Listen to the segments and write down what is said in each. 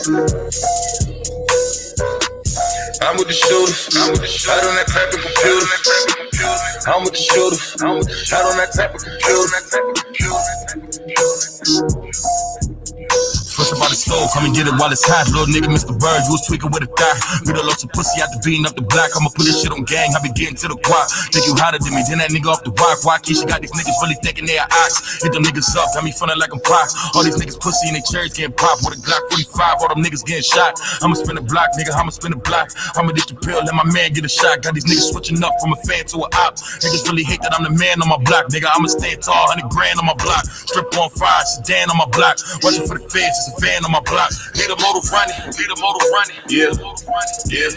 I'm with the shooters. Out on that type of computer. I'm with the shooters. Out on that type of computer. Fresh about the stove, come and get it while it's hot. Little nigga, Mr. Bird, you was tweaking with a thigh. We done lost some pussy out the beating up the block. I'ma put this shit on gang, I be getting to the guap. Think you hotter than me, then that nigga off the walk. Why Keisha got these niggas really thinking they are ox? Hit them niggas up, got me feeling like I'm Pox. All these niggas pussy and they cherries getting popped. With a Glock 45, all them niggas getting shot. I'ma spin the block, nigga, I'ma spin the block. I'ma ditch the pill, let my man get a shot. Got these niggas switching up from a fan to an op. Niggas really hate that I'm the man on my block, nigga. I'ma stand tall, 100 grand on my block. Strip on fire, sedan on my block. Watching for the feds, it's a van on my block. Lead the motor running, yeah, yeah.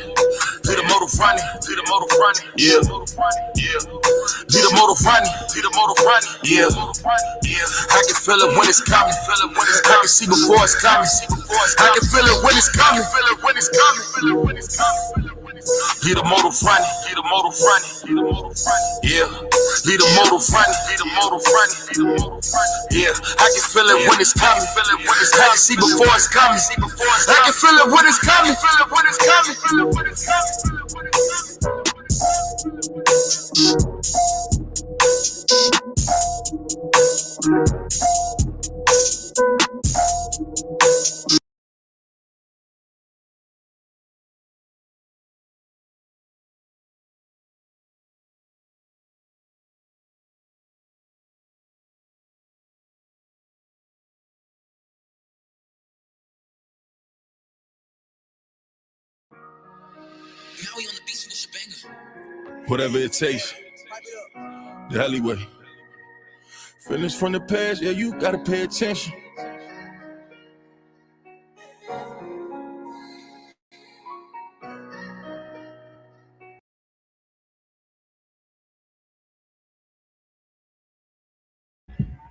Lead the motor running, yeah, yeah. Lead the motor running, yeah, yeah. I can feel it when it's coming, I can see before it's coming. I can feel it when it's coming, Lead the motor running, yeah. Lead the motor running, yeah. I can feel it when it's coming, I can see before it's coming. I can feel it when it's coming, Now we on the beach with Shabanger. Whatever it takes. The alleyway. Feelings from the past, yeah, you gotta pay attention.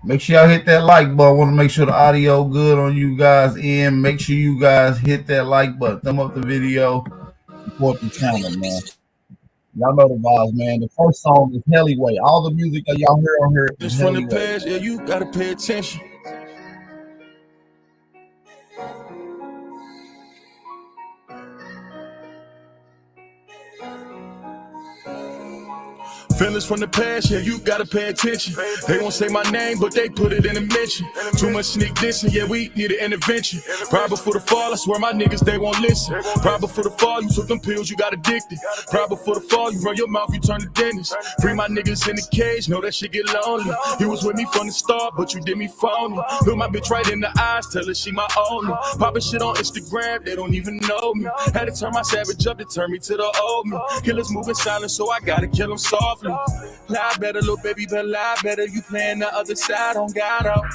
Make sure y'all hit that like button. I want to make sure the audio good on you guys end. Make sure you guys hit that like button. Thumb up the video. Support the channel, man. Y'all know the vibes, man. The first song is Hellyway. All the music that y'all hear on here is from the Hellyway. past, yeah, you gotta pay attention. Feelings from the past, yeah, you gotta pay attention. They won't say my name, but they put it in a mention. Too much sneak dissing, yeah, we need an intervention. Right before the fall, I swear my niggas, they won't listen. Right before the fall, you took them pills, you got addicted. Right before the fall, you run your mouth, you turn to dentist. Free my niggas in the cage, know that shit get lonely. You was with me from the start, but you did me phony. Look my bitch right in the eyes, tell her she my only. Poppin' shit on Instagram, they don't even know me. Had to turn my savage up to turn me to the old me. Killers moving silent, so I gotta kill them softly. Lie better, little baby, but lie better. You playing the other side on God out.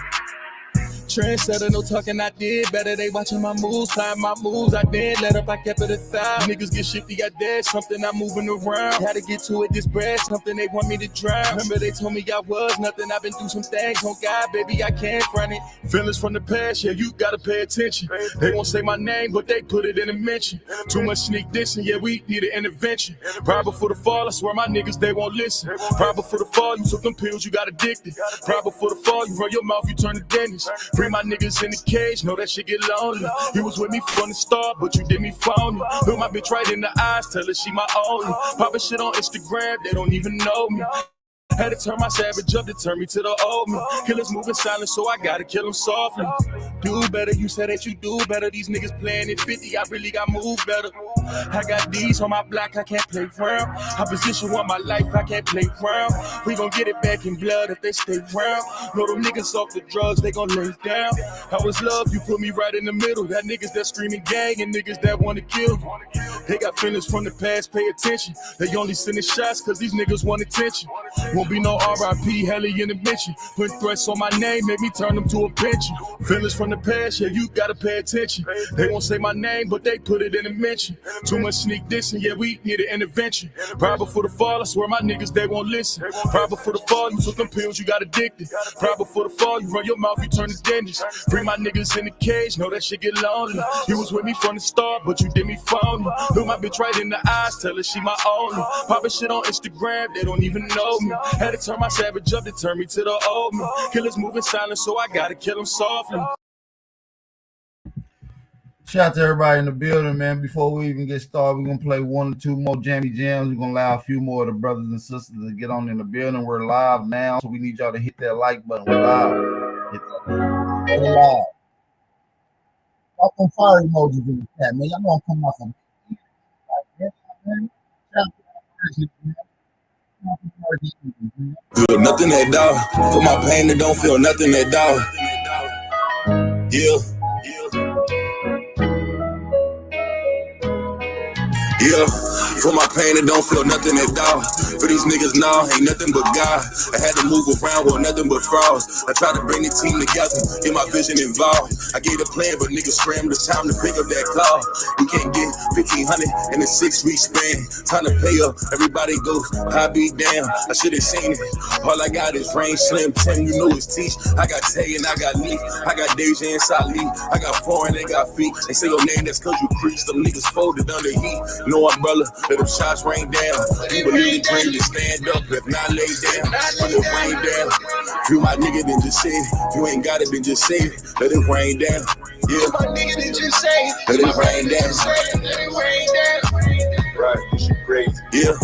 Trendsetter, no talking, I did better. They watching my moves, playing my moves. I did let up, I kept it aside. Niggas get shifty, I dead. Something I'm moving around. Had to get to it, this bread. Something they want me to drown. Remember they told me I was nothing. I've been through some things. On God, baby, I can't front it. Feelings from the past, yeah, you gotta pay attention. They won't say my name, but they put it in a mention. Too much sneak dissing, yeah, we need an intervention. Right before the fall, I swear my niggas, they won't listen. Right before the fall, you took them pills, you got addicted. Right before the fall, you run your mouth, you turn to dentist. Free my niggas in the cage, know that shit get lonely. You was with me from the start, but you did me phony. Look my bitch right in the eyes, tell her she my only. Poppin' shit on Instagram, they don't even know me. Had to turn my savage up to turn me to the old me. Killers moving silent, so I gotta kill them softly. Do better, you said that you do better. These niggas playing at 50, I really got moved better. I got these on my block, I can't play round. I position on my life, I can't play round. We gon' get it back in blood if they stay round. Know them niggas off the drugs, they gon' lay down. I was love, you put me right in the middle. That niggas that screaming gang and niggas that wanna kill you. They got feelings from the past, pay attention. They only sending shots cause these niggas want attention. Won't be no R.I.P. Helly in the mention. Putting threats on my name, make me turn them to a pension. Feelings from the past, yeah, you gotta pay attention. They won't say my name, but they put it in a mention. Too much sneak dissing, yeah, we need an intervention. Right before the fall, I swear my niggas, they won't listen. Right before the fall, you took them pills, you got addicted. Right before the fall, you run your mouth, you turn to dentist. Free my niggas in the cage, know that shit get lonely. You was with me from the start, but you did me phony. Look my bitch right in the eyes, tell her she my only. Poppin' shit on Instagram, they don't even know me. Had to turn my savage up to turn me to the old me. Killers moving silent, so I gotta kill them softly. Shout out to everybody in the building, man. Before we even get started, we're going to play 1 or 2 more jammy jams. We're going to allow a few more of the brothers and sisters to get on in the building. We're live now, so we need y'all to hit that like button. We're live. Hit that. We're live. Y'all some fire emojis in the chat, man. Y'all want to come off some. Feel nothing at all. For my pain, that don't feel nothing at all. Yeah. Yeah, for my pain, it don't feel nothing at all. For these niggas, nah, ain't nothing but God. I had to move around with nothing but frauds. I tried to bring the team together, get my vision involved. I gave a plan, but niggas scrambled. It's time to pick up that call. We can't get 1,500 in a 6-week span. Time to pay up, everybody go, I be damn. I should've seen it. All I got is Rain, Slim, Tim, you know it's Teach. I got Tay and I got Leaf. I got Deja and Salih. I got Foreign, they got Feet. They say your name, that's cause you preach. Them niggas folded under heat. No umbrella, let them shots rain down. You believe the dream to stand up, if not lay down. Let it rain down. If you my nigga, then just say it. If you ain't got it, then just say it. Let it rain down. Yeah, my nigga, then just say it. Let it rain down. Let it rain down. Right, this shit crazy. Yeah.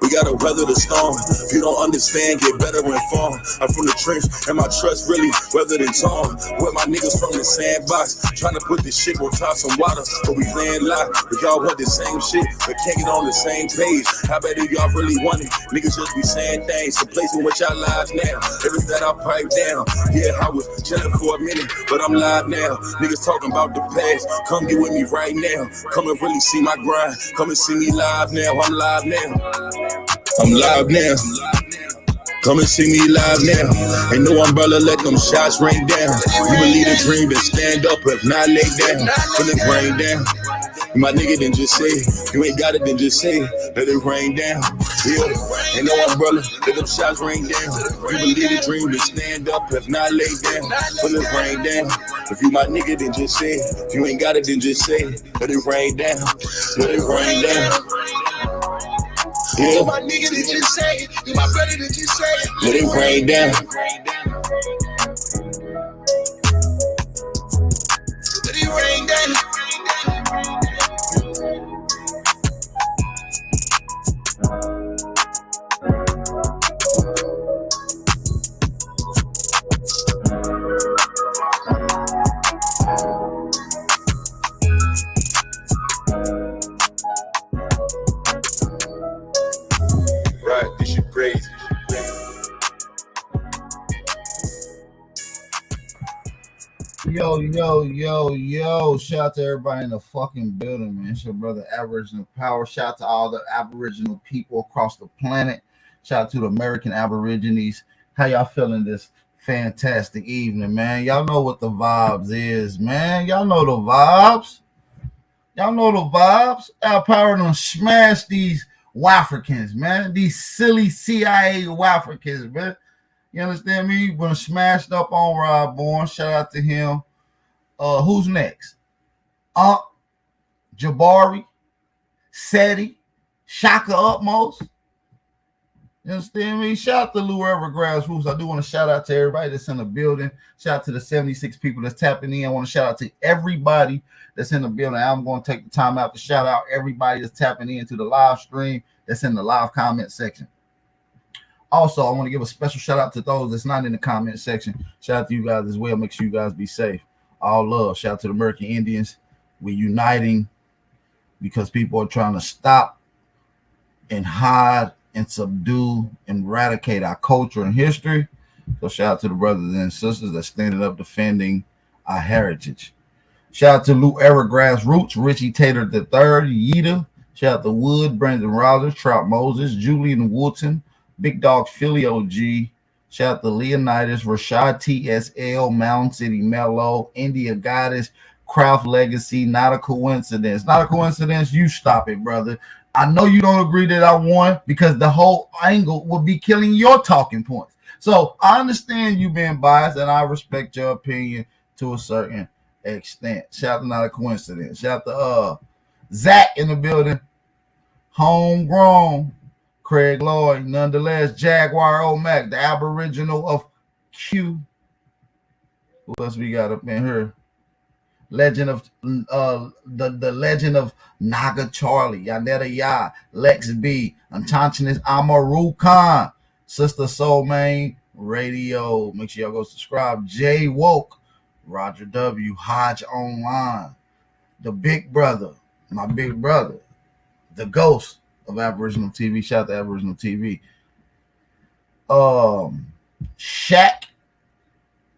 We gotta weather the storm. If you don't understand, get better informed. I'm from the trench, and my trust really weathered and torn. With my niggas from the sandbox, trying to put this shit on top some water, but we playing live. We all want the same shit, but can't get on the same page. How bad do y'all really want it? Niggas just be saying things, complacent with y'all lives now. Everything I pipe down. Yeah, I was chilling for a minute, but I'm live now. Niggas talking about the past. Come get with me right now. Come and really see my grind. Come and see me live now. I'm live now. I'm live now. Come and see me live now. Ain't no umbrella, let them shots rain down. You believe the dream, then stand up, if not lay down. Feel it rain down. My nigga, then just say it. You ain't got it, then just say it. Let it rain down. Yeah. Ain't no umbrella, let them shots rain down. You believe the dream, then stand up, if not lay down. Feel it rain down. If you my nigga, then just say it. If you ain't got it, then just say it. Let it rain down. Let it rain down. Yeah. You my nigga, did you say it? You my brother, did you say it? Let it rain down. Let it rain down. Right, this shit crazy. Yo. Shout out to everybody in the fucking building, man. It's your brother Aboriginal Power. Shout out to all the Aboriginal people across the planet. Shout out to the American Aborigines. How y'all feeling this fantastic evening, man? Y'all know what the vibes is, man. Y'all know the vibes. Our power done smash these Wafricans, man. These silly CIA Wafricans, man. You understand me? When smashed up on Rob Bourne. Shout out to him. Who's next? Ankh, Jabari, Seti, Shaka Utmost. You understand me? Shout out to whoever grassroots. I do want to shout out to everybody that's in the building. Shout out to the 76 people that's tapping in. I want to shout out to everybody that's in the building. I'm going to take the time out to shout out everybody that's tapping into the live stream that's in the live comment section. Also, I want to give a special shout out to those that's not in the comment section. Shout out to you guys as well. Make sure you guys be safe. All love. Shout out to the American Indians. We're uniting because people are trying to stop and hide and subdue and eradicate our culture and history. So shout out to the brothers and sisters that's standing up defending our heritage. Shout out to Lou Era Grassroots, Richie Tater III, Yeta. Shout out to Wood, Brandon Rogers, Trout Moses, Julian Woolton, Big Dog Philly OG. Shout out to Leonidas, Rashad TSL, Mountain City Mellow, India Goddess, Craft Legacy. Not a coincidence. Not a coincidence. You stop it, brother. I know you don't agree that I won because the whole angle would be killing your talking points. So I understand you being biased and I respect your opinion to a certain extent. Shout out to Not a Coincidence. Shout out to Zach in the building. Homegrown. Craig Lloyd, nonetheless, Jaguar O'Mac, the Aboriginal of Q. Who else we got up in here? Legend of the legend of Naga Charlie, Yanetta Ya, Lex B, Unconscious Amaru Khan, Sister Soul Main Radio. Make sure y'all go subscribe. J Woke, Roger W, Hodge Online, the Big Brother, my big brother, the ghost of Aboriginal TV. Shout out to Aboriginal TV. Shaq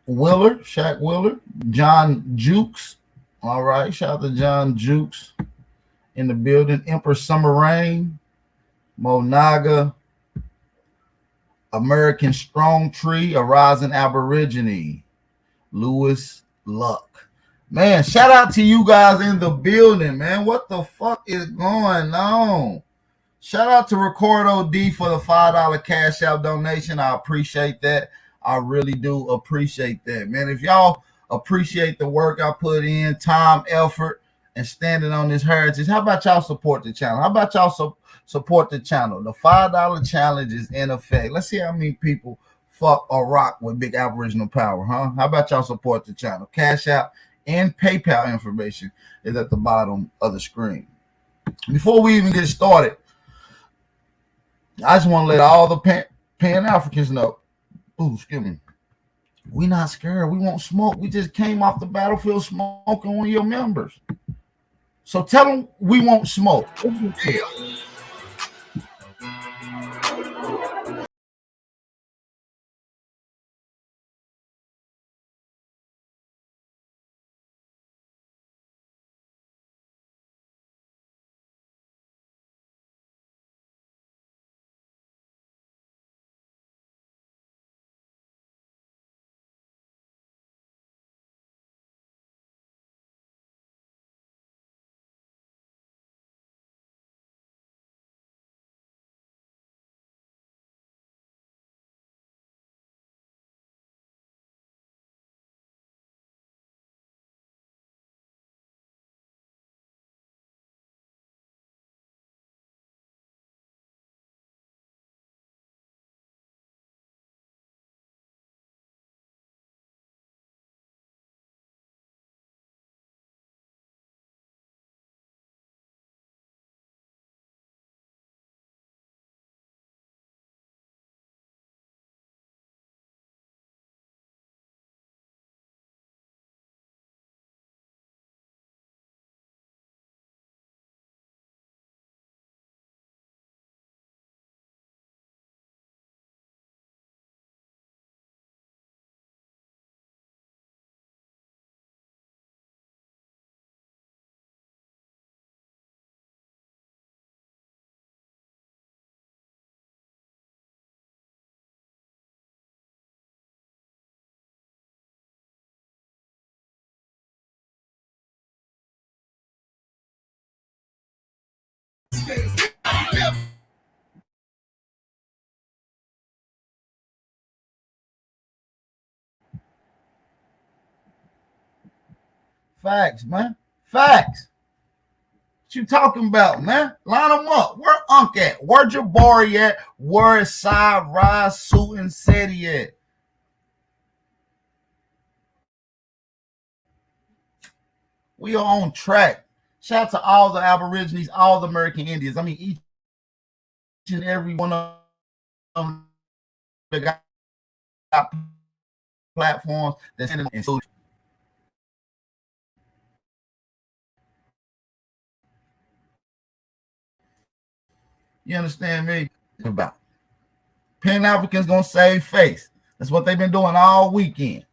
Willer, John Jukes. All right, shout out to John Jukes in the building. Emperor Summer Rain, Monaga, American Strong Tree, a rising Aborigine, Lewis Luck. Man, shout out to you guys in the building, man. What the fuck is going on? Shout out to Record OD for the $5 Cash App donation. I appreciate that. I really do appreciate that, man. If y'all appreciate the work I put in, time, effort, and standing on this heritage, how about y'all support the channel? How about y'all support the channel? The $5 challenge is in effect. Let's see how many people fuck or rock with big Aboriginal power, huh? How about y'all support the channel? Cash App and PayPal information is at the bottom of the screen. Before we even get started, I just want to let all the Pan-Africans know. Ooh, excuse me. We not scared. We won't smoke. We just came off the battlefield smoking one of your members. So tell them we won't smoke. Facts, man. Facts. What you talking about, man? Line them up. Where Ankh at? Where Jabari at? Where is Side Rise, Suit, and Seti at? We are on track. Shout out to all the Aborigines, all the American Indians. I mean, each and every one of them that got platforms that's in the. You understand me? About Pan-Africans gonna save face. That's what they've been doing all weekend.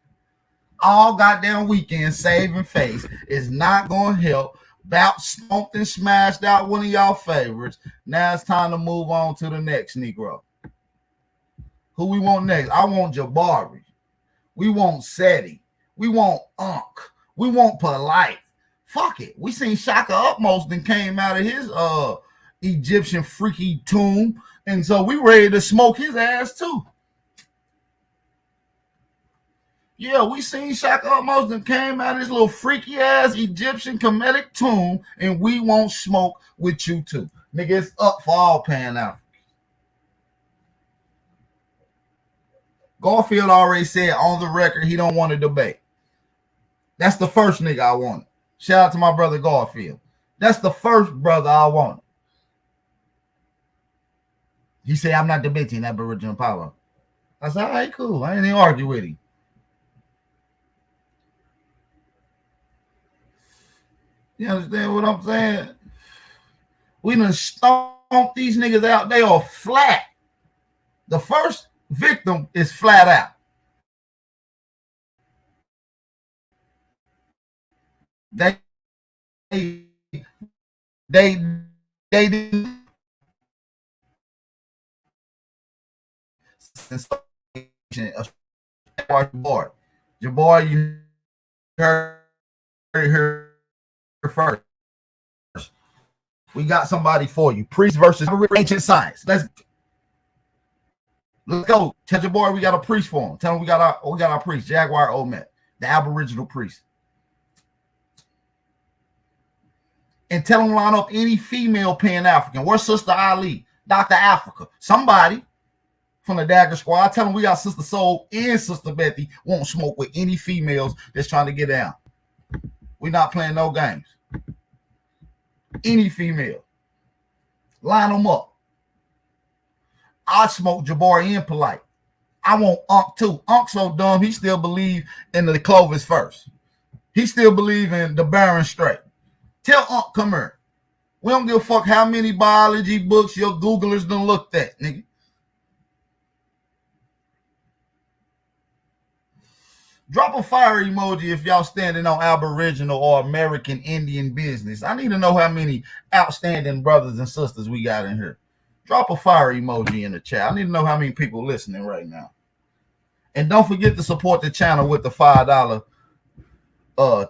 All goddamn weekend, saving face is not gonna help. Bout smoked and smashed out one of y'all favorites. Now it's time to move on to the next Negro. Who we want next? I want Jabari. We want Seti. We want Ankh. We want Polite. Fuck it. We seen Shaka Utmost and came out of his Egyptian freaky tomb. And so we ready to smoke his ass too. Yeah, we seen Shaka Utmost and came out of his little freaky ass Egyptian Kemetic tomb, and we won't smoke with you too. Nigga, it's up for all Pan-Africans. Garfield already said on the record he don't want to debate. That's the first nigga I wanted. Shout out to my brother Garfield. That's the first brother I wanted. He said, I'm not debating Aboriginal power. I said, all right, cool. I ain't even argue with him. You understand what I'm saying? We done stomped these niggas out. They are flat. The first victim is flat out. They didn't. Jabari, you heard her first. We got somebody for you. Priest versus ancient science. Let's go. Tell Jabari we got a priest for him. Tell him we got our priest, Jaguar Omet, the Aboriginal priest. And tell him line up any female Pan-African. Where's Sister Ali, Dr. Africa? Somebody from the Dagger Squad. Tell them we got Sister Soul and Sister Betty won't smoke with any females that's trying to get down. We're not playing no games. Any female. Line them up. I smoke Jabari and Polite. I want Ankh too. Ankh so dumb, he still believe in the Clovis first. He still believe in the Baron Strait. Tell Ankh, come here. We don't give a fuck how many biology books your Googlers done looked at, nigga. Drop a fire emoji if y'all standing on Aboriginal or American Indian business. I need to know how many outstanding brothers and sisters we got in here. Drop a fire emoji in the chat. I need to know how many people listening right now. And don't forget to support the channel with the $5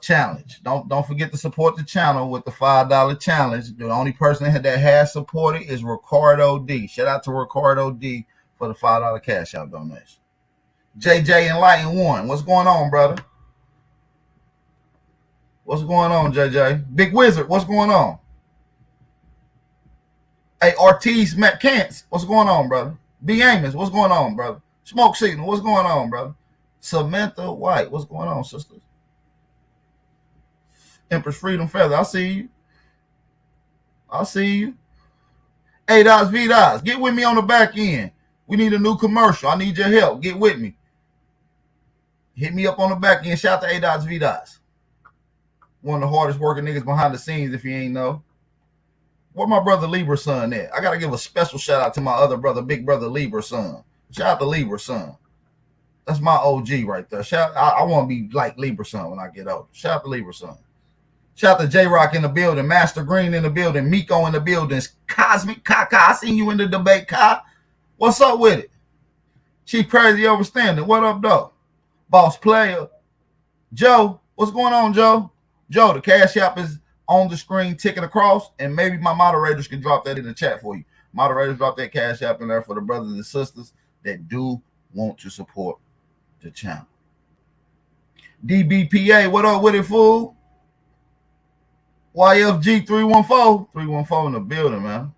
challenge. Don't forget to support the channel with the $5 challenge. The only person that has supported is Ricardo D. Shout out to Ricardo D for the $5 cash out donation. JJ Enlighten One. What's going on, brother? What's going on, JJ? Big Wizard, what's going on? Hey, Ortiz McCants, what's going on, brother? B. Amos, what's going on, brother? Smoke Signal, what's going on, brother? Samantha White, what's going on, sisters? Empress Freedom Feather, I see you. I see you. A-Dots, V-Dots, get with me on the back end. We need a new commercial. I need your help. Get with me. Hit me up on the back end. Shout out to A-Dots, V-Dots. One of the hardest working niggas behind the scenes, if you ain't know. Where my brother Libra son at? I got to give a special shout out to my other brother, big brother Libra son. Shout out to Libra son. That's my OG right there. I want to be like Libra son when I get older. Shout out to Libra son. Shout out to J-Rock in the building, Master Green in the building, Miko in the building, Cosmic Kaka. I seen you in the debate, Ka. What's up with it? Chief Crazy Overstanding. What up, though? Boss Player. Joe, what's going on, Joe? Joe, the Cash App is on the screen ticking across, and maybe my moderators can drop that in the chat for you. Moderators, drop that Cash App in there for the brothers and sisters that do want to support the channel. DBPA, what up with it, fool? YFG 314. 314 in the building, man.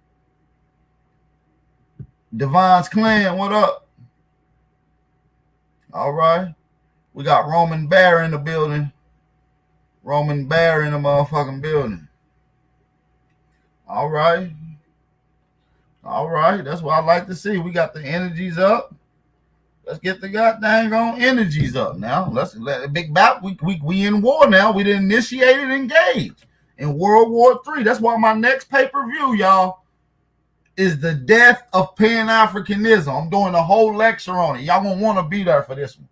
Divine's Clan, what up? All right. We got Roman Bear in the building. Roman Bear in the motherfucking building. All right. All right. That's what I like to see. We got the energies up. Let's get the goddamn on energies up now. Let's let Big Bap. We in war now. We didn't initiate it, engage in World War III. That's why my next pay-per-view, y'all, is the death of Pan-Africanism. I'm doing a whole lecture on it. Y'all gonna want to be there for this one.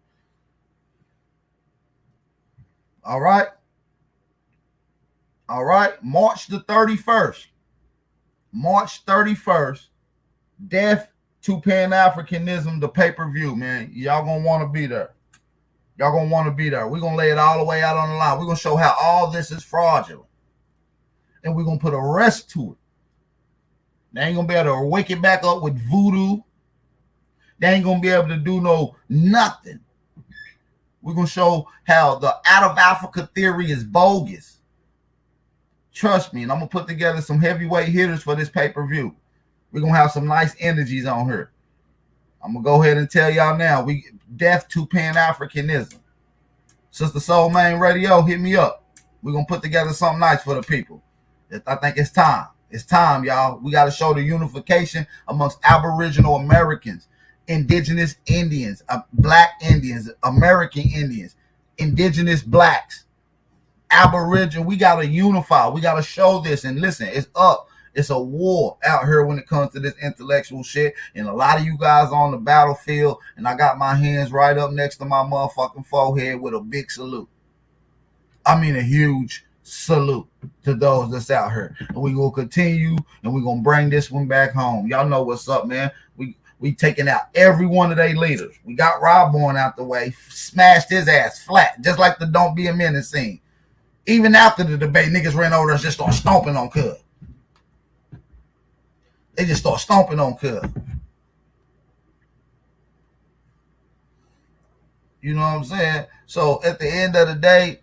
All right. All right. March the 31st. March 31st. Death to Pan-Africanism, the pay-per-view, man. Y'all gonna want to be there. Y'all gonna want to be there. We're gonna lay it all the way out on the line. We're gonna show how all this is fraudulent. And we're gonna put a rest to it. They ain't gonna be able to wake it back up with voodoo. They ain't gonna be able to do nothing. We're gonna show how the out of Africa theory is bogus. Trust me, and I'm gonna put together some heavyweight hitters for this pay-per-view. We're gonna have some nice energies on here. I'm gonna go ahead and tell y'all now. Death to Pan-Africanism. Sister Soul Main Radio, hit me up. We're going to put together something nice for the people. I think it's time. It's time, y'all. We got to show the unification amongst Aboriginal Americans, Indigenous Indians, Black Indians, American Indians, Indigenous Blacks, Aboriginal. We got to unify. We got to show this. And listen, it's up. It's a war out here when it comes to this intellectual shit. And a lot of you guys on the battlefield, and I got my hands right up next to my motherfucking forehead with a big salute. I mean a huge salute to those that's out here. And we will continue, and we're going to bring this one back home. Y'all know what's up, man. We taking out every one of their leaders. We got Rob Bourne out the way, smashed his ass flat, just like the Don't Be a Menace scene. Even after the debate, niggas ran over there and just started stomping on Cub. They just start stomping on Cub. You know what I'm saying? So at the end of the day,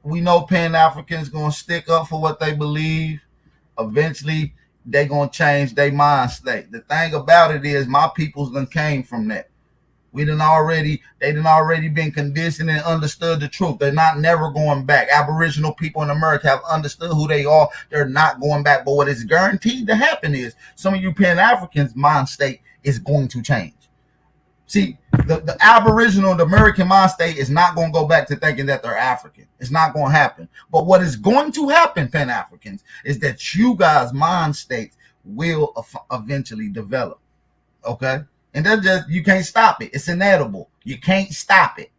we know Pan-Africans going to stick up for what they believe. Eventually, they going to change their mind state. The thing about it is my peoples done came from that. They done already been conditioned and understood the truth. They're not never going back. Aboriginal people in America have understood who they are. They're not going back. But what is guaranteed to happen is some of you Pan-Africans' mind state is going to change. See, the Aboriginal, the American mind state is not going to go back to thinking that they're African. It's not going to happen. But what is going to happen, Pan-Africans, is that you guys' mind states will eventually develop. Okay? And that's just, you can't stop it. It's inedible. You can't stop it.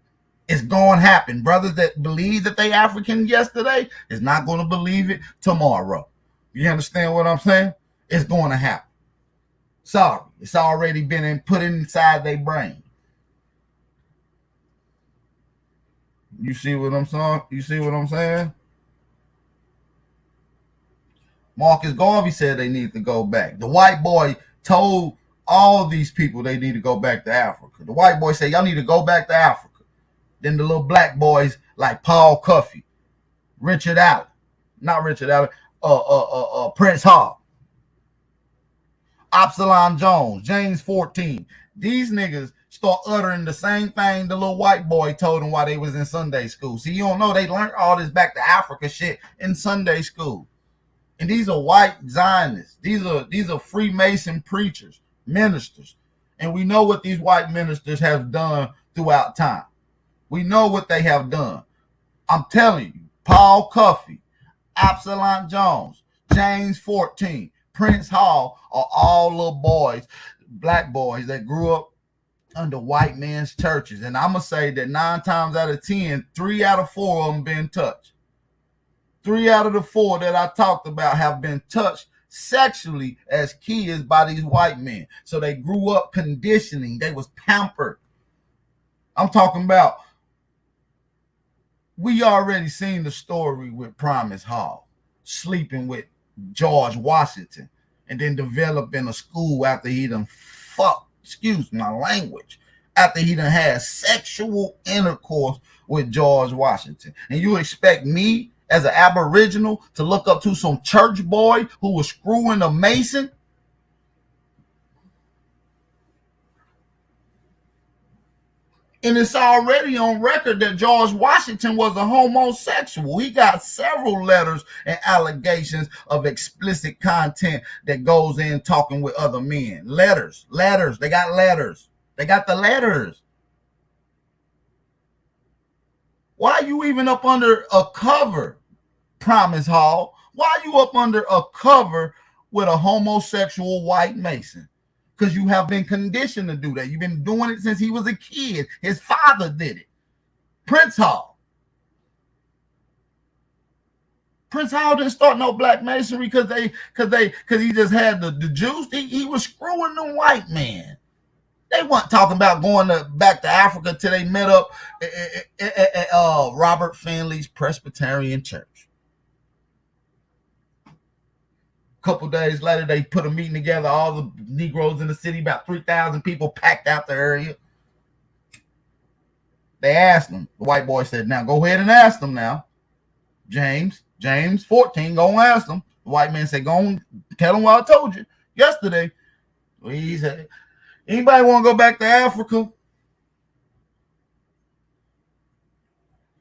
It's going to happen. Brothers that believe that they African yesterday is not going to believe it tomorrow. You understand what I'm saying? It's going to happen. Sorry. It's already been put inside their brain. You see what I'm saying? You see what I'm saying? Marcus Garvey said they need to go back. The white boy told all these people they need to go back to Africa. The white boy said, y'all need to go back to Africa. Then the little black boys like Paul Cuffey, Richard Allen, not Richard Allen, Prince Hall, Absalom Jones, James 14. These niggas start uttering the same thing the little white boy told them while they was in Sunday school. See, you don't know they learned all this back to Africa shit in Sunday school. And these are white Zionists. These are Freemason preachers, ministers. And we know what these white ministers have done throughout time. We know what they have done. I'm telling you, Paul Cuffey, Absalom Jones, James 14, Prince Hall are all little boys, black boys that grew up under white men's churches. And I'm going to say that 9 times out of 10, 3 out of 4 of them been touched. 3 out of the 4 that I talked about have been touched sexually as kids by these white men. So they grew up conditioning. They was pampered. I'm talking about, we already seen the story with Promise Hall, sleeping with George Washington, and then developing a school after he done excuse my language, after he done had sexual intercourse with George Washington. And you expect me as an Aboriginal to look up to some church boy who was screwing a Mason? And it's already on record that George Washington was a homosexual. He got several letters and allegations of explicit content that goes in talking with other men. Letters. They got letters. They got the letters. Why are you even up under a cover, Promise Hall? Why are you up under a cover with a homosexual white Mason? Because you have been conditioned to do that. You've been doing it since he was a kid. His father did it. Prince Hall. Prince Hall didn't start no black masonry because he just had the juice. He was screwing the white man. They weren't talking about going back to Africa till they met up at Robert Finley's Presbyterian Church. Couple days later, they put a meeting together, all the Negroes in the city, about 3,000 people packed out the area. They asked them. The white boy said, now go ahead and ask them now. James 14, go and ask them. The white man said, go and tell them what I told you yesterday. He said, anybody want to go back to Africa?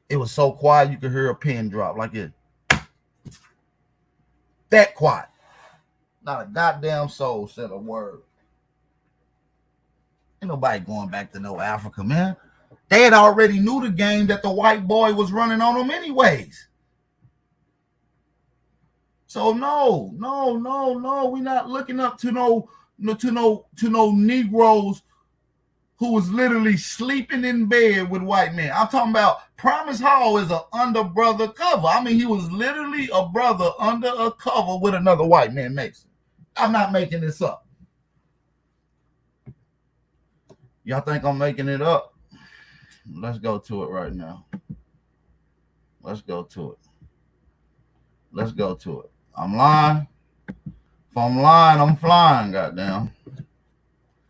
It was so quiet you could hear a pin drop like it. That quiet. Not a goddamn soul said a word. Ain't nobody going back to no Africa, man. They had already knew the game that the white boy was running on them anyways. So no, we're not looking up to no Negroes who was literally sleeping in bed with white men. I'm talking about Promise Hall is an under brother cover. I mean, he was literally a brother under a cover with another white man Mason. I'm not making this up. Y'all think I'm making it up? Let's go to it right now. Let's go to it. I'm lying. If I'm lying, I'm flying, goddamn.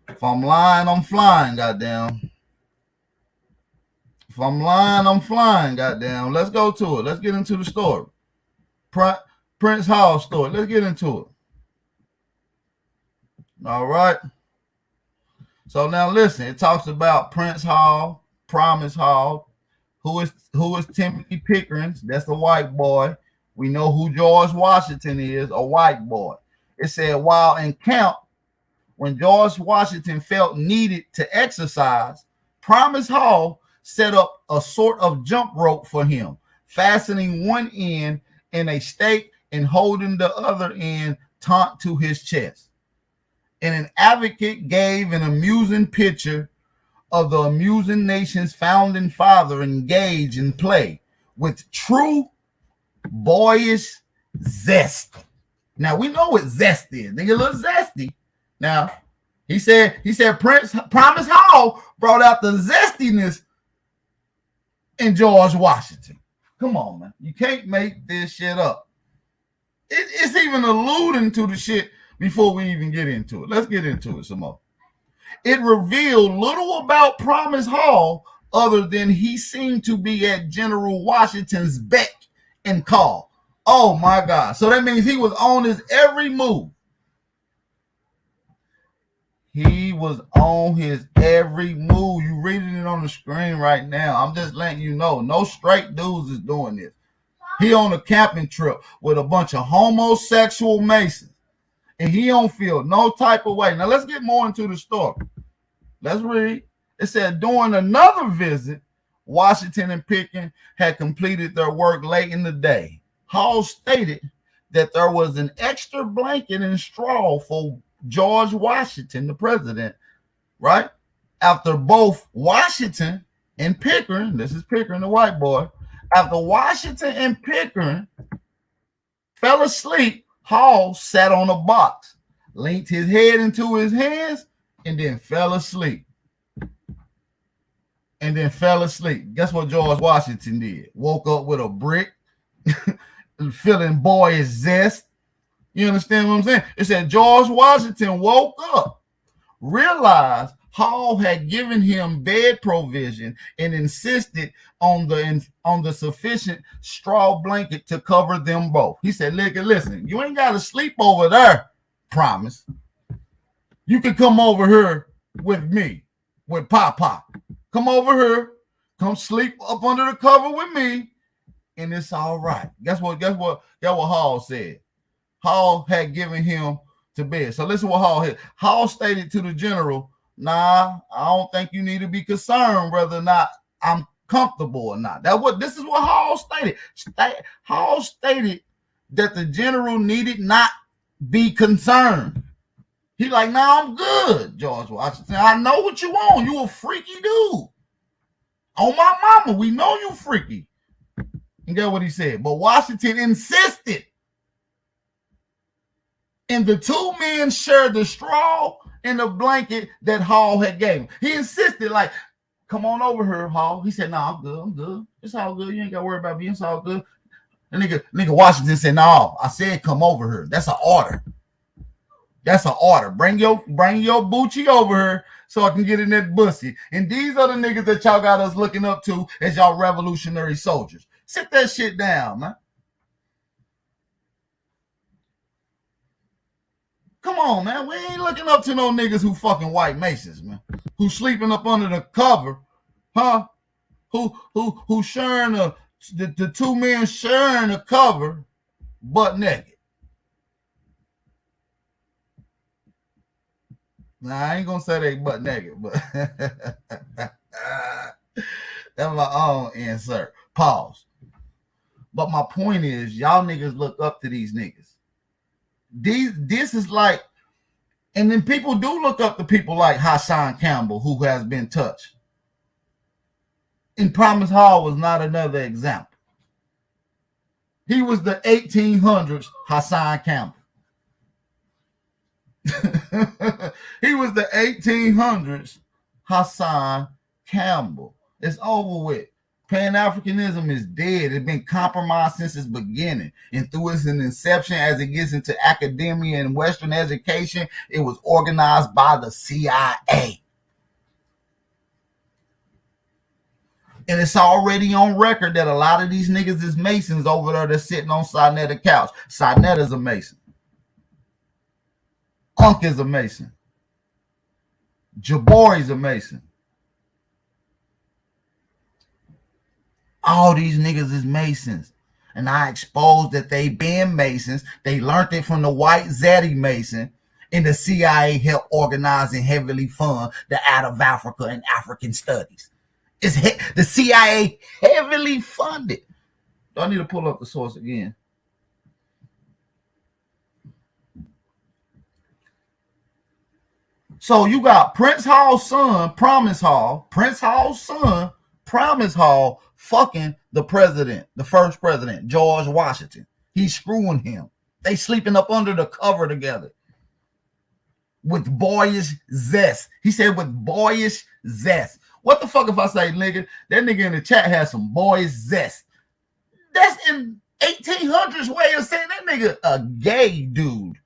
If I'm lying, I'm flying, goddamn. If I'm lying, I'm flying, goddamn. Let's go to it. Let's get into the story. Prince Hall story. Let's get into it. All right. So now listen, it talks about Prince Hall, Promise Hall, who is Timothy Pickering. That's the white boy. We know who George Washington is, a white boy. It said, while in camp, when George Washington felt needed to exercise, Promise Hall set up a sort of jump rope for him, fastening one end in a stake and holding the other end taut to his chest. And an advocate gave an amusing picture of the amusing nation's founding father engaged in play with true boyish zest. Now we know what zest is. Nigga, a little zesty. Now he said Promise Hall brought out the zestiness in George Washington. Come on, man. You can't make this shit up. It's even alluding to the shit before we even get into it. Let's get into it some more. It revealed little about Promise Hall other than he seemed to be at General Washington's beck and call. Oh my God. So that means he was on his every move. He was on his every move. You reading it on the screen right now. I'm just letting you know. No straight dudes is doing this. He on a camping trip with a bunch of homosexual Masons. And he don't feel no type of way. Now let's get more into the story. Let's read. It said during another visit, Washington and Pickering had completed their work late in the day. Hall stated that there was an extra blanket and straw for George Washington, the president, right? After both Washington and Pickering, this is Pickering, the white boy, after Washington and Pickering fell asleep, Hall sat on a box, leaned his head into his hands, and then fell asleep. Guess what George Washington did? Woke up with a brick, feeling boyish zest. You understand what I'm saying? It said George Washington woke up, realized Hall had given him bed provision, and insisted on the sufficient straw blanket to cover them both. He said, listen, you ain't got to sleep over there, Promise. You can come over here with me, with Papa. Come over here, come sleep up under the cover with me, and it's all right. Guess what Hall said? Hall had given him to bed. So listen what Hall said. Hall stated to the general, nah, I don't think you need to be concerned whether or not I'm comfortable or not. This is what Hall stated. Hall stated that the general needed not be concerned. He like, nah, I'm good, George Washington. I know what you want. You a freaky dude. On my mama, we know you freaky. And get what he said. But Washington insisted. And the two men shared the straw and the blanket that Hall had gave him. He insisted, like, come on over here, Hall. He said, no, I'm good. It's all good. You ain't got to worry about me. It's all good. And nigga Washington said, no, I said come over here. That's an order. Bring your Bucci over here so I can get in that bussy. And these are the niggas that y'all got us looking up to as y'all revolutionary soldiers. Sit that shit down, man. Come on, man. We ain't looking up to no niggas who fucking white Masons, man. Who sleeping up under the cover, huh? who sharing the two men sharing a cover butt naked. Now I ain't gonna say they butt naked, but that's my own insert. Pause. But my point is, y'all niggas look up to these niggas. This is like, and then people do look up to people like Hassan Campbell, who has been touched. And Promise Hall was not another example. He was the 1800s Hassan Campbell. He was the 1800s Hassan Campbell. It's over with. Pan-Africanism is dead. It's been compromised since its beginning. And through its inception, as it gets into academia and Western education, it was organized by the CIA. And it's already on record that a lot of these niggas is Masons over there that's sitting on Sarnetta's couch. Sarnetta's a Mason. Ankh is a Mason. Jabari's a Mason. All these niggas is Masons. And I exposed that they been Masons. They learned it from the white Seti Mason. And the CIA helped organize and heavily fund the Out of Africa and African Studies. The CIA heavily funded. Do I need to pull up the source again? So you got Prince Hall's son, Promise Hall, Prince Hall's son, Promise Hall, fucking the president, the first president, George Washington. He's screwing him. They sleeping up under the cover together with boyish zest. He said with boyish zest. What the fuck if I say, nigga, that nigga in the chat has some boyish zest? That's in 1800s way of saying that nigga a gay dude.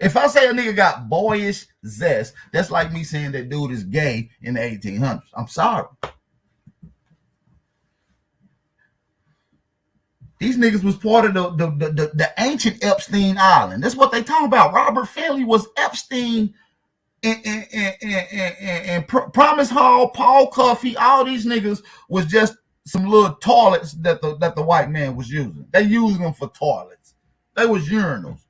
If I say a nigga got boyish zest, that's like me saying that dude is gay in the 1800s. I'm sorry. These niggas was part of the ancient Epstein Island. That's what they talking about. Robert Finley was Epstein and Promise Hall, Paul Cuffey, all these niggas was just some little toilets that the white man was using. They used them for toilets. They was urinals.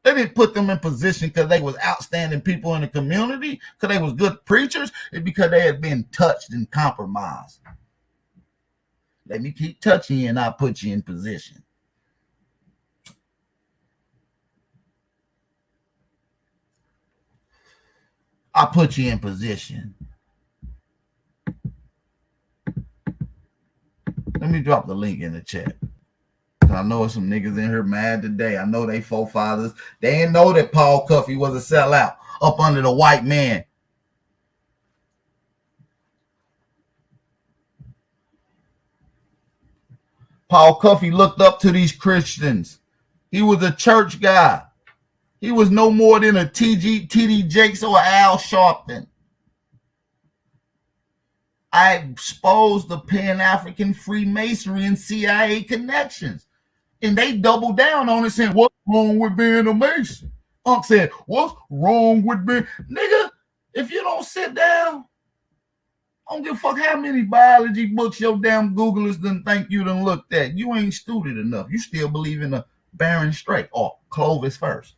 They didn't put them in position because they was outstanding people in the community, because they was good preachers. It's because they had been touched and compromised. Let me keep touching you and I'll put you in position. I'll put you in position. Let me drop the link in the chat. I know some niggas in here mad today. I know they forefathers. They didn't know that Paul Cuffey was a sellout up under the white man. Paul Cuffey looked up to these Christians. He was a church guy. He was no more than a T.D. Jakes or Al Sharpton. I exposed the Pan-African Freemasonry and CIA connections. And they doubled down on it, saying, what's wrong with being a Mason? Unc said, what's wrong with being... Nigga, if you don't sit down, I don't give a fuck how many biology books your damn Googlers done think you done looked at. You ain't student enough. You still believe in a Baron Strait or Clovis first.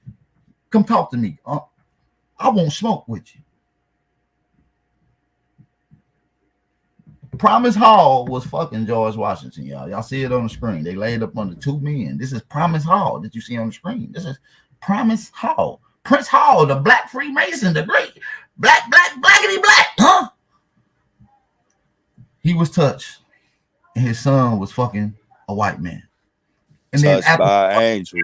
Come talk to me. I won't smoke with you. Promise Hall was fucking George Washington, y'all. Y'all see it on the screen. They laid up under two men. This is Promise Hall that you see on the screen. This is Promise Hall. Prince Hall, the black Freemason, the great blackity black, huh? He was touched. And his son was fucking a white man. And touched then by angel.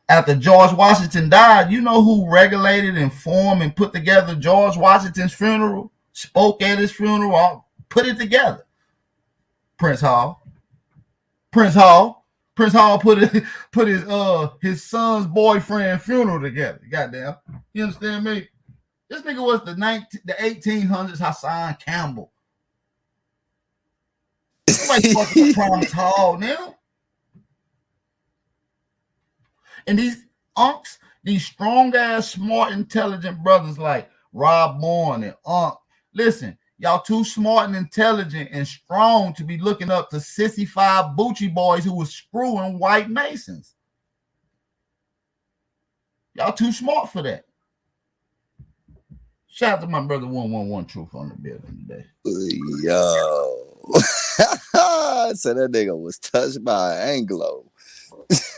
After George Washington died, you know who regulated and formed and put together George Washington's funeral? Spoke at his funeral, put it together. Prince Hall put his son's boyfriend funeral together. Goddamn. You understand me? This nigga was the 1800s Hassan Campbell. Somebody fucking Promise Hall now. And these unks, these strong ass, smart, intelligent brothers like Rob Bourne and Unc. Listen, Y'all too smart and intelligent and strong to be looking up to sissified Bucci boys who was screwing white Masons. Y'all too smart for that. Shout out to my brother 111 Truth on the building today. Yo. So that nigga was touched by an Anglo.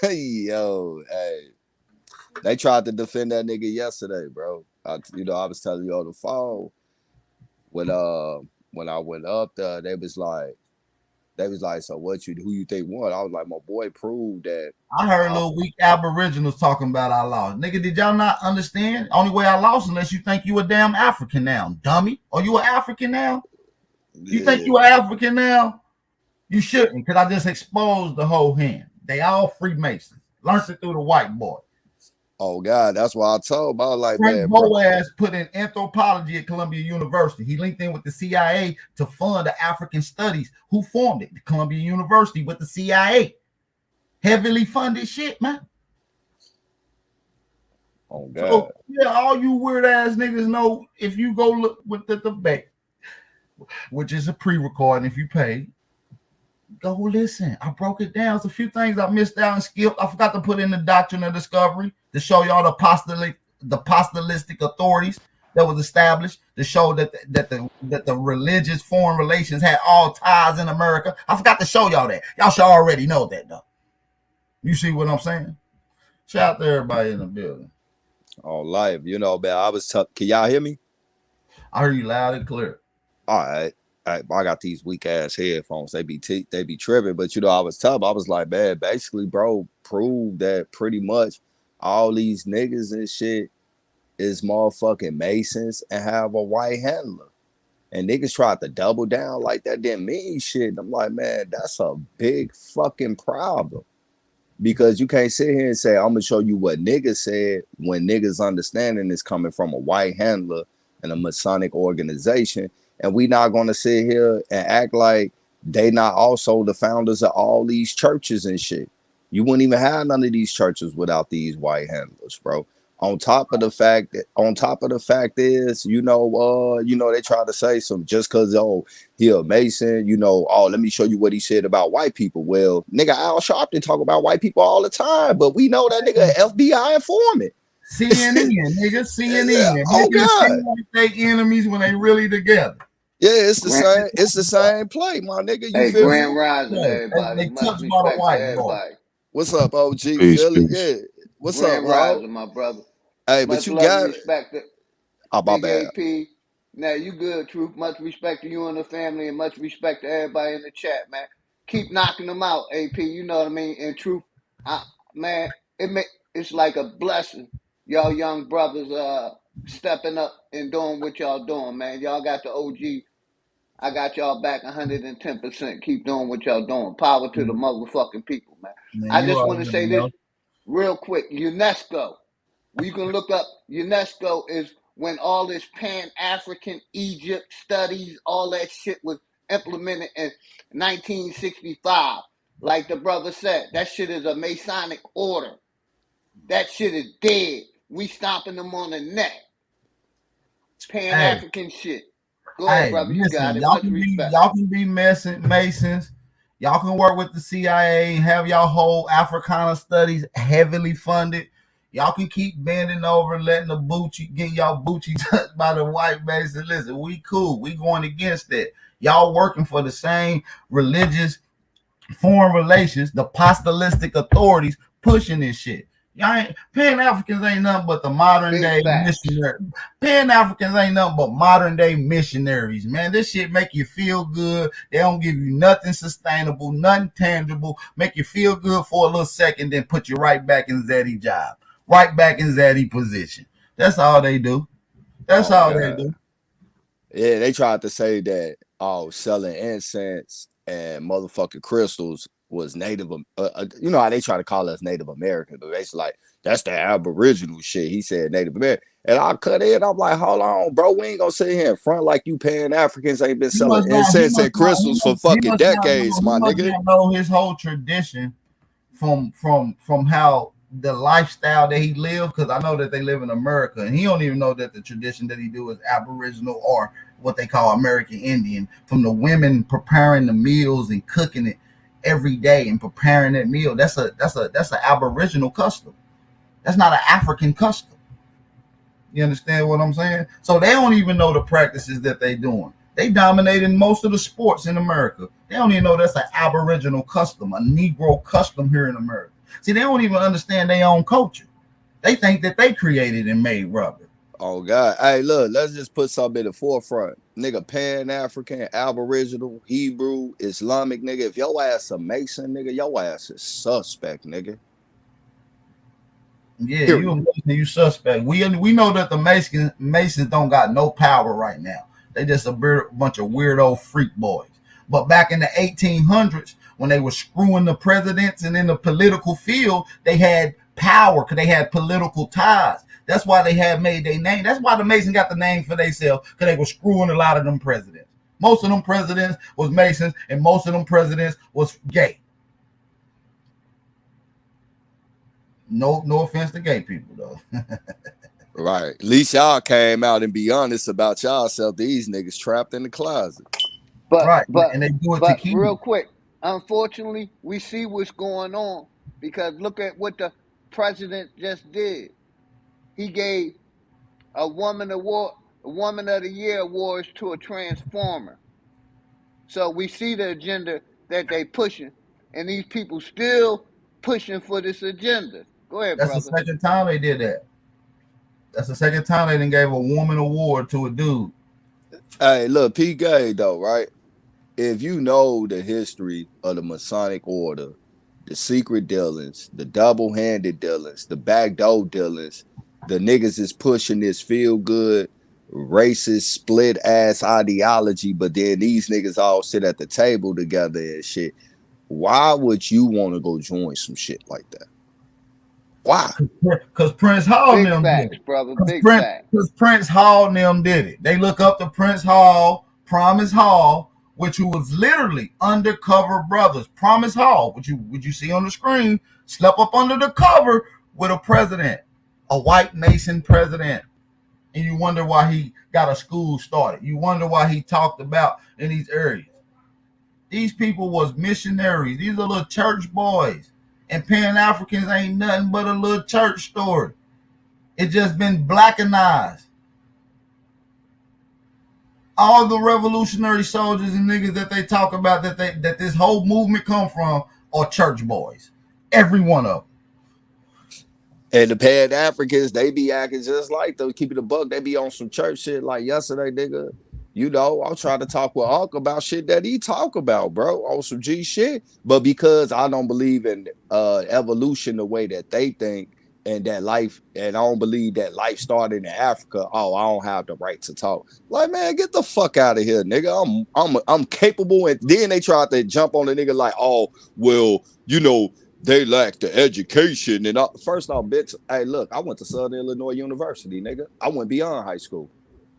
Yo, hey. They tried to defend that nigga yesterday, bro. I was telling you on the phone when I went up there, they was like, so who you think won? I was like, my boy proved that. I heard little weak Aboriginals talking about I lost. Nigga, did y'all not understand? Only way I lost unless you think you a damn African now, dummy. Are you an African now? You think you an African now? You shouldn't, because I just exposed the whole hand. They all Freemasons. Learned it through the white boy. Oh God, that's why I told him. I was like, Frank Boas put in anthropology at Columbia University. He linked in with the CIA to fund the African studies. Who formed it? The Columbia University with the CIA. Heavily funded shit, man. Oh God. So, yeah, all you weird ass niggas know if you go look with the debate, which is a pre-recording if you pay, go listen. I broke it down. There's a few things I missed out and skipped. I forgot to put in the doctrine of discovery to show y'all the apostolistic authorities that was established to show that the religious foreign relations had all ties in America. I forgot to show y'all that. Y'all should already know that though. You see what I'm saying? Shout out to everybody in the building. Oh, live, man. Can y'all hear me? I hear you loud and clear. All right. I got these weak ass headphones. They be tripping, but I was like, man, basically, bro, prove that pretty much all these niggas and shit is motherfucking Masons and have a white handler. And niggas tried to double down like that didn't mean shit. And I'm like, man, that's a big fucking problem. Because you can't sit here and say, I'm gonna show you what niggas said when niggas understanding is coming from a white handler and a Masonic organization. And we not gonna sit here and act like they not also the founders of all these churches and shit. You wouldn't even have none of these churches without these white handlers, bro. On top of the fact is, they try to say some just cause he a Mason, let me show you what he said about white people. Well, nigga, Al Sharpton talk about white people all the time, but we know that nigga FBI informant. CNN, nigga, CNN. Yeah. Oh God, like they enemies when they really together. Yeah, it's the same. It's the same play, my nigga. You feel Grand me? Rising, everybody. They Much touched respect by the to white everybody. What's up, OG Peace, Philly? peace. Yeah. What's Grand up, bro? Rising, my brother. Hey, but Much you love got and it. respect to Oh, my Big bad. AP. Now, you good, Truth. Much respect to you and the family, and much respect to everybody in the chat, man. Keep knocking them out, AP. You know what I mean? And Truth, man, it's like a blessing. Y'all young brothers stepping up and doing what y'all doing, man. Y'all got the OG. I got y'all back 110%. Keep doing what y'all doing. Power to the motherfucking people, man. I just want to say this real quick. UNESCO. You can look up UNESCO is when all this Pan-African Egypt studies, all that shit was implemented in 1965. Like the brother said, that shit is a Masonic order. That shit is dead. We stomping them on the neck. Pan-African shit. Go ahead, brother. You got it. Much respect. Y'all can be Masons. Y'all can work with the CIA and have y'all whole Africana studies heavily funded. Y'all can keep bending over, letting the Bucci get y'all Bucci touched by the white Mason. Listen, we cool. We going against that. Y'all working for the same religious foreign relations, the apostolistic authorities pushing this shit. Pan-Africans ain't nothing but the modern day missionaries. Pan-Africans ain't nothing but modern day missionaries, man. This shit make you feel good. They don't give you nothing sustainable, nothing tangible. Make you feel good for a little second, then put you right back in Zeddy job, right back in Zeddy position. That's all they do. That's all they do. Yeah, they tried to say that selling incense and motherfucking crystals was Native. You know how they try to call us Native Americans, but basically like that's the Aboriginal shit. He said Native American, and I cut in. I'm like, hold on, bro, we ain't gonna sit here in front like you Pan Africans ain't been selling incense and crystals for fucking decades, my nigga. Know his whole tradition from how the lifestyle that he lived, because I know that they live in America, and he don't even know that the tradition that he do is Aboriginal or what they call American Indian, from the women preparing the meals and cooking it every day and preparing that meal. That's an Aboriginal custom. That's not an African custom. You understand what I'm saying? So they don't even know the practices that they doing. They dominating most of the sports in America. They don't even know that's an Aboriginal custom, a Negro custom here in America. See, they don't even understand their own culture. They think that they created and made rubber. Oh God. Hey, look, let's just put something in the forefront. Nigga, Pan-African, Aboriginal, Hebrew, Islamic, nigga. If your ass a Mason, nigga, your ass is suspect, nigga. Yeah, you suspect. We know that the Masons don't got no power right now. They just a bunch of weirdo freak boys. But back in the 1800s, when they were screwing the presidents and in the political field, they had power because they had political ties. That's why they had made their name. That's why the Masons got the name for themselves, because they were screwing a lot of them presidents. Most of them presidents was Masons, and most of them presidents was gay. No offense to gay people though. Right. At least y'all came out and be honest about y'allself. These niggas trapped in the closet. Right. And they do it to keep real quick, unfortunately, we see what's going on, because look at what the president just did. He gave a woman of the year awards to a transformer. So we see the agenda that they pushing, and these people still pushing for this agenda. Go ahead, That's brother. the second time they did that. That's the second time they done gave a woman award to a dude. Hey, look, P. Gay, though, right? If you know the history of the Masonic Order, the secret dealings, the double-handed dealings, the backdoor dealings, the niggas is pushing this feel-good, racist, split-ass ideology, but then these niggas all sit at the table together and shit. Why would you want to go join some shit like that? Why? Because Prince Hall Big them facts, did it. brother. Big facts. Because Prince Hall them did it. They look up to Prince Hall, Promise Hall, which was literally undercover brothers. Promise Hall, which you see on the screen, slept up under the cover with a president, a white Mason president. And you wonder why he got a school started. You wonder why he talked about in these areas. These people was missionaries. These are little church boys. And Pan-Africans ain't nothing but a little church story. It just been blackenized. All the revolutionary soldiers and niggas that they talk about that this whole movement come from are church boys. Every one of them. And the Pan-Africans, they be acting just like those, keeping the buck. They be on some church shit like yesterday, nigga. You know, I'm trying to talk with Ankh about shit that he talk about, bro, on some G shit. But because I don't believe in evolution the way that they think, and that life, and I don't believe that life started in Africa, oh, I don't have the right to talk. Like, man, get the fuck out of here, nigga. I'm capable. And then they tried to jump on the nigga like, oh, well, you know, they lack the education. And first off, bitch, hey, look, I went to Southern Illinois University, nigga. I went beyond high school.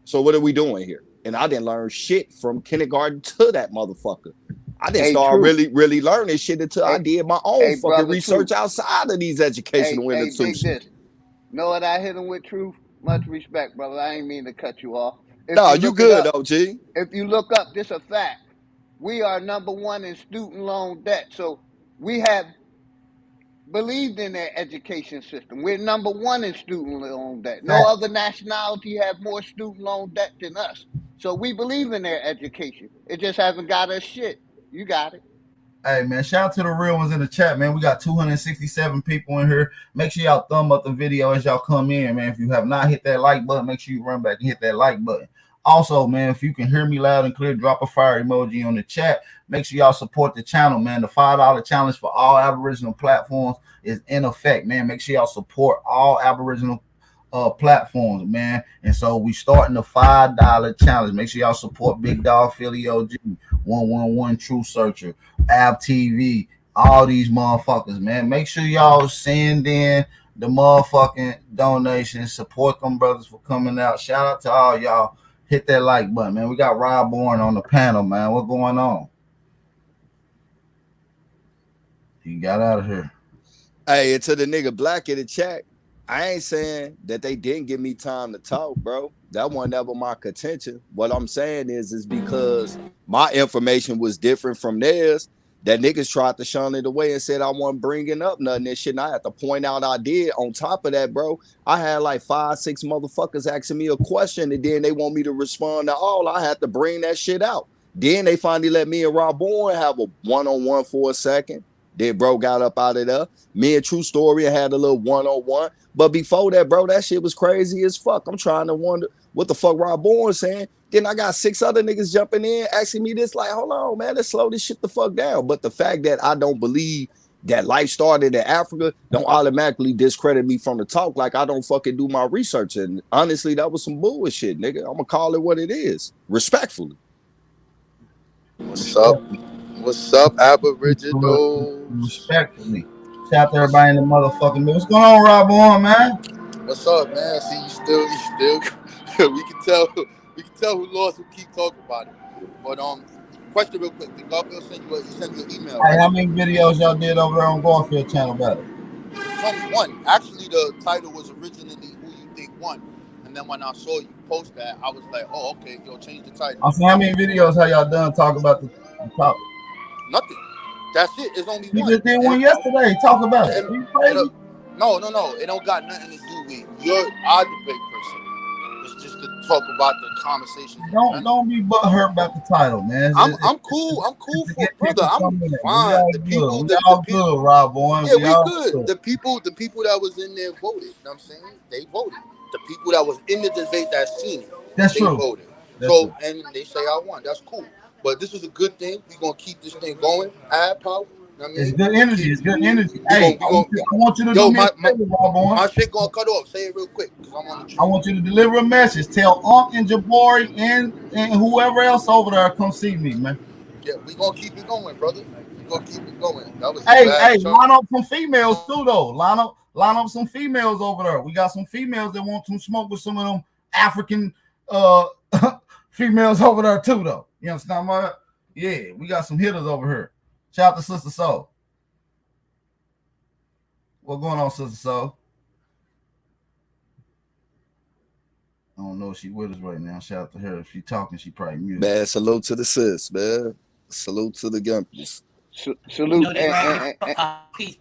So what are we doing here? And I didn't learn shit from kindergarten to that motherfucker. I didn't start really learning shit until I did my own fucking research outside of these educational institutions. Big this. Know what I hit him with, Truth? Much respect, brother. I ain't mean to cut you off. No, you good, OG. If you look up, this a fact. We are number one in student loan debt. So we have believed in their education system. We're number one in student loan debt. No other nationality have more student loan debt than us. So we believe in their education. It just haven't got us shit. You got it. Hey, man, shout out to the real ones in the chat, man. We got 267 people in here. Make sure y'all thumb up the video as y'all come in, man. If you have not hit that like button, make sure you run back and hit that like button. Also, man, if you can hear me loud and clear, drop a fire emoji on the chat. Make sure y'all support the channel, man. The $5 challenge for all Aboriginal platforms is in effect, man. Make sure y'all support all Aboriginal platforms, man. And so we starting the $5 challenge. Make sure y'all support Big Dog Philly OG, 111 True Searcher, Ab TV, all these motherfuckers, man. Make sure y'all send in the motherfucking donations. Support them brothers for coming out. Shout out to all y'all. Hit that like button, man. We got Rob Bourne on the panel, man. What's going on? He got out of here. Hey, and to the nigga Black in the chat, I ain't saying that they didn't give me time to talk, bro. That wasn't ever my contention. What I'm saying is because my information was different from theirs, that niggas tried to shun it away and said I wasn't bringing up nothing and shit. And I had to point out I did. On top of that, bro, I had like 5, 6 motherfuckers asking me a question, and then they want me to respond to all. I had to bring that shit out. Then they finally let me and Rob Bourne have a one-on-one for a second. Then bro got up out of there. Me and True Story had a little one-on-one. But before that, bro, that shit was crazy as fuck. I'm trying to wonder what the fuck Rob Bourne saying. Then I got 6 other niggas jumping in, asking me this, like, hold on, man, let's slow this shit the fuck down. But the fact that I don't believe that life started in Africa don't automatically discredit me from the talk. Like, I don't fucking do my research. And honestly, that was some bullshit, nigga. I'm gonna call it what it is, respectfully. What's up? What's up, Aboriginal? Respectfully. Shout out to everybody in the motherfucking middle. What's going on, Rob Bourne, man? What's up, man? See, you still. we can tell who lost. Who keep talking about it. But question real quick. Did Garfield send you an email? Hey, how many videos y'all did over there on Garfield channel about it? It's only one. Actually, the title was originally "Who You Think Won," and then when I saw you post that, I was like, "Oh, okay, yo, change the title." I said, how many videos have y'all done talking about the topic? Nothing. That's it. It's only You one. just did one yesterday. Talk about it. Are you crazy? No. It don't got nothing to do with your debate person. It's just to talk about the conversation. Don't be butthurt about the title, man. I'm cool. I'm cool for brother. I'm fine. The people, good, Rob Bourne. Yeah, we good. The people that was in there voted. You know what I'm saying? They voted. The people that was in the debate that seen it, that's they true. Voted. True. And they say I won. That's cool. But this is a good thing. We're gonna keep this thing going. Add power. You know what I mean? It's good energy. It's good energy. Hey, I want you to do my shit gonna cut off. Say it real quick, because I'm on the train. I want you to deliver a message. Tell Ankh and Jabari and whoever else over there, come see me, man. Yeah, we gonna keep it going, brother. We gonna keep it going. That was hey, line up some females too, though. Line up some females over there. We got some females that want to smoke with some of them African females over there too, though. You understand my? Yeah, we got some hitters over here. Shout out to Sister Soul. What's going on, Sister Soul? I don't know if she's with us right now. Shout out to her. If she's talking, she probably muted. Man, salute to the sis, man. Salute to the Gumpies. Salute. Peace.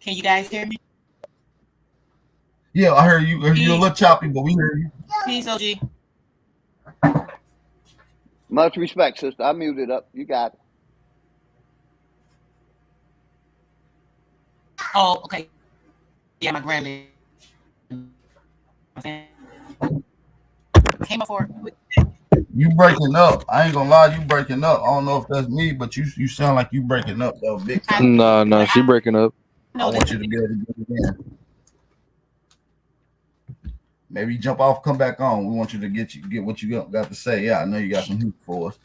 Can you guys hear me? Yeah, I heard you. You're a little choppy, but we heard you. Peace, OG. Much respect, sister. I muted up. You got it. Oh, okay. Yeah, my grandbaby came up for it. You breaking up. I ain't gonna lie, you breaking up. I don't know if that's me, but you sound like you breaking up though, big time. No, she breaking up. I want you to be able to do it again. Maybe jump off, come back on. We want you to get what you got to say. Yeah, I know you got some heat for us.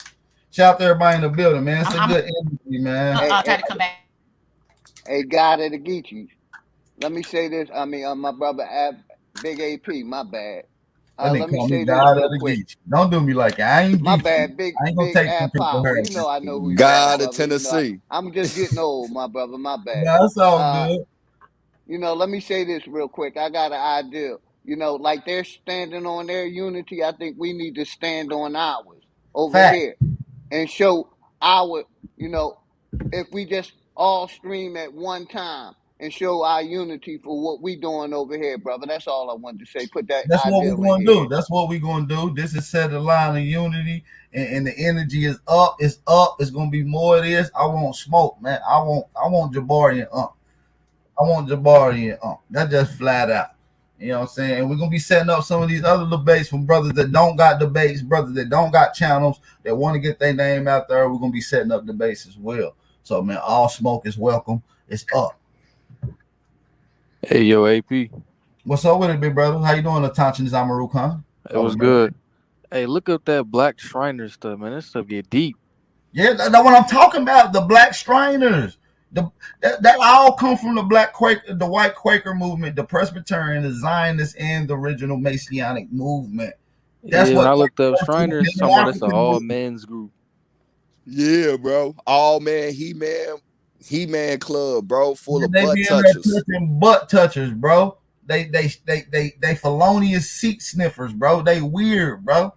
Shout out to everybody in the building, man. It's a good energy, man. I'll try to come back. Hey, God of the Geechies. Let me say this. I mean, my brother Big AP. My bad. Let me say this real quick. Don't do me like that. I ain't my bad. Big Ab Power. You know I know who you are. God of Tennessee. You know, I'm just getting old, my brother. My bad. No, that's all good. You know, let me say this real quick. I got an idea. You know, like they're standing on their unity. I think we need to stand on ours over here and show our, you know, if we just all stream at one time and show our unity for what we doing over here, brother. That's all I wanted to say. Put that. That's what we're gonna do. That's what we're gonna do. This is set a line of unity, and the energy is up. It's up. It's gonna be more of this. I want smoke, man. I want Jabari and Ankh. I want Jabari and Ankh. That's just flat out. You know what I'm saying? And we're gonna be setting up some of these other debates from brothers that don't got debates, brothers that don't got channels that want to get their name out there. We're gonna be setting up debates as well. So man, all smoke is welcome. It's up. Hey yo, AP. What's up with it, big brother? How you doing, Atanchin Zamaru Khan? It was good. Hey, look up that Black Shriner stuff, man. That stuff get deep. Yeah, that's what I'm talking about. The Black Shriners. That all come from the Black Quaker, the White Quaker movement, the Presbyterian, the Zionist, and the original Messianic movement. That's what I looked up. Shriners, that's an all men's group. Yeah, bro. All man, he man club, bro, full of butt touchers. Butt touchers, bro. They felonious seat sniffers, bro. They weird, bro.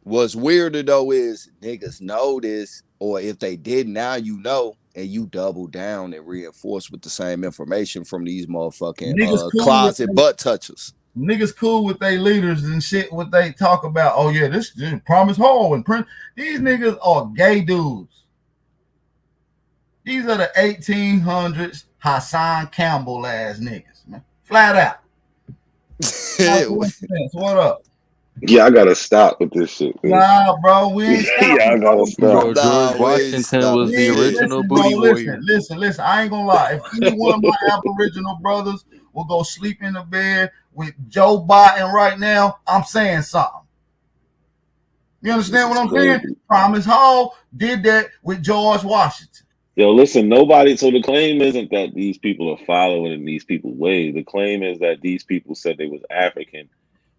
What's weirder though is niggas know this, or if they did, now you know, and you double down and reinforce with the same information from these motherfucking closet butt touchers. Niggas cool with their leaders and shit. What they talk about? Oh yeah, this Promise Hall and Prince. These niggas are gay dudes. These are the 1800s Hassan Campbell ass niggas, man. Flat out. What up? Yeah, I gotta stop with this shit. Man. Nah, bro, we ain't stopping. Yeah, I gotta stop. Bro, George Washington was the original booty warrior. Listen. I ain't gonna lie. If any one of my Aboriginal brothers will go sleep in the bed with Joe Biden right now, I'm saying something. You understand what I'm saying? Promise Hall did that with George Washington. Yo, listen, nobody. So the claim isn't that these people are following in these people's ways. The claim is that these people said they was African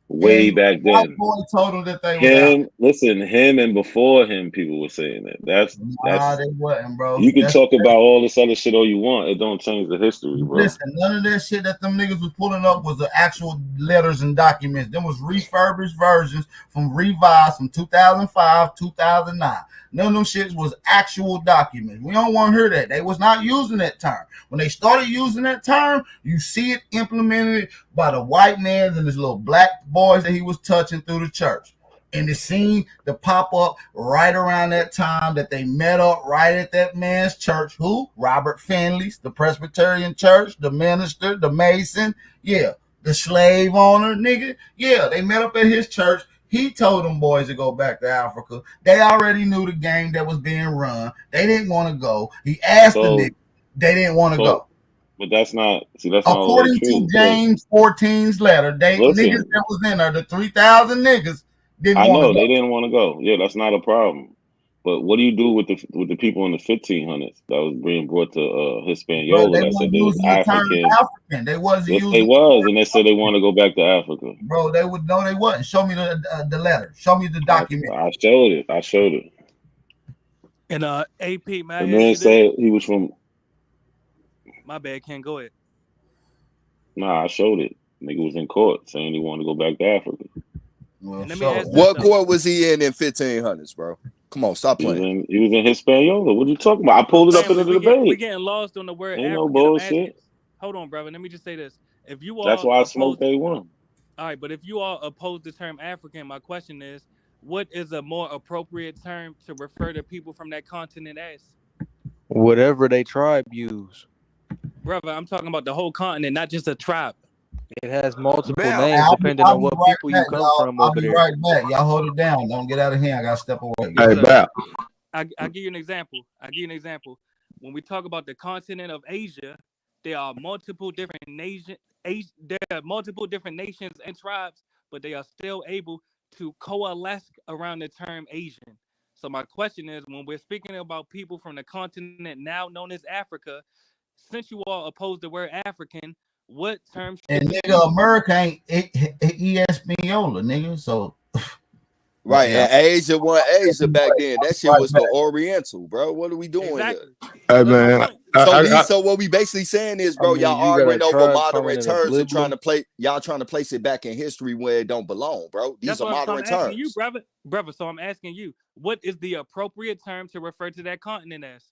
way back then. Boy told them that they him and before him, people were saying that. That's they wasn't, bro. You can talk about all this other shit all you want. It don't change the history, bro. Listen, none of that shit that them niggas was pulling up was the actual letters and documents. Them was refurbished versions from revised from 2005, 2009. None of them shits was actual documents. We don't want to hear that. They was not using that term. When they started using that term, you see it implemented by the white man and his little black boys that he was touching through the church. And it seemed to pop up right around that time that they met up right at that man's church. Who? Robert Finley's, the Presbyterian church, the minister, the Mason. Yeah, the slave owner, nigga. Yeah, they met up at his church. He told them boys to go back to Africa. They already knew the game that was being run. They didn't want to go. He asked the nigga. They didn't want to go. But that's not. See, that's according to James 14's letter. Niggas that was in there, the 3,000 niggas. They didn't want to go. Yeah, that's not a problem. But what do you do with the people in the 1500s that was being brought to Hispaniola that said they was African? They wasn't using. They was, and they said they want to go back to Africa. Bro, they wasn't. Show me the letter. Show me the document. I showed it. And AP, man. The man said he was from. My bad, can't go ahead. Nah, I showed it. Nigga was in court saying he wanted to go back to Africa. Well, what court was he in 1500s, bro? Come on, stop playing. He was in Hispaniola. What are you talking about? I pulled it up in the debate. We're getting lost on the word Ain't African. no bullshit. Hold on, brother. Let me just say this. If you all That's why I smoked day one. All right, but if you all oppose the term African, my question is, what is a more appropriate term to refer to people from that continent as? Whatever they tribe use. Brother, I'm talking about the whole continent, not just a tribe. It has multiple names depending on what people you come from over there. I'll be right back. Y'all hold it down. Don't get out of here. I gotta step away. I'll give you an example. When we talk about the continent of Asia, there are multiple different nations. There are multiple different nations and tribes, but they are still able to coalesce around the term Asian. So my question is, when we're speaking about people from the continent now known as Africa, since you all oppose the word African, what term? And nigga, America ain't Hispaniola, nigga. So right, and Asia wasn't Asia back then. That shit was the Oriental, bro. What are we doing here? Hey man. So what we basically saying is, bro, y'all arguing over modern terms and trying to place it back in history where it don't belong, bro. These are modern terms. You, brother. So I'm asking you, what is the appropriate term to refer to that continent as?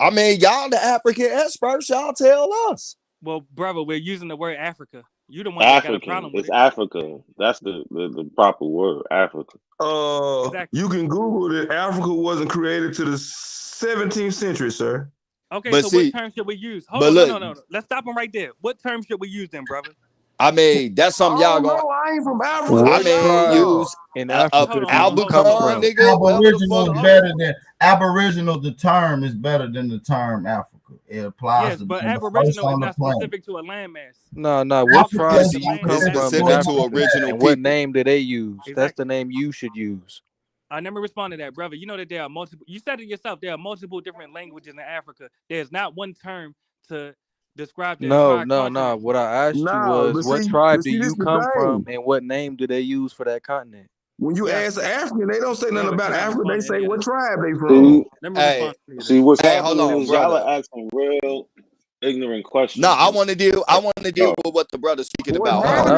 I mean, y'all the African experts, y'all tell us. Well, brother, we're using the word Africa. You the one that got a problem with it. It's Africa. That's the proper word, Africa. Exactly. You can Google it. Africa wasn't created to the 17th century, sir. Okay, but what term should we use? Hold on, no. Let's stop them right there. What term should we use then, brother? I mean, that's something y'all going. No, I ain't from Africa. I mean, use in Africa. Albacore, nigga. Aboriginal is better than Aboriginal. The term is better than the term Africa. It applies. Yes, but Aboriginal is not specific to a landmass. No. What tribe do you come from? To original and what name do they use? Exactly. That's the name you should use. I never responded to that, brother. You know that there are multiple. You said it yourself. There are multiple different languages in Africa. There's not one term to describe that. No. What I asked you was, what tribe do you come from, and what name do they use for that continent? When you ask African, they don't say nothing about Africa. They say what tribe they from. See what's happening is y'all are asking real ignorant question. No, I want to deal with what the brother's speaking about. Hold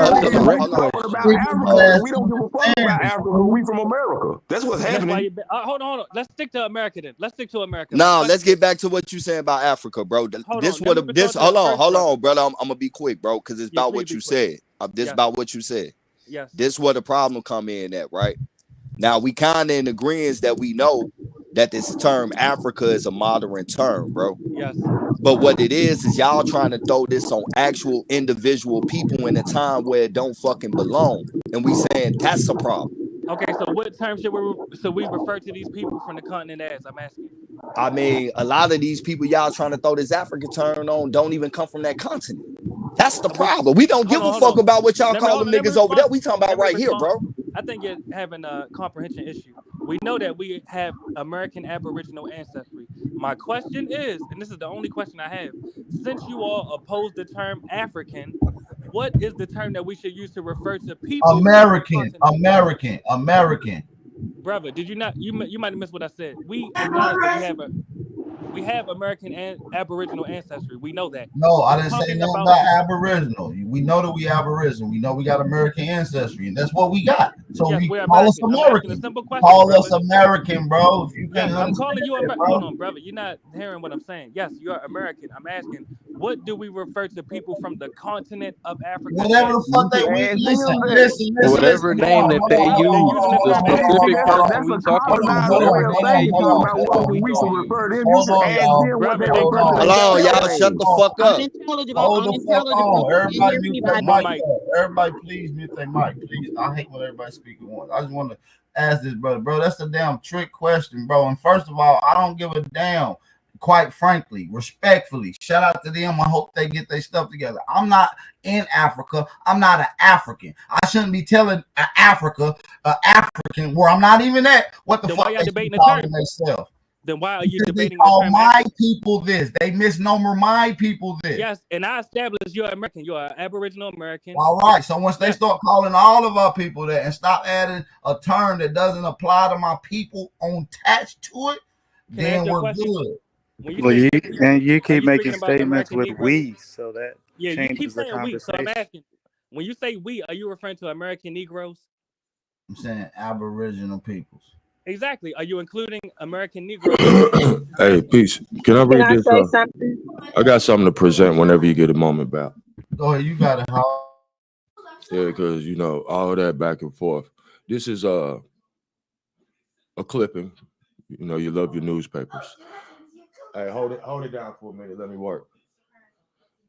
Hold on. on. About Africa. We don't give a fuck about Africa. We from America. That's what's happening. Hold on. Let's stick to America then. Let's stick to America. No, let's get back to what you saying about Africa, bro. Hold on, brother. I'm gonna be quick, bro, because it's about what you said. This about what you said. Yes. This where the problem come in at, right? Now we kind of in agreement that we know that this term Africa is a modern term, bro. Yes. But what it is y'all trying to throw this on actual individual people in a time where it don't fucking belong. And we saying that's a problem. Okay, so what term should we refer to these people from the continent as? I'm asking. I mean, a lot of these people y'all trying to throw this African term on don't even come from that continent. That's the problem. We don't give a fuck about what y'all call them niggas over there. We talking about right here, bro. I think you're having a comprehension issue. We know that we have American Aboriginal ancestry. My question is, and this is the only question I have, since you all oppose the term African, what is the term that we should use to refer to people? American. Brother, did you not? You might have missed what I said. We acknowledge that we have American and Aboriginal ancestry. We know that. No, I didn't say nothing about Aboriginal. We know that we Aboriginal. We know we got American ancestry, and that's what we got. So yes, we call us American. A simple question, call brother. us American, bro. If you can't I'm calling you American. Hold on, brother. You're not hearing what I'm saying. Yes, you are American. I'm asking, what do we refer to people from the continent of Africa? Whatever the fuck they listen. Whatever name that they use, the specific person we talking about. We should refer to them. Hold on, y'all. Shut the fuck up. Hold the fuck on. Everybody mute their mic. Everybody, please mute their mic. Please. I hate when everybody speaks at once. I just want to ask this, brother. Bro, that's a damn trick question, bro. And first of all, I don't give a damn. Quite frankly, respectfully, shout out to them. I hope they get their stuff together. I'm not in Africa. I'm not an African. I shouldn't be telling African, where I'm not even at. What the fuck? Why y'all debating the term? Themselves? Then why are you debating the term? My people this. They misnomer my people this. Yes, and I established you're American. You're an Aboriginal American. All right. So once they start calling all of our people that and stop adding a term that doesn't apply to my people attached to it, then we're good. You keep making statements with we, so that you keep saying we. So I'm asking, when you say we, are you referring to American Negroes? I'm saying Aboriginal peoples. Exactly. Are you including American Negroes? Hey, peace. Can I read this? Say something? I got something to present whenever you get a moment back. Go ahead, you got it. Yeah, because all that back and forth. This is a clipping. You love your newspapers. Hey, hold it down for a minute. Let me work.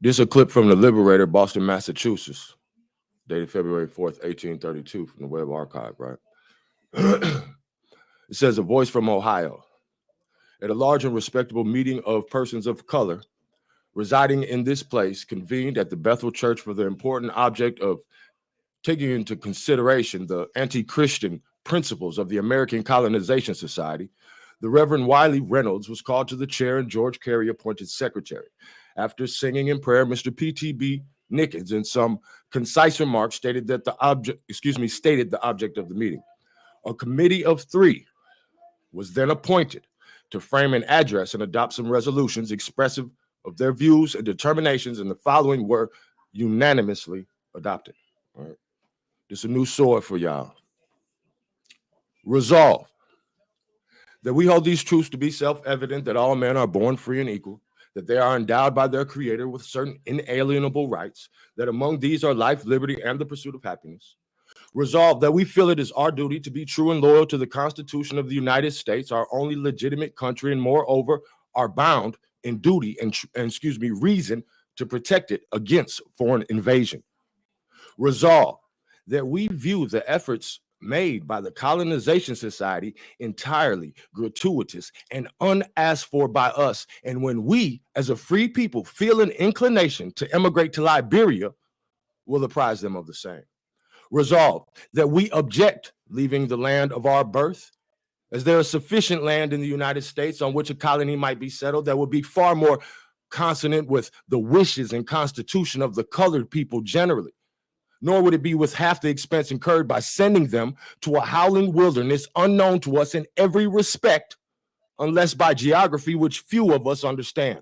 This is a clip from the Liberator, Boston, Massachusetts, dated February 4th, 1832, from the Web Archive, right? It says, a voice from Ohio. At a large and respectable meeting of persons of color residing in this place, convened at the Bethel Church for the important object of taking into consideration the anti-Christian principles of the American Colonization Society, the Reverend Wiley Reynolds was called to the chair and George Carey appointed secretary. After singing in prayer, Mr. P.T.B. Nickens, in some concise remarks, stated the object of the meeting. A committee of 3 was then appointed to frame an address and adopt some resolutions expressive of their views and determinations, and the following were unanimously adopted. All right. This is a new sword for y'all. Resolve that we hold these truths to be self-evident, that all men are born free and equal, that they are endowed by their Creator with certain inalienable rights, that among these are life, liberty, and the pursuit of happiness. Resolve that we feel it is our duty to be true and loyal to the Constitution of the United States, our only legitimate country, and moreover are bound in duty and reason to protect it against foreign invasion. Resolve that we view the efforts made by the Colonization Society entirely gratuitous and unasked for by us. And when we, as a free people, feel an inclination to emigrate to Liberia, we'll apprise them of the same. Resolve that we object leaving the land of our birth, as there is sufficient land in the United States on which a colony might be settled that would be far more consonant with the wishes and constitution of the colored people generally. Nor would it be with half the expense incurred by sending them to a howling wilderness unknown to us in every respect, unless by geography, which few of us understand.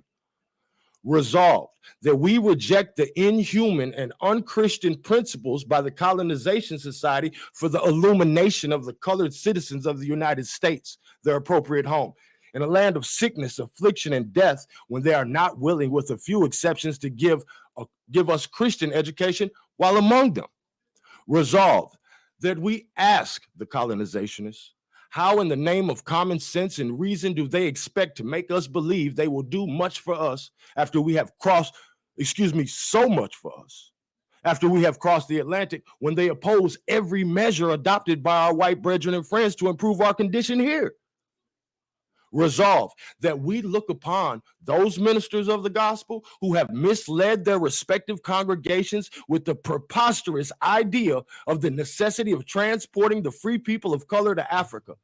Resolved that we reject the inhuman and unchristian principles by the colonization society for the illumination of the colored citizens of the United States, their appropriate home, in a land of sickness, affliction, and death, when they are not willing, with a few exceptions, to give us Christian education while among them. Resolved that we ask the colonizationists, how in the name of common sense and reason do they expect to make us believe they will do much for us after we have so much for us, after we have crossed the Atlantic, when they oppose every measure adopted by our white brethren and friends to improve our condition here? Resolve that we look upon those ministers of the gospel who have misled their respective congregations with the preposterous idea of the necessity of transporting the free people of color to Africa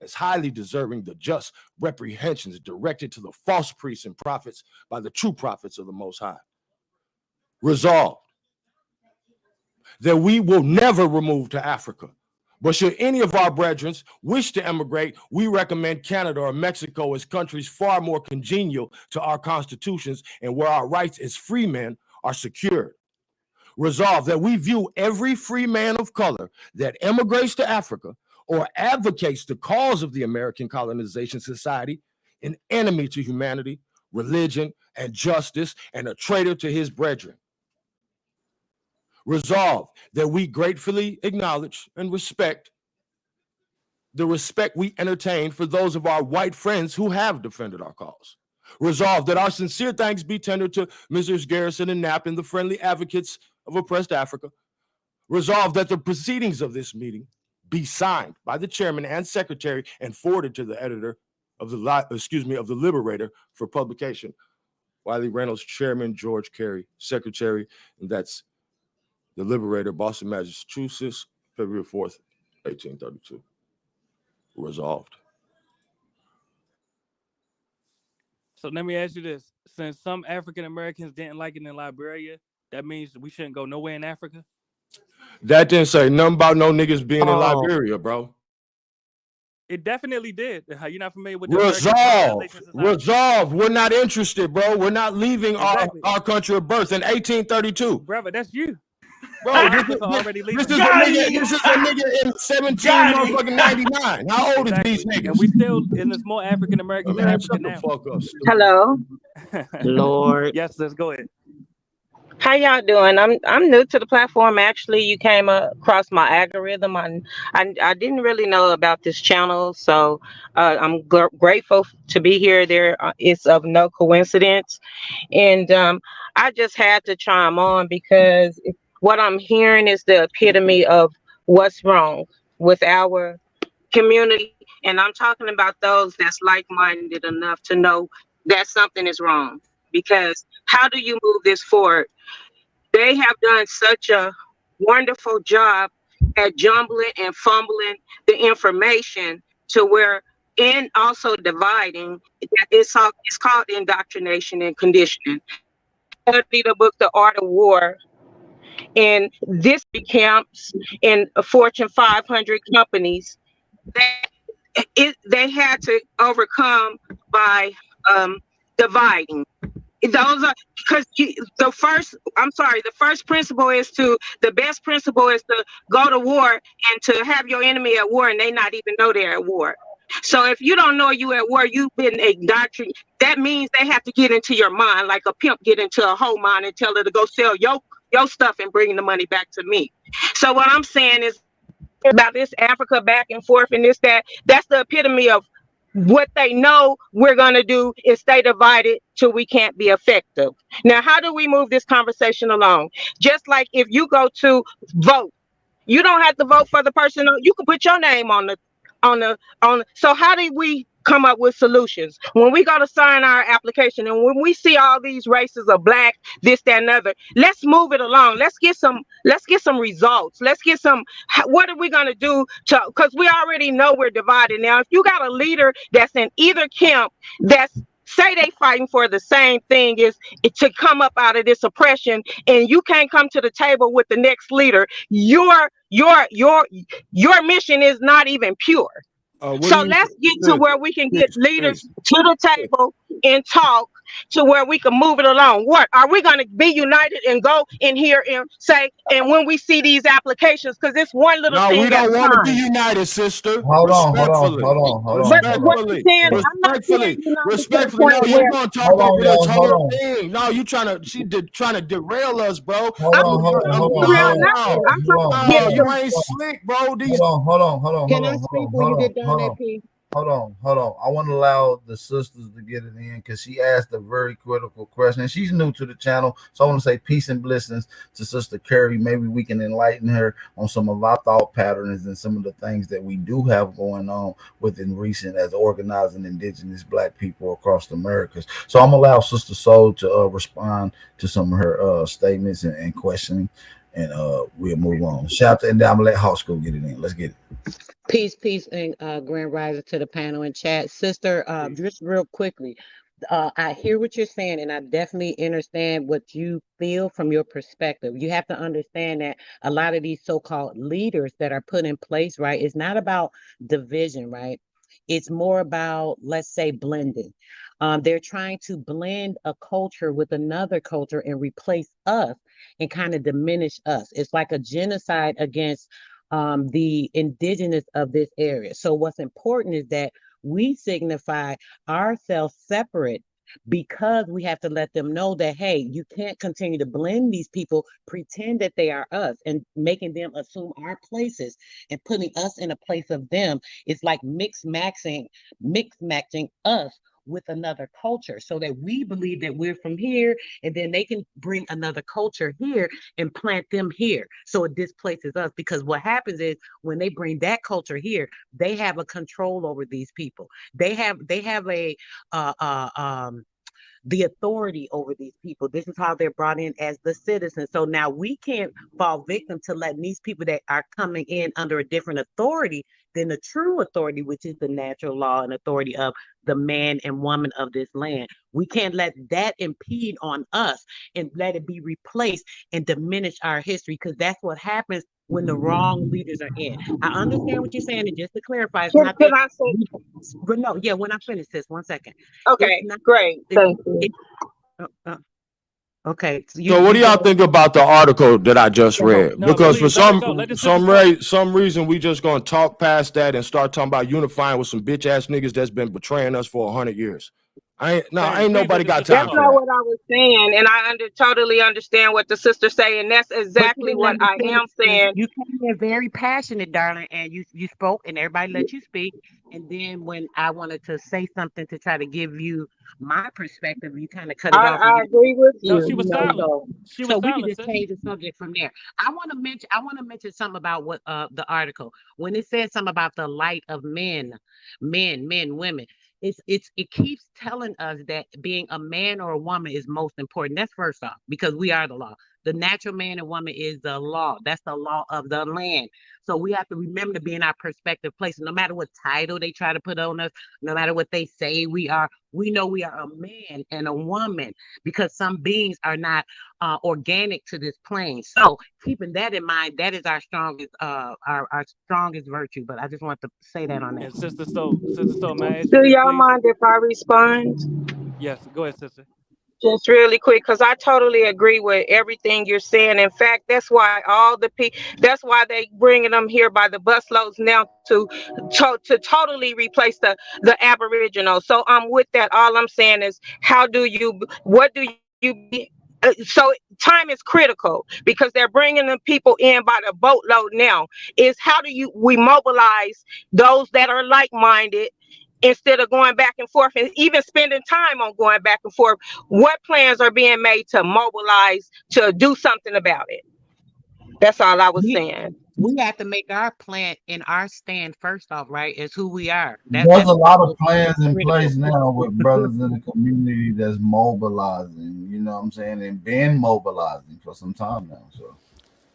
as highly deserving the just reprehensions directed to the false priests and prophets by the true prophets of the Most High. Resolved that we will never remove to Africa. But should any of our brethren wish to emigrate, we recommend Canada or Mexico as countries far more congenial to our constitutions and where our rights as free men are secured. Resolve that we view every free man of color that emigrates to Africa or advocates the cause of the American Colonization Society an enemy to humanity, religion, and justice, and a traitor to his brethren. Resolve that we gratefully acknowledge and respect the respect we entertain for those of our white friends who have defended our cause. Resolve that our sincere thanks be tendered to Messrs. Garrison and Knapp and the friendly advocates of oppressed Africa. Resolve that the proceedings of this meeting be signed by the chairman and secretary and forwarded to the editor of the Liberator for publication. Wiley Reynolds, chairman, George Carey, secretary, and that's the Liberator, Boston, Massachusetts, February 4th, 1832. Resolved. So let me ask you this. Since some African Americans didn't like it in Liberia, that means we shouldn't go nowhere in Africa? That didn't say nothing about no niggas being in Liberia, bro. It definitely did. You're not familiar with the Resolve. We're not interested, bro. We're not leaving our country of birth in 1832. Brother, that's you. Bro, this is a nigga in 1799. How old is these niggas? And we still, and there's more African Americans than African now. Hello. Lord. Yes, let's go ahead. How y'all doing? I'm new to the platform. Actually, you came across my algorithm. I didn't really know about this channel, so I'm grateful to be here. It's of no coincidence, and I just had to chime on because what I'm hearing is the epitome of what's wrong with our community, and I'm talking about those that's like-minded enough to know that something is wrong. Because how do you move this forward? They have done such a wonderful job at jumbling and fumbling the information to where, and also dividing, it's called indoctrination and conditioning. I studied the book, The Art of War, and this camps in Fortune 500 companies that they had to overcome by dividing. Those are because the best principle is to go to war and to have your enemy at war and they not even know they're at war. So if you don't know you at war, you've been indoctrinated. That means they have to get into your mind like a pimp get into a hoe mind and tell her to go sell your stuff and bring the money back to me. So what I'm saying is about this Africa back and forth and that's the epitome of what they know we're going to do is stay divided till we can't be effective. Now, how do we move this conversation along? Just like if you go to vote, you don't have to vote for the person. You can put your name on the. So how do we come up with solutions when we go to sign our application and when we see all these races of black, this, that, and other? Let's move it along. Let's get some results. Let's get some. What are we going to do because we already know we're divided. Now, if you got a leader that's in either camp that's say they fighting for the same thing is to come up out of this oppression, and you can't come to the table with the next leader, your mission is not even pure. So let's get to where we can get leaders to the table and talk to where we can move it along. What are we going to be united and go in here and say? And when we see these applications, because it's one little No, we thing at a don't want to be time. united, sister. Hold on, Respectfully. But what I'm Respectfully. saying, I'm not saying Respectfully. united to the Respectfully. No, point you're where gonna talk Hold on, over this y'all. Hold whole on. thing. No, you trying to derail us, bro. Hold I'm on, not hold on, trying to hold on, derail hold on, nothing. hold I'm on, trying hold to on, get hold No, on, you the. ain't hold slick, bro. on, hold on, hold on, Can hold I on, speak hold when you on, get done, hold on. AP? Hold on. I want to allow the sisters to get it in because she asked a very critical question. She's new to the channel, so I want to say peace and blessings to Sister Carrie. Maybe we can enlighten her on some of our thought patterns and some of the things that we do have going on within recent as organizing indigenous Black people across the Americas. So I'm gonna allow Sister Soul to respond to some of her statements and questioning, and we'll move on. Shout out, and then I'm gonna let Hawk School get it in. Let's get it. Peace, and grand rising to the panel and chat. Sister, just real quickly, I hear what you're saying, and I definitely understand what you feel from your perspective. You have to understand that a lot of these so-called leaders that are put in place, right, it's not about division, right? It's more about, let's say, blending. They're trying to blend a culture with another culture and replace us and kind of diminish us. It's like a genocide against the indigenous of this area. So what's important is that we signify ourselves separate because we have to let them know that, hey, you can't continue to blend these people, pretend that they are us, and making them assume our places and putting us in a place of them. It's like mix matching us with another culture so that we believe that we're from here, and then they can bring another culture here and plant them here, so it displaces us. Because what happens is when they bring that culture here, they have a control over these people. They have a the authority over these people. This is how they're brought in as the citizens. So now we can't fall victim to letting these people that are coming in under a different authority than the true authority, which is the natural law and authority of the man and woman of this land. We can't let that impede on us and let it be replaced and diminish our history, because that's what happens when the wrong leaders are in. I understand what you're saying, and just to clarify, it's not Can that. I say? But no, yeah. When I finish this, 1 second. It's Okay, not. great. It, Thank you. it, uh, uh, okay, so So what do you y'all go. think about the article that I just No, read? no, Because for please let her go. Let the sister talk. some reason we just gonna talk past that and start talking about unifying with some bitch ass niggas that's been betraying us for 100 years. Family, Ain't please let nobody the got sister time That's for talk. not that. what I was saying, and I totally understand what the sister's saying. That's But you exactly didn't let what me I finish. am saying. You came in very passionate, darling, and you spoke, and everybody let you speak. And then when I wanted to say something to try to give you my perspective, you kind of cut it off, and I you agree with No, you. she You was know, silent. so She was so we could silent, just sis. change the subject from there. I want to mention something about what the article, when it says something about the light of men, women. It keeps telling us that being a man or a woman is most important. That's first off, because we are the law. The natural man and woman is the law. That's the law of the land. So we have to remember to be in our perspective place. No matter what title they try to put on us, no matter what they say we are, we know we are a man and a woman, because some beings are not organic to this plane. So keeping that in mind, that is our strongest our strongest virtue. But I just want to say that on that. And sister Soul, may I ask you do this, y'all please? mind if I respond? Yes, go ahead, sister. Just really quick, because I totally agree with everything you're saying. In fact, that's why that's why they bringing them here by the busloads now to totally replace the Aboriginal. So I'm with that. All I'm saying is, what do you be? So time is critical because they're bringing the people in by the boatload now. Is how do we mobilize those that are like-minded instead of going back and forth and even spending time on going back and forth? What plans are being made to mobilize to do something about it? That's all I was We saying. we have to make our plan and our stand first off, right? Is who we are. There's a That's lot of what's plans in critical. place now with brothers in the community that's mobilizing, you know what I'm saying, and been mobilizing for some time now. So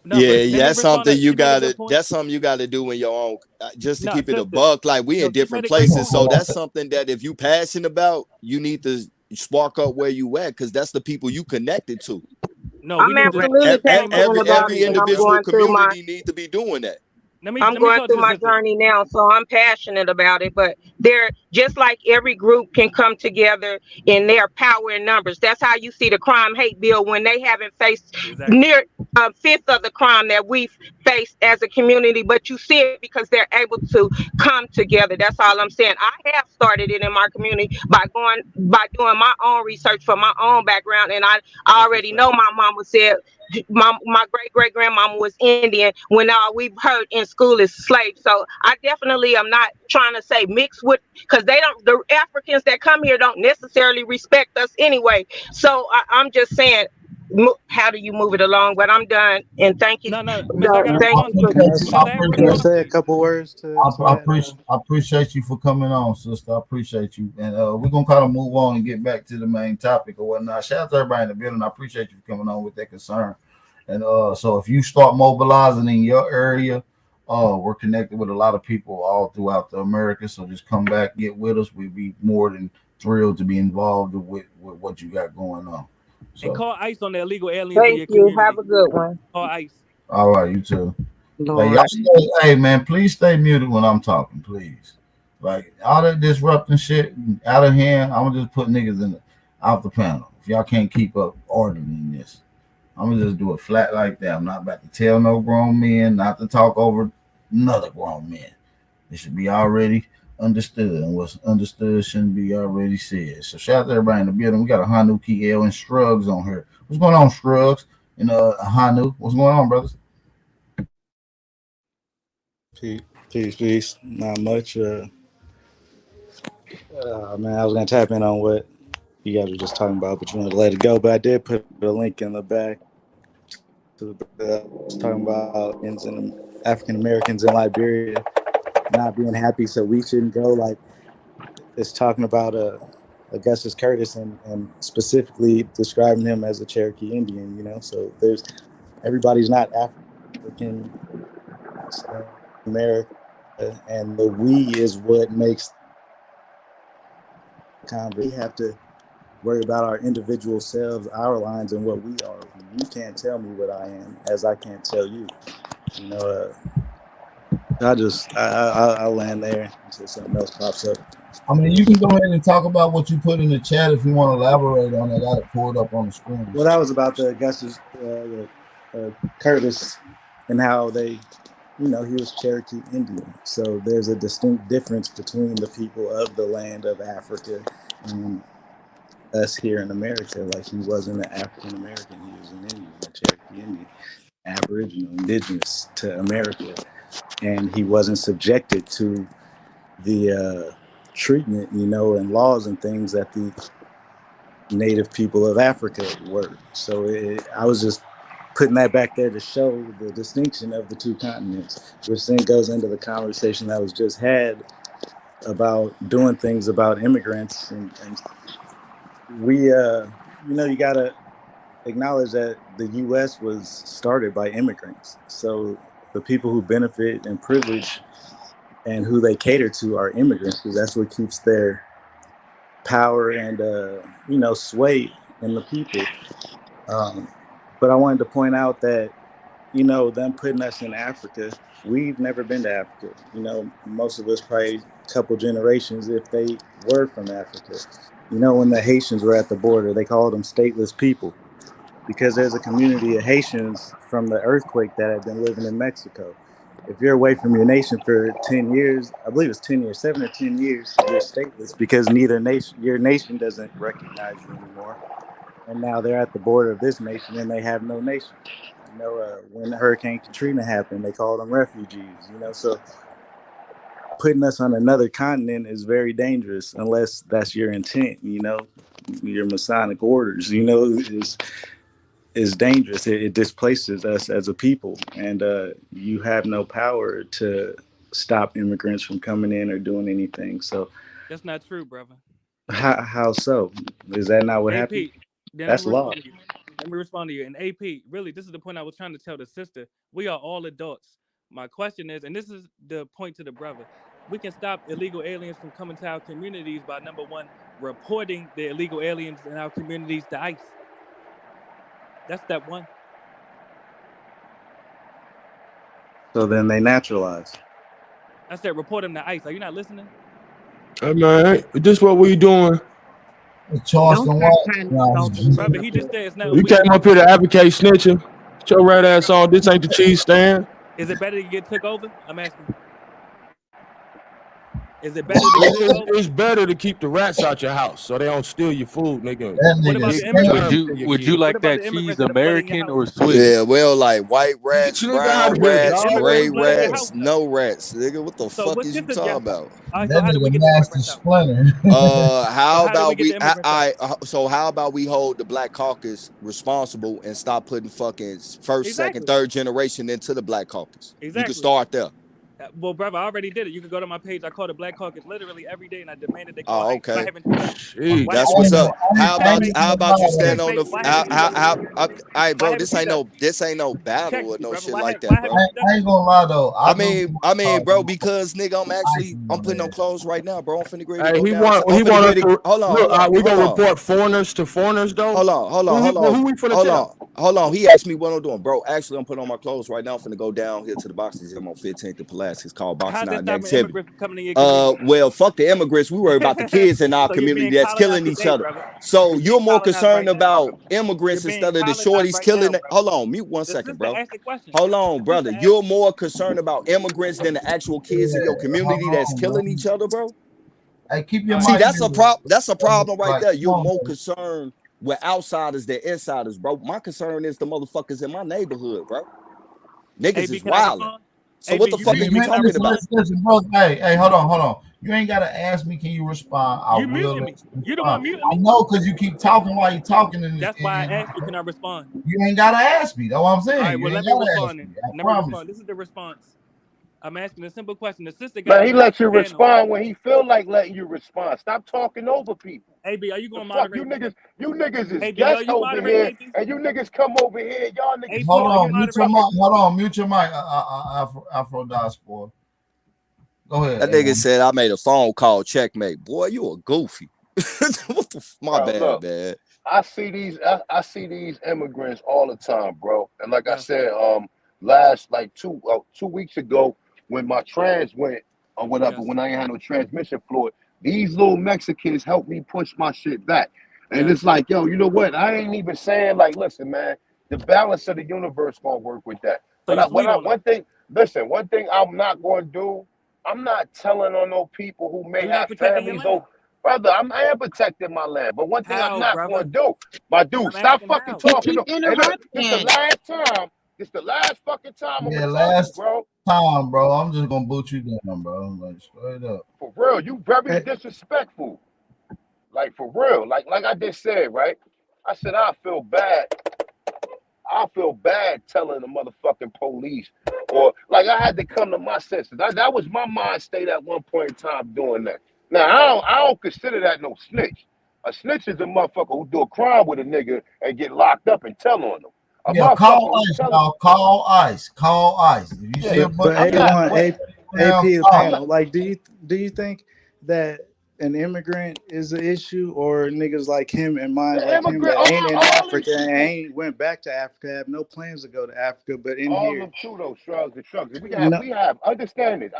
No, but Yeah, let me that's respond. something That you she made a good gotta. point. That's something you gotta do in your own, just to No, keep it a sister. buck. Like we in No, she different made a great places, point. so that's something that if you passionate about, you need to spark up where you at, because that's the people you connected to. No, we I'm need to Correct. absolutely put the same passionate about Every it, and I'm individual going through my. community need to be doing that. I'm going through my journey now, so I'm passionate about it. But they're just like every group can come together in their power in numbers. That's how you see the crime hate bill when they haven't faced near a fifth of the crime that we've faced as a community. But you see it because they're able to come together. That's all I'm saying. I have started it in my community by doing my own research for my own background, and I already know my mama said my great grandmama was Indian when all we've heard in school is slave. So I definitely am not trying to say mix with, because the Africans that come here don't necessarily respect us anyway. So I'm just saying, how do you move it along? But I'm done, and thank you. Thank you for Can I say a couple words to that? I appreciate you for coming on, sister. I appreciate you. And we're going to kind of move on and get back to the main topic or whatnot. Shout out to everybody in the building. I appreciate you for coming on with that concern. And so if you start mobilizing in your area, we're connected with a lot of people all throughout the Americas. So just come back, get with us. We'd be more than thrilled to be involved with what you got going on. So. And call ICE on the illegal aliens Thank in your you. community. Have a good one. Call ICE. All right, you too. Hey, man, please stay muted when I'm talking, please. Like all that disrupting shit out of hand, I'm gonna just put niggas out the panel. If y'all can't keep up order in this, I'm gonna just do it flat like that. I'm not about to tell no grown men not to talk over another grown man. It should be already understood, and what's understood shouldn't be already said. So shout out to everybody in the building. We got a Hanuki L and Shrugs on here. What's going on, Shrugs? And Hanu, what's going on, brothers? Peace. Not much. Man, I was gonna tap in on what you guys were just talking about, but you wanted to let it go. But I did put a link in the back to the talking about African Americans in Liberia not being happy, so we shouldn't go. Like it's talking about Augustus Curtis and specifically describing him as a Cherokee Indian. You know, so everybody's not African America, and the we is what makes we have to worry about our individual selves, our lines, and what we are. You can't tell me what I am, as I can't tell you. You know, I'll land there until something else pops up. I mean, you can go ahead and talk about what you put in the chat if you want to elaborate on it. I got it pulled up on the screen. Well, that was about the Augustus Curtis and how they, he was Cherokee Indian. So there's a distinct difference between the people of the land of Africa and us here in America. Like he wasn't an African American, he was an Indian, a Cherokee Indian, Aboriginal, indigenous to America. And he wasn't subjected to the treatment, and laws and things that the native people of Africa were. So I was just putting that back there to show the distinction of the two continents, which then goes into the conversation that was just had about doing things about immigrants. And we, you got to acknowledge that the U.S. was started by immigrants. So the people who benefit and privilege and who they cater to are immigrants, because that's what keeps their power and sway in the people. But I wanted to point out that them putting us in Africa, we've never been to Africa. Most of us probably a couple generations if they were from Africa. When the Haitians were at the border, they called them stateless people because there's a community of Haitians from the earthquake that had been living in Mexico. If you're away from your nation for 10 years, I believe it's 10 years, 7 or 10 years, you're stateless because your nation doesn't recognize you anymore. And now they're at the border of this nation and they have no nation. When Hurricane Katrina happened, they called them refugees, so putting us on another continent is very dangerous unless that's your intent, your Masonic orders, is dangerous. It displaces us as a people, and you have no power to stop immigrants from coming in or doing anything. So that's not true, brother. How so? Is that not what happened? That's law. Let me respond to you. And AP, really, this is the point I was trying to tell the sister. We are all adults. My question is, and this is the point to the brother, we can stop illegal aliens from coming to our communities by, number one, reporting the illegal aliens in our communities to ICE. That's step one. So then they naturalize. I said report him to ICE. Are you not listening? Hey man, this what we doing? Charleston White. Brother, he just said it's nothing You we came can up here to advocate snitching. Get your red ass on. This ain't the cheese stand. Is it better to get took over? I'm asking. Is it better to get took over? It's better to keep the rats out your house so they don't steal your food, nigga. What about the immigrants? Would you like that cheese American or Swiss? Yeah, well, like white rats, Get your nigga out brown of here, rats, dog. gray flooded your rats, house, no rats, nigga. What the So fuck what's is your you talking suggestion? about? All right, so how do we get the Nasty immigrants out? splinter. How So how do we about get the immigrants out? so how about we hold the Black Caucus responsible and stop putting fucking first, second, Exactly. third generation into the Black Caucus? Exactly. You can start there. Well, brother, I already did it. You can go to my page. I call the Black Caucus literally every day, and I demanded they call Oh, ICE. Why okay. haven't you done it? That's what's up. How about you stand Checkmate. on the Why haven't you done it? all right, bro, Why haven't you done it? this ain't no battle Check or me, no brother. shit Why like that, bro. haven't you done I ain't gonna lie though. I mean, bro, because nigga, I'm putting on clothes right now, bro. I'm finna grade to Hey, go he down. want us to Hold on. look. We gonna report foreigners to foreigners though. Hold on. Who we finna tell? Hold on. He asked me what I'm doing, bro. Actually, I'm putting on my clothes right now. I'm finna go down here to the boxing gym on 15th and Pulaski. It's called How's Boxing that Out stopping Activity. immigrants from coming in your community? Well, fuck the immigrants. We worry about the kids in our So you're community being that's killing colonized each today, other. brother. So You're you're being more colonized right concerned now. about immigrants You're being instead of the colonized shorties right killing now, it. brother. Hold on, mute one The second, sister bro. asked the question. Hold on, The brother. sister You're asked- more concerned about immigrants than the actual kids in your community that's killing each other, bro. Hey, keep your See, mic that's a muted. That's a problem right Like, there. come You're on, more baby. concerned with outsiders than insiders, bro. My concern is the motherfuckers in my neighborhood, bro. Niggas AB, is can I wilding. respond? So AB, what the you fuck mute are me. you Can I talking about? Listen, bro. Hey, hold on. You ain't gotta ask me. Can you respond? I You will muting let me. you You the one respond. muting I me. know, cause you keep talking while you talking in this. That's why I asked you, can I respond? You ain't gotta ask me. That's what I'm saying. All right, You well, ain't let me gotta ask respond me. then. I Let me promise respond. This is the response. I'm asking a simple question. The sister got Man, he on the lets you panel. respond when he feel like letting you respond. Stop talking over people. AB, are you The going to fuck, moderate? you niggas is AB, are guests you over moderating, here, AB? and you niggas come over here, y'all niggas AP, Hold are you talking. on, mute your moderating? mic. Hold on, mute your mic. Afro diaspora. Go ahead. That nigga said I made a phone call checkmate. Boy, you a goofy. What the my Bro, bad, look, man. I see these immigrants all the time, bro. And like I Yeah. said, last like 2 weeks ago, when my trans went or whatever, Yes. when I ain't had no transmission fluid, these little Mexicans helped me push my shit back. And Yeah. it's like, yo, you know what? I ain't even saying like, listen, man, the balance of the universe gonna work with that. So you sweet on them. One thing I'm not gonna do, I'm not telling on no people who may You're not have protecting your families land. over. Brother, I am protecting my land. But one thing I'm How, not going brother? to do, my dude, I'm stop asking fucking how. You talking. keep Hey, look, interrupting. This the last fucking time I'm Yeah, going to tell you, last bro. time, bro. I'm just gonna boot you down, bro. Like straight up. For real, you very disrespectful. Like, for real. Like I just said, right? I said, I feel bad telling the motherfucking police. Or, like, I had to come to my senses. That was my mind state at one point in time doing that. Now, I don't consider that no snitch. A snitch is a motherfucker who do a crime with a nigga and get locked up and tell on them. A Yeah, motherfucker call who ICE, telling. y'all. Call ICE. Call ICE. If you see a bunch But I'm of not. A1, But AP the I'm panel. not. Like, do you think that an immigrant is an issue, or niggas like him and minds The like him immigrant, that ain't in all these Africa and people. ain't went back to Africa, have no plans to go to Africa, but in All here, them true though, shrugs and shrugs. no. We have understand this.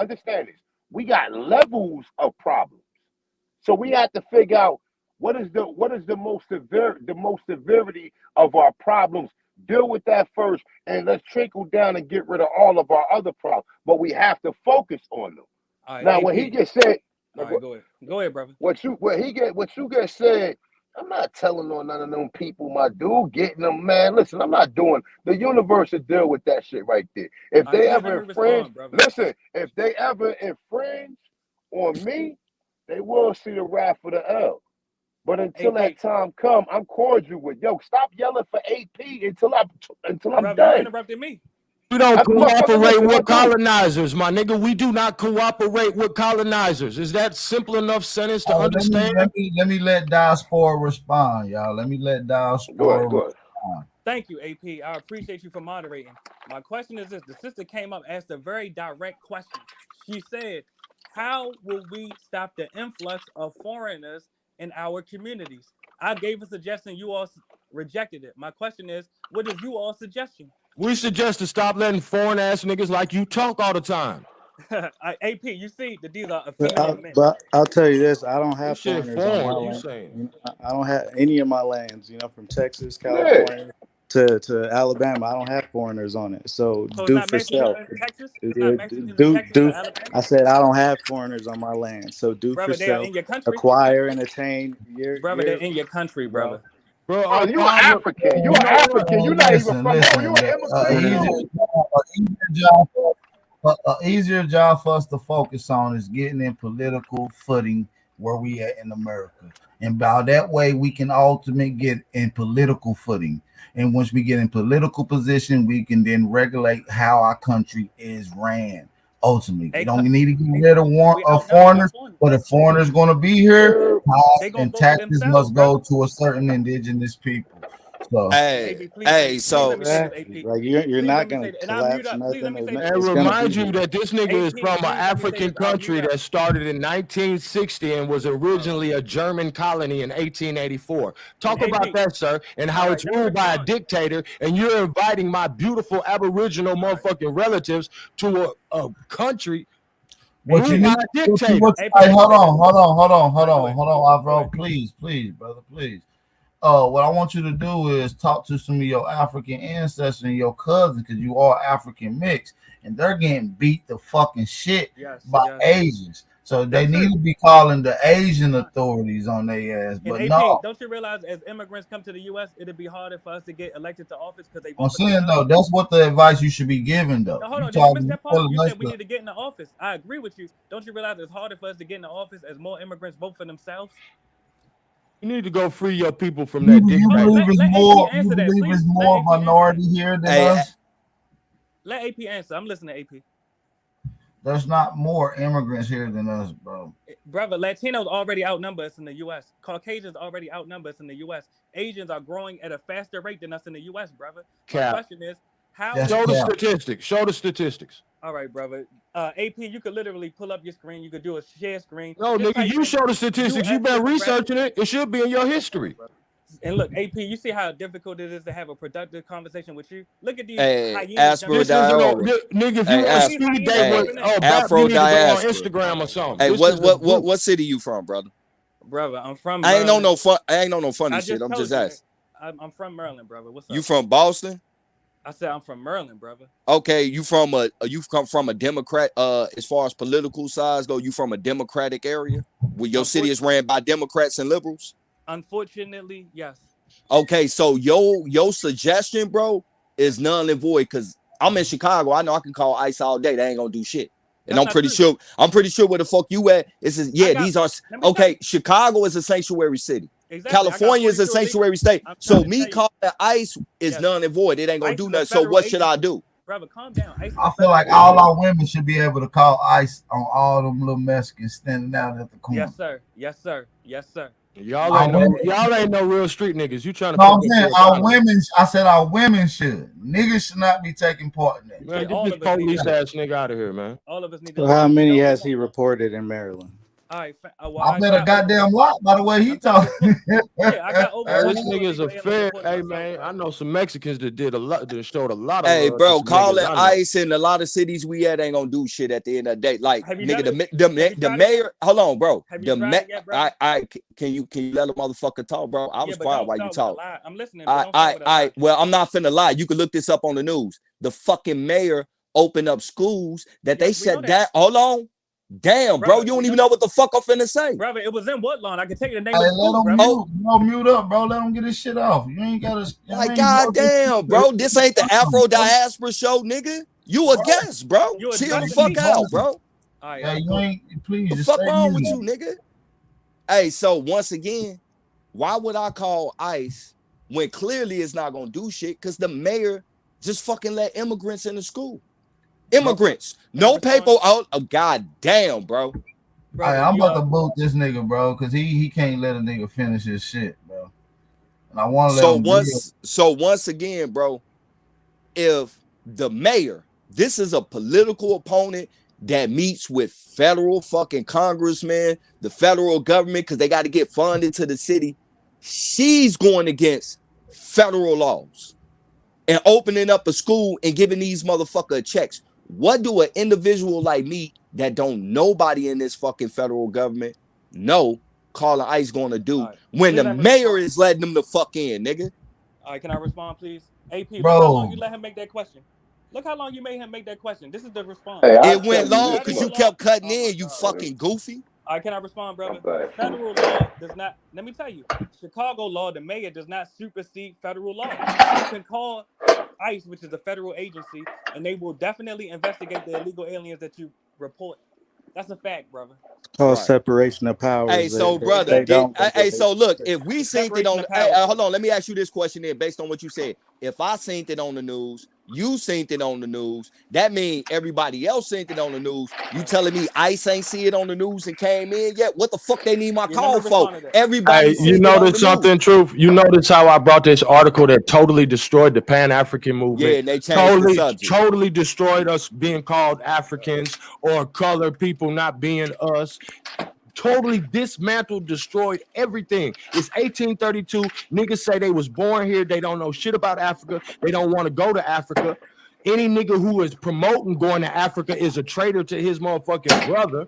We got levels of problems. So we have to figure out what is the most severity of our problems. Deal with that first, and let's trickle down and get rid of all of our other problems. But we have to focus on them. All right, Now, when he AP. just said, All right, go ahead. Go ahead, brother. what you get said, I'm not telling on none of them people, my dude, getting them, man. Listen, I'm not doing the universe to deal with that shit right there. If All right, they please let ever me infringe, respond, brother. listen, if they ever infringe on me, they will see the wrath of the L. But until AP, that time come, I'm cordial with stop yelling for AP until I'm brother, you done. interrupted me. We don't Motherfucker, cooperate listen, my with dude. colonizers, my nigga. We do not cooperate with colonizers. Is that simple enough sentence to understand? Let me let diaspora respond, y'all. Let me let diaspora Go ahead. respond. Thank you, AP. I appreciate you for moderating. My question is this. The sister came up, asked a very direct question. She said, how will we stop the influx of foreigners in our communities? I gave a suggestion. You all rejected it. My question is, what is you all suggestion? We suggest to stop letting foreign ass niggas like you talk all the time. AP, you see that these are But effeminate men. I'll tell you this: I don't have This shit foreigners on my foreign. You land. saying? You know, I don't have any of my lands. You know, from Texas, Yeah. California to Alabama. I don't have foreigners on it. So So it's do not for Mexicans self. in Texas? It's not Mexicans in Do Texas or do. Alabama? I said I don't have foreigners on my land. So do for Brother, they are self. in your country. Acquire and attain Brother, they're in your country, bro. brother. Bro, you an problem. African. You You an know what? African. You're not even Listen, from. Bro, you an immigrant too. Easier job for us to focus on is getting in political footing where we at in America. And by that way, we can ultimately get in political footing. And once we get in political position, we can then regulate how our country is ran. Ultimately, we don't need to get rid of foreigners, but if foreigners going to be here, They tithes gonna and vote for taxes themselves, must go brother. to a certain indigenous people. So, Please let me say this, AP. Like you're Please not let me gonna say this, and I'll mute collapse up. Please let nothing. me say this. And It's gonna be remind you here. that this nigga is AP, from an please let me say African this. I'll mute country up. that started in 1960 and was originally a German colony in 1884. Talk And about AP, that, sir, and how it's ruled by a dictator, and you're inviting my beautiful Aboriginal motherfucking relatives to a country what you ruled by need, a dictator. hey, hold on, Avro, please, brother, please. What I want you to do is talk to some of your African ancestors and your cousins, because you are African mixed, and they're getting beat the fucking shit by Asians. So they need to be calling the Asian authorities on their ass. And But AP, no, don't you realize as immigrants come to the U.S., it'd be harder for us to get elected to office because they I'm vote for saying themselves? though, that's what the advice you should be giving though. Now, hold You on. Did you miss talking that part? telling You us said we the need to get in the office. I agree with you. Don't you realize it's harder for us to get in the office as more immigrants vote for themselves? You need to go free your people from you, that you dictator. believe it's Let AP more answer that, please. Let more AP answer that. minority here than us? Let AP answer. I'm listening to AP. There's not more immigrants here than us, bro. Brother, Latinos already outnumber us in the U.S. Caucasians already outnumber us in the U.S. Asians are growing at a faster rate than us in the U.S., brother. My question is, how? Show the statistics. Show the statistics. All right, brother. AP, you could literally pull up your screen. You could do a share screen. No, Just nigga, you show the statistics. You've been researching it. It should be in your history. And look, AP, you see how difficult it is to have a productive conversation with you? Look at these hyenas. Nigga, if you want to speed date with Afro you need to go on diaspora. Instagram or something. Hey, what city you from, brother? Brother, I'm from I ain't know Maryland. no funny shit. I'm just asking. I'm from Maryland, brother. What's up? You from Boston? I said I'm from Maryland, brother. Okay, you come from a Democrat, as far as political size go, you from a Democratic area where your city is ran by Democrats and liberals? Unfortunately, yes. Okay, so your suggestion, bro, is null and void, because I'm in Chicago. I know I can call ICE all day. They ain't gonna do shit. And I'm pretty sure where the fuck you at. Chicago is a sanctuary city. Exactly. California is a sanctuary state. So me calling ICE is null and void. It ain't gonna do nothing. So what should I do? Brother, calm down. I feel like all our women should be able to call ICE on all them little Mexicans standing out at the corner. Yes, sir. Yes, sir. Yes, sir. Y'all ain't no real street niggas. You trying to? No, I'm saying our women. I said our women should. Niggas should not be taking part in that. Man, get this police ass nigga out of here, man. All of us need to. So how many has he reported in Maryland? All right. I bet a goddamn lot by the way he talking. Yeah, I got over. This nigga's a fair. Hey man, I know some Mexicans that did a lot, that showed a lot of. Hey, bro, calling ICE in a lot of cities we at ain't gonna do shit at the end of the day. Like, nigga, the mayor. Hold on, bro. Can you let a motherfucker talk, bro? I was quiet while you talk. I'm listening. Well, I'm not finna lie. You can look this up on the news. The fucking mayor opened up schools that they shut down. Hold on. Damn, bro, you don't even know what the fuck I'm finna say. Brother, it was in Woodlawn. I can tell you the name of the school, bro. Mute up, bro. Let him get his shit off. You ain't gotta. Like, goddamn, bro. This ain't the Afro Diaspora show, nigga. You a guest, bro. Chill the fuck out, bro. Yeah, you ain't. Please. What the fuck wrong with you, nigga? Hey, so once again, why would I call ICE when clearly it's not gonna do shit? Because the mayor just fucking let immigrants in the school. Immigrants, no paper out. Oh, god damn, bro. Right, I'm about to boot this nigga, bro, because he can't let a nigga finish his shit, bro. And I want to let him once again, bro, if the mayor, this is a political opponent that meets with federal fucking congressmen, the federal government, because they got to get funded to the city. She's going against federal laws. and opening up a school and giving these motherfucker checks. What do an individual like me that don't nobody in this fucking federal government know calling ICE going to do when the mayor is letting them the fuck in, nigga? All right, can I respond, please? AP, look how long Bro. you let him make that question. Look how long you made him make that question. This is the response. Hey, I'll It tell went you long this because you much. kept cutting Oh my in, you God. fucking goofy. All right, can I respond, brother? Okay. Federal law does not, let me tell you, Chicago law, the mayor does not supersede federal law. You can call ICE, which is a federal agency, and they will definitely investigate the illegal aliens that you report. That's a fact, brother. Called separation of powers. Hey, so brother, They don't. They so look, if we seen it Separation on, of powers, hold on, let me ask you this question then, based on what you said. If I seen it on the news, you seen it on the news, that means everybody else seen it on the news. You telling me ICE ain't see it on the news and came in yet? What the fuck they need my Yeah, let me call for? respond to that. Everybody Hey, you seen it on the notice something, news. Truth? You notice how I brought this article that totally destroyed the Pan-African movement? Yeah, and they changed the subject. Totally destroyed us being called Africans or colored people not being us. Totally dismantled, destroyed everything. It's 1832. Niggas say they was born here. They don't know shit about Africa. They don't want to go to Africa. Any nigga who is promoting going to Africa is a traitor to his motherfucking brother.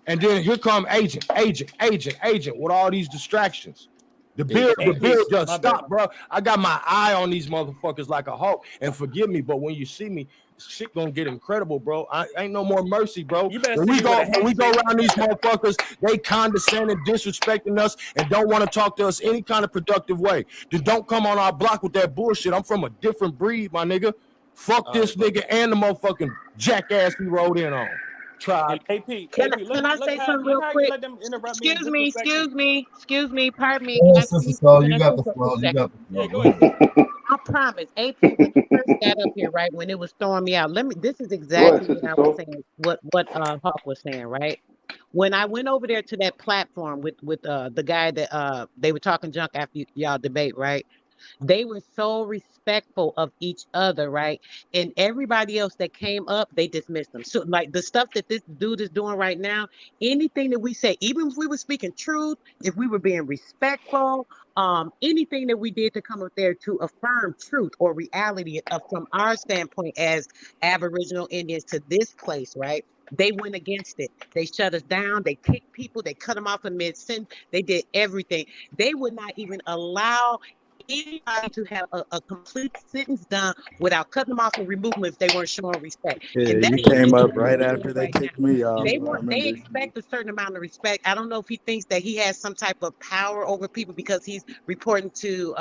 And then here come agent with all these distractions. The bill just stopped, bro. I got my eye on these motherfuckers like a hawk. And forgive me, but when you see me, shit gonna get incredible, bro. I ain't no more mercy, bro. When we go around these motherfuckers, they condescending, disrespecting us, and don't want to talk to us any kind of productive way. Then don't come on our block with that bullshit. I'm from a different breed, my nigga. Fuck this nigga and the motherfucking jackass he rode in on. Try. Can I say something real quick? Let them interrupt me and Excuse me, disrespect excuse me, pardon me. Yeah, Can I Sister speak? Soul, Can you I got say the something for flow. a You second? got the flow. Go ahead. I promise. AP, when you first got up here, right, when it was throwing me out, this is Go exactly ahead, what Sister I was Soul. saying, what Hawk was saying, right? When I went over there to that platform with the guy that they were talking junk after y'all debate, right? They were so respectful of each other, right? And everybody else that came up, they dismissed them. So, like the stuff that this dude is doing right now, anything that we say, even if we were speaking truth, if we were being respectful, anything that we did to come up there to affirm truth or reality from our standpoint as Aboriginal Indians to this place, right? They went against it. They shut us down. They kicked people. They cut them off in mid-sentence. They did everything. They would not even allow anybody to have a complete sentence done without cutting them off and removing them if they weren't showing respect. Yeah, And you that's what came they're up doing right to us after they right now. kicked me off. They I want, they remember. expect a certain amount of respect. I don't know if he thinks that he has some type of power over people because he's reporting to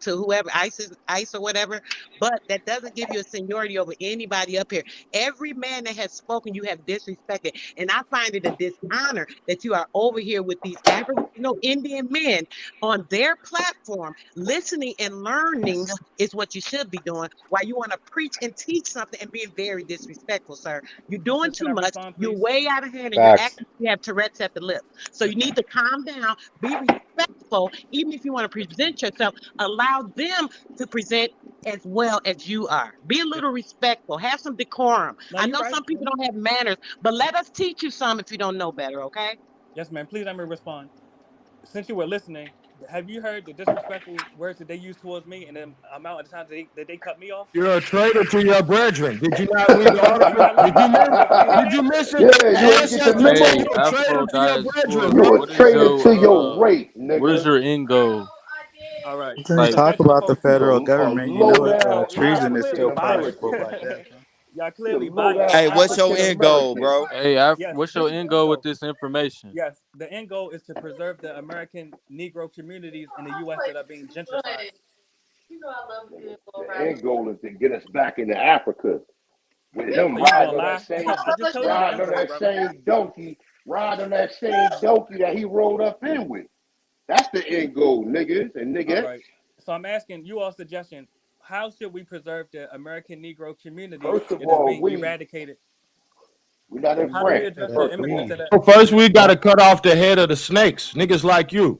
whoever ICE or whatever, but that doesn't give you a seniority over anybody up here. Every man that has spoken, you have disrespected, and I find it a dishonor that you are over here with these Aboriginal Indian men on their platform, listening and learning is what you should be doing. While you want to preach and teach something and being very disrespectful, sir. You're doing Can too I much. respond, You're please? way out of hand, and you're Facts. acting like you have Tourette's at the lip. So you need to calm down, be respectful. Even if you want to present yourself, allow them to present as well as you are. Be a little respectful. Have some decorum. No, I you're know right. some people don't have manners, but let us teach you some if you don't know better, okay? Yes, ma'am. Please let me respond. Since you were listening, have you heard the disrespectful words that they used towards me and the amount of times that they cut me off? You're a traitor to your brethren. Did you not read the Oh, you article? not listening? Did you miss it? Yeah, you The ain't get the ancestors say memo. Hey, you're a traitor Afro to your brethren, diaspora, You bro. a traitor to your race, what is nigga. your end goal? All right. Can you Like, So talk just for the about the folks, federal A government? You low know, down y'all treason is clearly African still biased. punishable by American. death. Huh? Y'all You clearly low biased. down Hey, what's your African end goal, American. bro? hey, Yes, what's this your is end the end goal with goal. this information? Yes, the end goal is to preserve the American Negro communities in the U.S. that are being gentrified. The end goal is to get us back into Africa with him So you riding gonna on that lie? same I just told you the riding end on goal, that brother. same donkey, riding on that same donkey that he rode up in with. That's the end goal, niggas and All niggettes. right. So I'm asking you all suggestion. How should we preserve the American Negro community First of that is all, being we're eradicated? not in How do we France. address the First of immigrants all, that are? So first, we got to cut off the head of the snakes, niggas like you.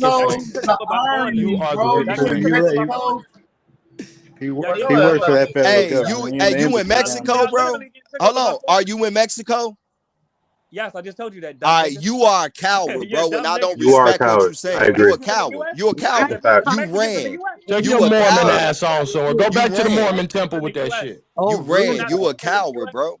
The army, You are the bro. biggest You in traitor. Mexico? He Bro, works for that federal Hey, government. you in Mexico, bro? Hold on. Are you in Mexico? Yes, I just told you that. All right, you are a coward, You're a bro, and dumb I don't nigga. You are a respect what coward. you I saying. You agree. a coward. You a That's a coward. fact. You ran. Take You your a Mormon coward. ass on somewhere. Go You back to the ran. Mormon temple with that shit. You ran. You a coward, bro.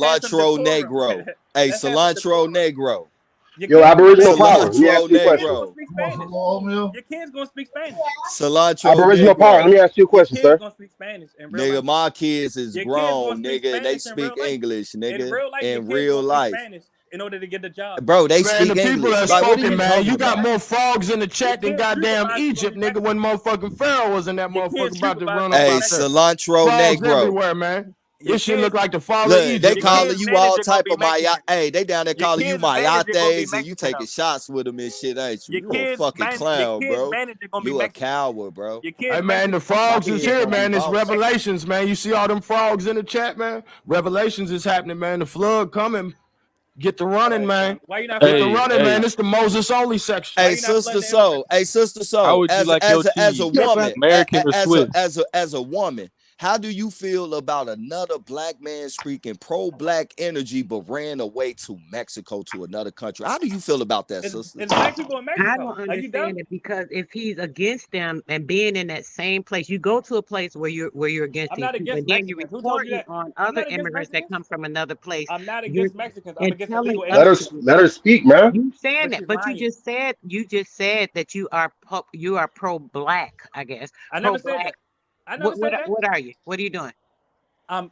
have some cilantro decorum. negro. Hey, Let's have some cilantro decorum. negro. Your Yo, kids gonna Aboriginal speak power. Let me Cilantro ask you a Your kids question. gonna negro. speak You want some Spanish. oatmeal? Your kids gonna speak Spanish. Cilantro Aboriginal power. Let negro. me ask you a Your question, kids sir. gonna speak Spanish in real Nigga, life. my kids is Your kids gonna grown, speak nigga, and they Spanish in real speak life. English, In nigga, real life, your in kids real gonna speak life. Spanish in order to get the job. Bro, they Man, speak the people English. that Like, what are spoken, you man, talking you got about? more frogs in the Your chat than kids goddamn supervisors gonna Egypt, be nigga, Mexicans. when motherfucking Pharaoh was in that Your motherfucker kids about to supervisors run gonna up be Hey, out there. Mexicans. cilantro Frogs negro. everywhere, man. Your This shit look kids, like the fall of Look, they Egypt, your man. calling kids you all manager gonna type be of my. Mexican. Hey, they down there Your calling you kids manager gonna be mayates, and you Mexican taking though. shots with them and shit, ain't you? Your You a kids fucking your clown, kids bro. manager gonna be You a Mexican. coward, bro. Your Hey kids man, the My frogs is kids here, gonna be man. It's boss. Revelations, man. You see all them frogs in the chat, man. Revelations is happening, man. The flood coming. Get the All running, right, man. man. Why you not Get the flooding the running, man. Amazon? It's the Moses only section. Why Hey, you not sister flooding the Amazon? soul. Hey, sister How soul. would you like your As a cheese, Yeah, brother. woman, American or Swiss? as a woman, how do you feel about another black man speaking pro-black energy but ran away to Mexico to another country? How do you feel about that, sister? It's black people in I Mexico. don't Are you dumb? understand it because if he's against them and being in that same place, you go to a place where you're against I'm these not people, against and then you're Mexicans. Who told you reporting that? on I'm other not against immigrants that Mexicans. come from another place. I'm not You're against Mexicans. I'm and against telling illegal Let her us aliens. let her speak, man. you saying But that, she's but lying. you just said that you are pro black, I guess. I Pro never said black. that. I never said that. What are you? What are you doing? I'm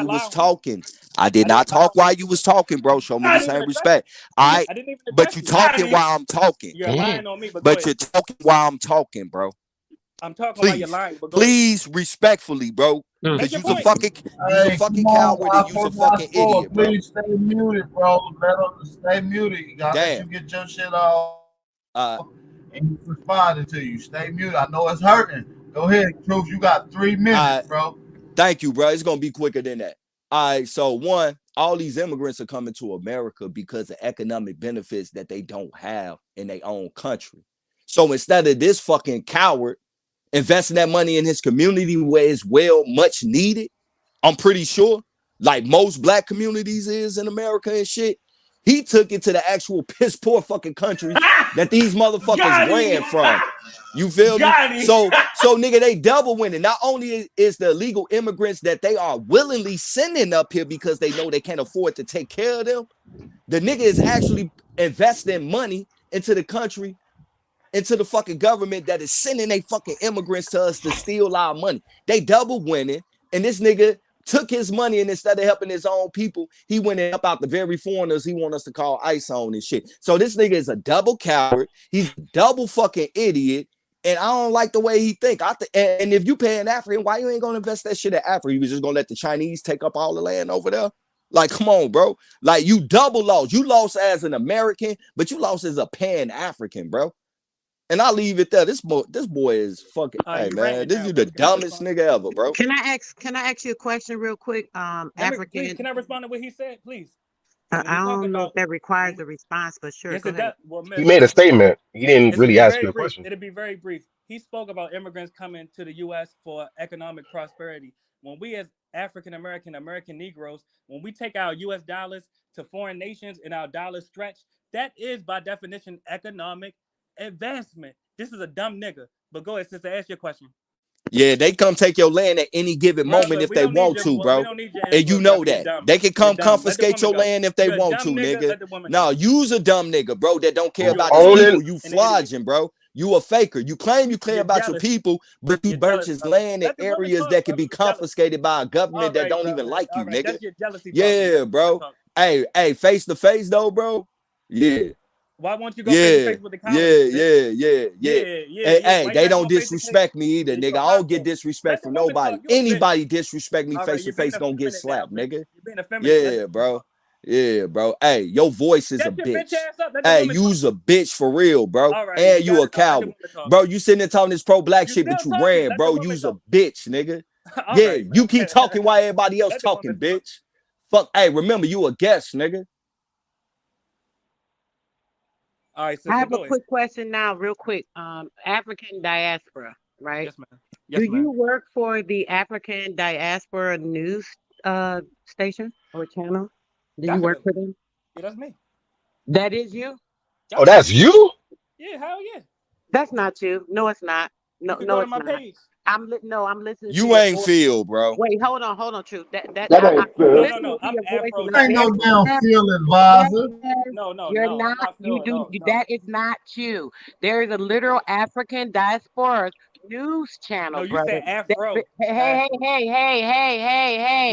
you was lie on you. talking. I did not talk while you was talking, bro. Show me I the didn't even same address respect. All right, I didn't even but address you you. talking while I'm talking. You're lying on me, but go But ahead. you're talking while I'm talking, bro. I'm talking while you're Please, lying, but go ahead. please, respectfully, bro. Make Because your you's a point. fucking, you's a Hey, fucking come on, coward and you's a fucking idiot, bro. please stay muted, bro. Let them stay muted. You gotta let you Damn. get your shit off. Uh, And he's responding to you. Stay muted. I know it's hurting, Go ahead, Truth. You got 3 minutes, bro. Thank you, bro. It's gonna be quicker than that. All right. So one, all these immigrants are coming to America because of economic benefits that they don't have in their own country. So instead of this fucking coward investing that money in his community where it's well much needed, I'm pretty sure, like most black communities is in America and shit, he took it to the actual piss poor fucking countries that these motherfuckers ran from. You feel me? So nigga, they double winning. Not only is the illegal immigrants that they are willingly sending up here because they know they can't afford to take care of them, the nigga is actually investing money into the country, into the fucking government that is sending they fucking immigrants to us to steal our money. They double winning, and this nigga took his money, and instead of helping his own people, he went and helped out the very foreigners he want us to call ICE on and shit. So this nigga is a double coward. He's a double fucking idiot. And I don't like the way he think. And if you paying African, why you ain't gonna invest that shit in Africa? You was just gonna let the Chinese take up all the land over there? Like, come on, bro. Like, you double lost. You lost as an American, but you lost as a Pan-African, bro. And I'll leave it there. This boy is fucking. Hey man, this is the dumbest nigga ever, bro. Can I ask you a question real quick? African. Can I respond to what he said, please? I don't know if that requires a response, but sure, yes, go ahead. Well, he made a statement. He didn't really ask you a question. It'll be very brief. He spoke about immigrants coming to the U.S. for economic prosperity. When we as African American Negroes, when we take our U.S. dollars to foreign nations and our dollars stretch, that is by definition economic advancement. This is a dumb nigga. But go ahead, sister, ask your question. Yeah, they come take your land at any given moment if they want to, bro. And you know that. They can come confiscate your land if they want to, nigga. No, you's a dumb nigga, bro, that don't care about the people you flogging, bro. You a faker. You claim you care about your people, but you burnt his land in areas that can be confiscated by a government that don't even like you, nigga. Yeah, bro. Hey, face to face though, bro. Yeah. Why won't you go face to face with the colonists? Hey, they don't disrespect me either, nigga. I don't get disrespect from nobody. Anybody disrespect me face to face gonna get slapped, nigga. Yeah, bro. Yeah, bro. Hey, your voice is a bitch. Hey, you's a bitch for real, bro. And you a coward. Bro, you sitting there talking this pro-black shit, but you ran, bro. You's a bitch, nigga. Yeah, you keep talking while everybody else talking, bitch. Fuck, hey, remember, you a guest, nigga. All right, I have a quick question now, real quick. African diaspora, right? Yes, ma'am. Yes, Do you work for the African diaspora news station or channel? Do you work for them? Yeah, that's me. That is you? Oh, that's you? Yeah, hell yeah. That's not you. No, it's not. No, you can no, go it's to my not. page. I'm listening. You ain't feel, bro. Wait, hold on, Truth. That ain't Phil. No. I'm Afro. Ain't no damn Phil advisor. No. You're not. That is not you. There is a literal African diaspora news channel, no, you brother. said Afro. Hey.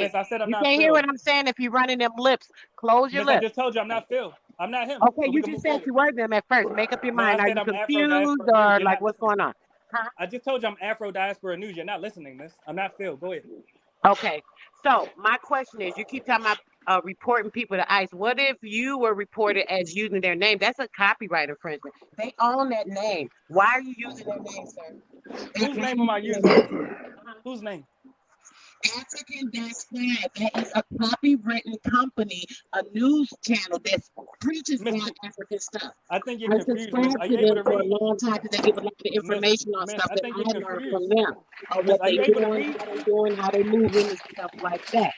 Miss, I said I'm you not can't Phil. hear what I'm saying if you're running them lips. Close your Miss, lips. I just told you I'm not Phil. I'm not him. Okay, you just said you were them at first. Make up your mind. Are you confused Afro or like what's going on? Huh? I just told you I'm Afro Diaspora News. You're not listening, miss. I'm not Phil. Go ahead. Okay. So my question is, you keep talking about reporting people to ICE. What if you were reported as using their name? That's a copyright infringement. They own that name. Why are you using their name, sir? Whose name am I using? Whose name? African Diaspora. That is a copywritten company, a news channel that preaches on African stuff. I think you're confused. Are you able to read? For a long time because they give a lot of information on stuff that I learned from them. What they doing, how they moving, and stuff like that.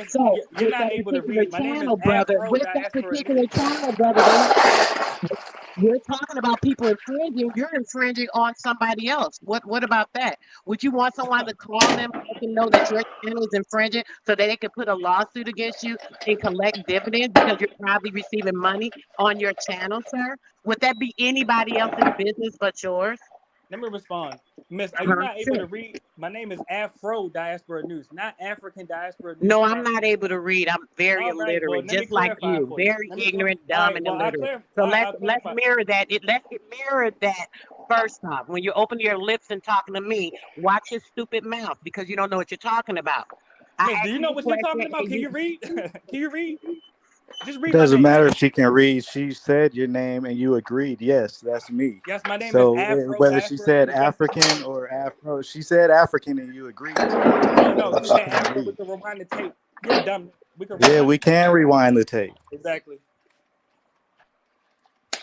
So you're not able to read. My name is brother. Afro With that particular channel, brother, you're talking about people infringing. You're infringing on somebody else. What about that? Would you want someone to call them, let them know that your channel is infringing, so that they can put a lawsuit against you and collect dividends because you're probably receiving money on your channel, sir? Would that be anybody else's business but yours? Let me respond. Miss, are you not able to read? My name is Afro Diaspora News, not African Diaspora News. No, I'm not able to read. I'm very illiterate, just like you. Very ignorant, dumb, and illiterate. So let's mirror that. Let's mirror that first off. When you open your lips and talking to me, watch your stupid mouth because you don't know what you're talking about. Miss, do you know what you're talking about? Can you read? Can you read? Just It read my doesn't name. matter if she can read. She said your name and you agreed. Yes, that's me. Yes, my name is So whether she Afro, said and yes, it's me. African or Afro, she said African and you agreed to it. No, Whether she she said can Afro. We read. could rewind the tape. You're a dumb. We could Yeah, rewind the we tape. can rewind the tape. Exactly.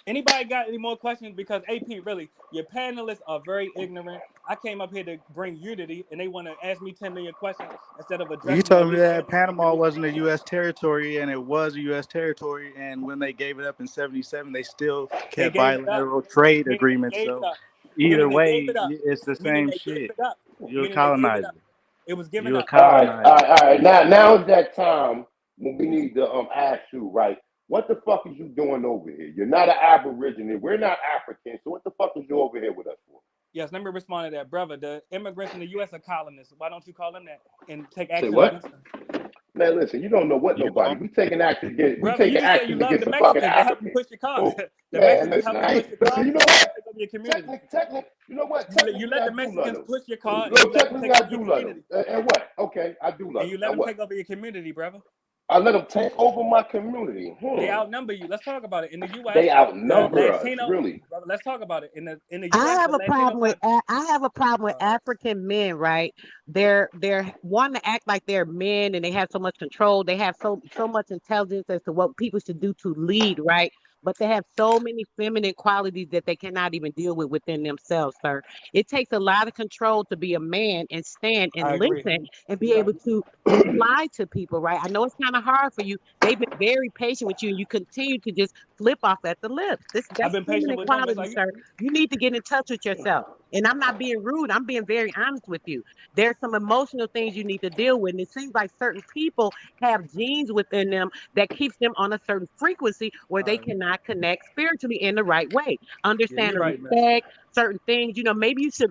Anybody got any more questions? Because AP, really, your panelists are very ignorant. I came up here to bring unity, and they want to ask me 10 million questions instead of You addressing the told me legal that entity Panama beneath them. wasn't a U.S. territory, and it was a U.S. territory. And when they gave it up in '77, they still They kept gave it up, bilateral trade meaning agreements. they gave it So up. Meaning either they gave way, it up. it's the Meaning same they gave shit. it up. You're a Meaning they gave it colonizer. up. It was given You're a up. All right, colonizer. all right, all right. Now is that time when we need to ask you, right? What the fuck is you doing over here? You're not an Aborigine. We're not African. So what the fuck is you over here with us for? Yes, let me respond to that, brother. The immigrants in the U.S. are colonists. Why don't you call them that and take Say action what? against them? Man, listen, you don't know what You nobody. are. We taking action against. We Brother, you taking just said you action love against the the fucking Mexicans. They help you Africans. push your car. Oh The man, Mexicans listen, help you push your listen. car, You know and you what? take over your community. You know what? You Technically, let I the do love Mexicans them. push your car, and No, you let them technically, take I over your do love them. community. And what? Okay, I do love And you them. let Now them what? take over your community, brother. I let them take over my community. They outnumber you. Let's talk about it. In the U.S., They the outnumber us, Latino. really. Brother, let's talk about it. In the I U.S., have the a Latino problem with population. I have a problem with African men, right? They're wanting to act like they're men and they have so much control. They have so much intelligence as to what people should do to lead, right? But they have so many feminine qualities that they cannot even deal with within themselves, sir. It takes a lot of control to be a man and stand and I agree. listen and be You're right. able to reply to people, right? I know it's kind of hard for you. They've been very patient with you, and you continue to just flip off at the lips. I've That's been patient feminine with them. It's quality, like sir. You need to get in touch with yourself. And I'm not being rude. I'm being very honest with you. There's some emotional things you need to deal with. And it seems like certain people have genes within them that keeps them on a certain frequency where they cannot connect spiritually in the right way. yeah, Understand you're and right, miss. respect certain things. Maybe you should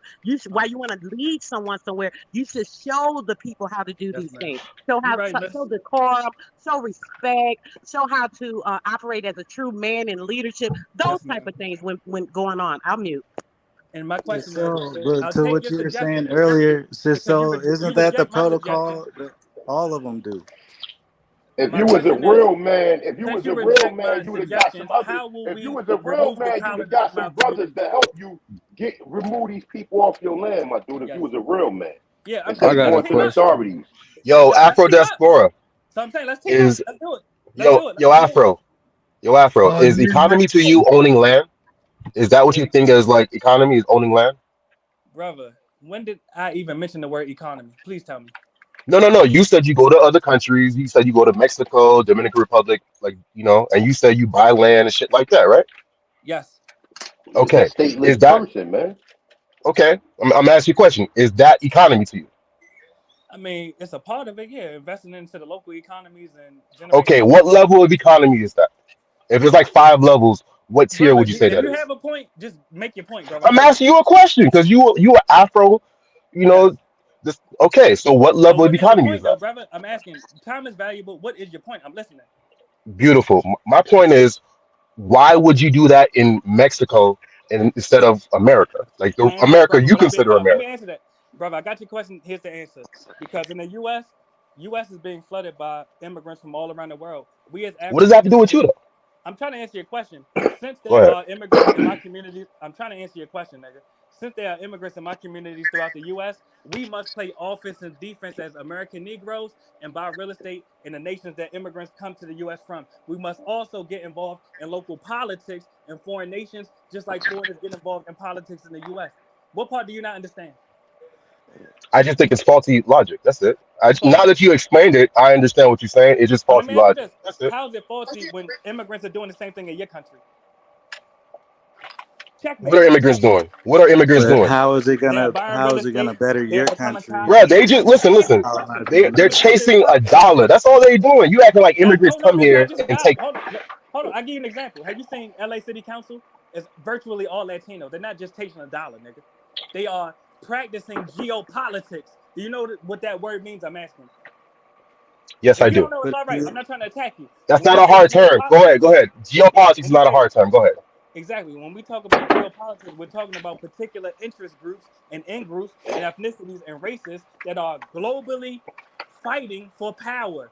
while you want to lead someone somewhere, you should show the people how to do Yes, these man. things. Show You're how right, miss. show decorum, show respect, show how to operate as a true man in leadership. Those Yes, type ma'am. of things when going on. I'll mute. And my question is, So, but I'll to take what your you were saying suggestion earlier, because so you isn't that the reject my suggestion. protocol that all of them do? And If my you was a question is, real man, since you reject my you would have got some suggestions, others. how will If you we was a real remove the man, you would have colonists got from some our brothers community? to help you remove these people off your land, my dude. If you Yes. was a real man, Yeah, instead I of got let's a going to team the up. question. authorities. Yo, Let's Afro team up. Diaspora So I'm saying, let's team up. is Let's do it. Let's do it. Let's yo do it. Afro. Yo, Afro, Oh, is economy to you owning land? Is that what you think is like economy is owning land? Brother, when did I even mention the word economy? Please tell me. No, no, no. You said you go to other countries. You said you go to Mexico, Dominican Republic, like and you said you buy land and shit like that, right? Yes. It's a Okay. Is stateless that person, man. okay? I'm asking you a question. Is that economy to you? I mean, it's a part of it, yeah. Investing into the local economies and generating Okay. more What revenue. level of economy is that? If it's like 5 levels, what tier Brother, would you say if that you is? have a point, just make your point, brother. I'm I'm listening. asking you a question because you are Afro, you Yes. know. This okay. So what But level of what is your economy is point, though, that? brother? I'm asking. Time is valuable. What is your point? I'm listening. Beautiful. My point is, why would you do that in Mexico instead of America? Like the Can I answer that, America brother, you without being consider cut off? Let me America. answer that, brother. I got your question. Here's the answer. Because in the U.S. is being flooded by immigrants from all around the world. We as What does that African have to do with you descendants, though? I'm trying to answer your question. Since Go there ahead. are immigrants in my community, I'm trying to answer your question, nigga. Since there are immigrants in my communities throughout the U.S., we must play offense and defense as American Negroes and buy real estate in the nations that immigrants come to the U.S. from. We must also get involved in local politics in foreign nations, just like foreigners get involved in politics in the U.S. What part do you not understand? I just think it's faulty logic. That's it. Now Faulty. that you explained it, I understand what you're saying. It's just So let me faulty ask you logic. this: That's it. how is it faulty when immigrants are doing the same thing in your country? What Checkmate. are immigrants doing? What are immigrants But doing? They're buying how real is it gonna estate. better They're your becoming country Bro, they colonists. just Let me answer listen. the question. colonizing Let They're me you? answer your chasing a question. dollar. That's all they doing. You acting like That immigrants no, come that's not here just a and dollar. take. Hold on. I give you an example. Have you seen LA City Council? It's virtually all Latino. They're not just chasing a dollar, nigga. They are practicing geopolitics. Do you know what that word means? I'm asking. Yes, If I you don't do. know, it's But all right. I'm not trying to attack you. That's When not we a say hard term. Go geopolitics, ahead. Go ahead. Geopolitics when is we not a say hard term. Go ahead. exactly, when we talk about geopolitics, we're talking about particular interest groups and in groups and ethnicities and races that are globally fighting for power.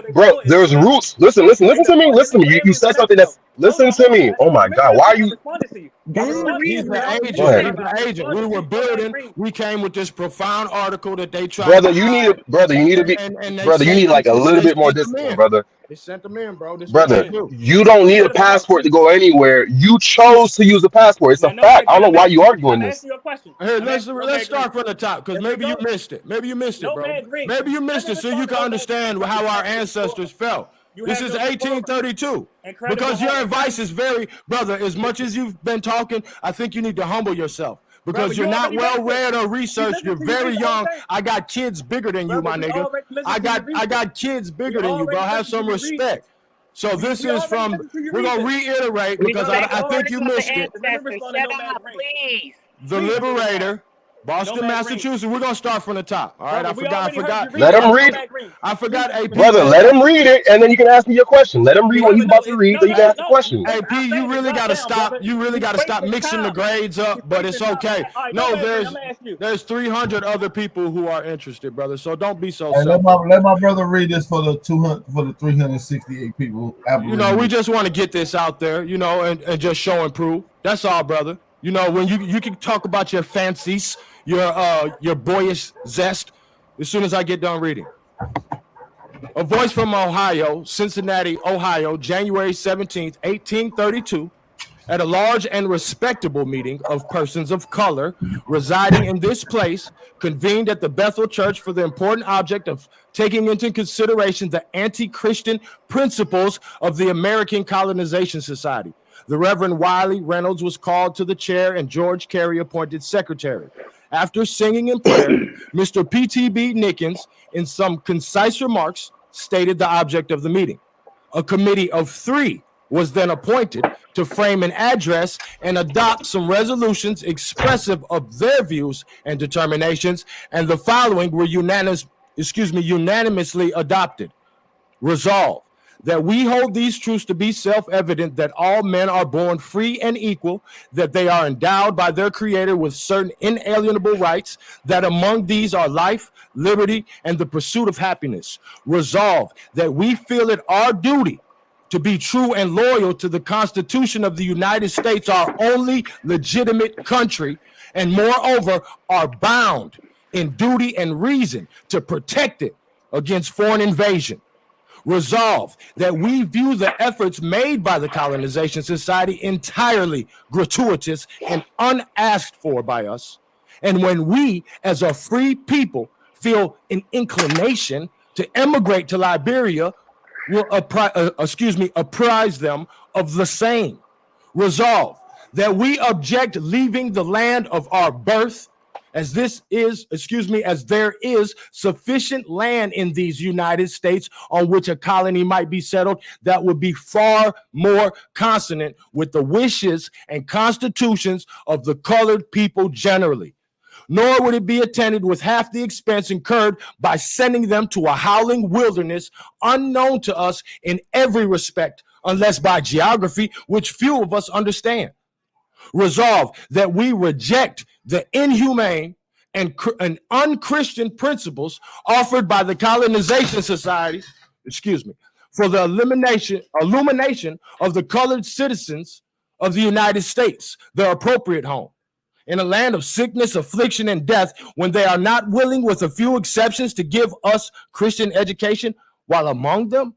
bro, there's roots. Listen to me. Listen to me. You said something that's. Listen to me. Oh my God, why are you? He's the agent. Go He's ahead. the agent. We were building. We came with this profound article that they tried Brother, to you need hide, to, brother, you need to be, and they brother, you sent need like a people. little They bit more sent them discipline, in. brother. They sent them in, bro. This is what they Brother, do. you don't need a passport to go anywhere. You chose to use a passport. It's a fact. I don't know why you arguing this. Here, let's start from the top because maybe you missed it. Maybe you missed it, bro. Maybe you missed it, so you can understand how our ancestors felt. This is 1832. Because your advice is very, brother, as much as you've been talking, I think you need to humble yourself. because you're not well read or researched. You're very young. I got kids bigger than you, my nigga. I got kids bigger than you, bro. Have some respect. So this is from, we're going to reiterate because I think you missed it. Shut up, please. The Liberator, Boston, Massachusetts. We're going to start from the top. All right, I forgot. Let him read. I forgot, AP. Brother, let him read it, and then you can ask me your question. Let him read what he's about to read, then you can ask the question. AP, you really got to stop. You really got to stop mixing the grades up, but it's okay. No, there's 300 other people who are interested, brother. So don't be so selfish. Let my brother read this for the 368 people. You know, we just want to get this out there, you know, and just show and prove. That's all, brother. You know, when you can talk about your fancies, your boyish zest, as soon as I get done reading. A voice from Ohio, Cincinnati, Ohio, January 17th, 1832, at a large and respectable meeting of persons of color residing in this place, convened at the Bethel Church for the important object of taking into consideration the anti-Christian principles of the American Colonization Society. The Reverend Wiley Reynolds was called to the chair and George Carey appointed secretary. After singing and prayer, Mr. P.T.B. Nickens, in some concise remarks, stated the object of the meeting. A committee of 3 was then appointed to frame an address and adopt some resolutions expressive of their views and determinations, and the following were unanimously adopted. Resolved, that we hold these truths to be self-evident, that all men are born free and equal, that they are endowed by their Creator with certain inalienable rights, that among these are life, liberty, and the pursuit of happiness. Resolved, that we feel it our duty to be true and loyal to the Constitution of the United States, our only legitimate country, and moreover are bound in duty and reason to protect it against foreign invasion. Resolve that we view the efforts made by the Colonization Society entirely gratuitous and unasked for by us. And when we, as a free people, feel an inclination to emigrate to Liberia, will apprise them of the same. Resolve that we object leaving the land of our birth, as there is sufficient land in these United States on which a colony might be settled that would be far more consonant with the wishes and constitutions of the colored people generally. Nor would it be attended with half the expense incurred by sending them to a howling wilderness unknown to us in every respect, unless by geography, which few of us understand. Resolve that we reject the inhumane and unchristian principles offered by the Colonization Society, for the illumination of the colored citizens of the United States, their appropriate home, in a land of sickness, affliction, and death, when they are not willing, with a few exceptions, to give us Christian education while among them.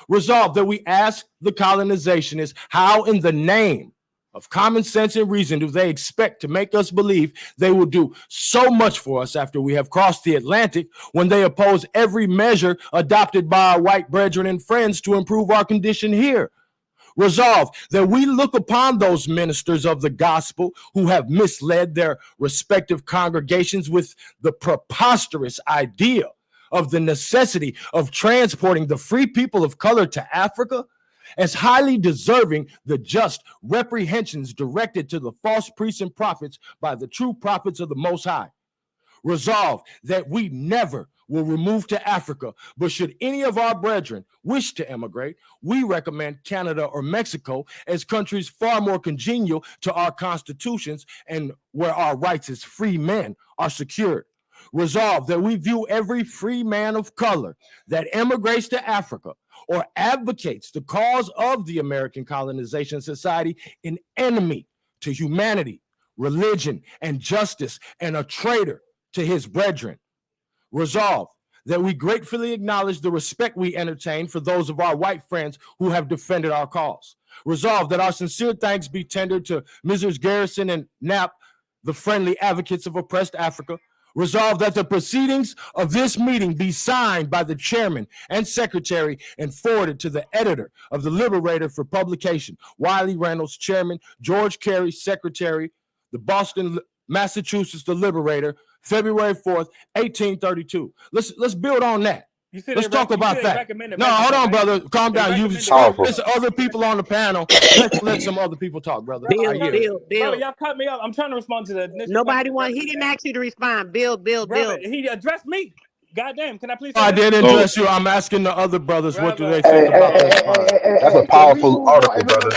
Resolve that we ask the colonizationists, how in the name of common sense and reason do they expect to make us believe they will do so much for us after we have crossed the Atlantic, when they oppose every measure adopted by our white brethren and friends to improve our condition here? Resolve that we look upon those ministers of the gospel who have misled their respective congregations with the preposterous idea of the necessity of transporting the free people of color to Africa, as highly deserving the just reprehensions directed to the false priests and prophets by the true prophets of the Most High. Resolve that we never will remove to Africa, but should any of our brethren wish to emigrate, we recommend Canada or Mexico as countries far more congenial to our constitutions and where our rights as free men are secured. Resolve that we view every free man of color that emigrates to Africa or advocates the cause of the American Colonization Society an enemy to humanity, religion, and justice, and a traitor to his brethren. Resolve that we gratefully acknowledge the respect we entertain for those of our white friends who have defended our cause. Resolve that our sincere thanks be tendered to Messrs. Garrison and Knapp, the friendly advocates of oppressed Africa. Resolve that the proceedings of this meeting be signed by the chairman and secretary and forwarded to the editor of the Liberator for publication. Wiley Reynolds, chairman; George Carey, secretary. The Boston Massachusetts, the Liberator, February 4th, 1832. Let's build on that. Let's talk about that. No, hold on, brother. Calm down. You there's other people on the panel. Let some other people talk, brother. Brother, y'all cut me up. I'm trying to respond to the initial. He didn't ask you to respond. Bill. Brother, he addressed me. Goddamn, can I please? I didn't address you. I'm asking the other brothers what do they think about this. That's a powerful article, brother.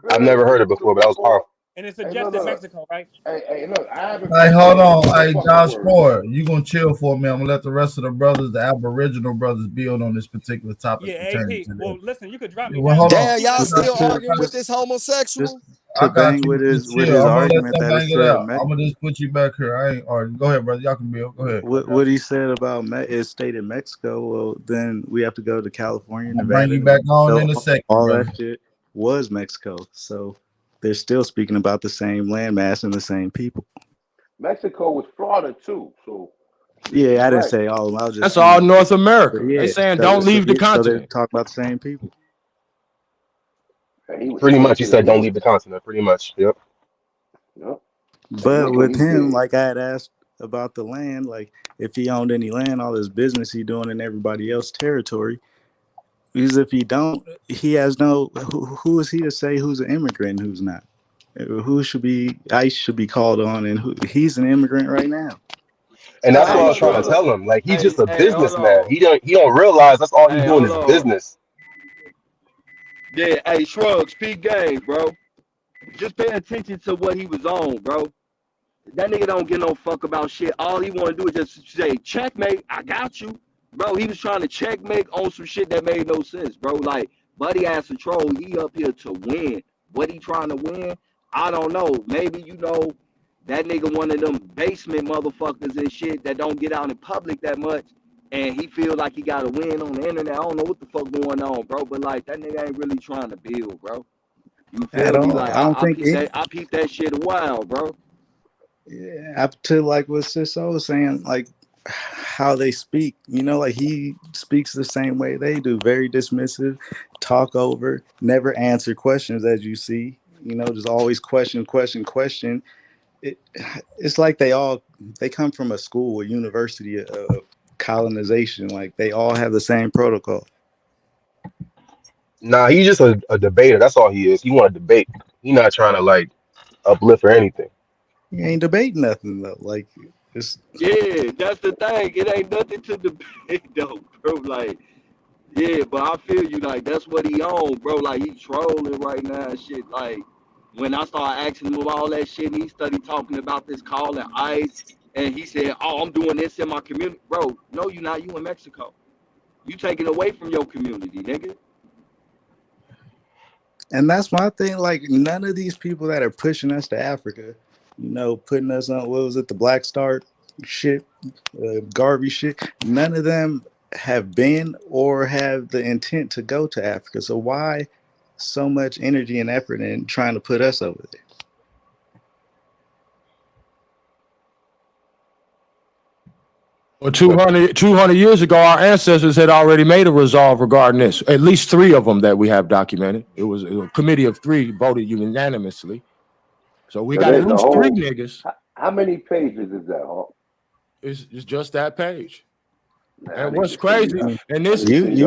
I've never heard it before, but that was powerful. And it's suggested Mexico, right? Hey, look, I haven't. Hey, hold on. Hey, Josh Ford, you gonna chill for me? I'm gonna let the rest of the brothers, the Aboriginal brothers, build on this particular topic. Yeah, AP. Well, listen, you could drop me. Well, hold on. Damn, y'all still arguing with this homosexual? I got you. With his I'm gonna argument let them that bang it out. I'm gonna just put you back here. I ain't arguing. Go ahead, brother. Y'all can build. Go ahead. What he said about it stated Mexico. Well, then we have to go to California, I'll Nevada. bring you back on in a second. All brother. that shit was Mexico. So they're still speaking about the same landmass and the same people. Mexico was Florida too. So yeah, I didn't say all. I was just that's all North America. Yeah, they saying don't leave the continent. So they talk about the same people. Pretty much, he said don't leave the continent. Pretty much, yep. But with him, like I had asked about the land, like if he owned any land, all this business he doing in everybody else's territory. Because if he don't, he has no. Who is he to say who's an immigrant and who's not? Who should be? ICE should be called on, and he's an immigrant right now. And that's what I was trying to tell him. Like he's just a businessman. He don't realize that's all he's doing is business. Yeah, hey, Shrugs, peak game, bro. Just pay attention to what he was on, bro. That nigga don't give no fuck about shit. All he want to do is just say, checkmate, I got you. Bro, he was trying to checkmate on some shit that made no sense, bro. Like, buddy ass a troll, he up here to win. What he trying to win? I don't know. Maybe, that nigga one of them basement motherfuckers and shit that don't get out in public that much. And he feel like he got to win on the internet. I don't know what the fuck going on, bro. But, like, that nigga ain't really trying to build, bro. You feel me? Like, I peeped that shit a while, bro. Yeah, up to like what Siso was saying, like how they speak, like he speaks the same way they do, very dismissive, talk over, never answer questions as you see, just always question. It's like they come from a school, a university of colonization, like they all have the same protocol. Nah, he's just a debater. That's all he is. He want to debate. He's not trying to like uplift or anything. He ain't debating nothing though. Like it's that's the thing. It ain't nothing to debate though, bro. Like, yeah, but I feel you. Like that's what he on, bro. Like he trolling right now and shit. Like when I started asking him all that shit, and he started talking about this calling ICE, and he said, "Oh, I'm doing this in my community, bro." No, you not. You in Mexico. You taking away from your community, nigga. And that's my thing. Like none of these people that are pushing us to Africa, putting us on, what was it, the Black Star shit, Garvey shit. None of them have been or have the intent to go to Africa. So why so much energy and effort in trying to put us over there? Well, 200 years ago, our ancestors had already made a resolve regarding this. At least 3 of them that we have documented. It was a committee of 3 voted unanimously. So we got at least 3 niggas. How many pages is that, huh? It's just that page. And what's crazy, and this it's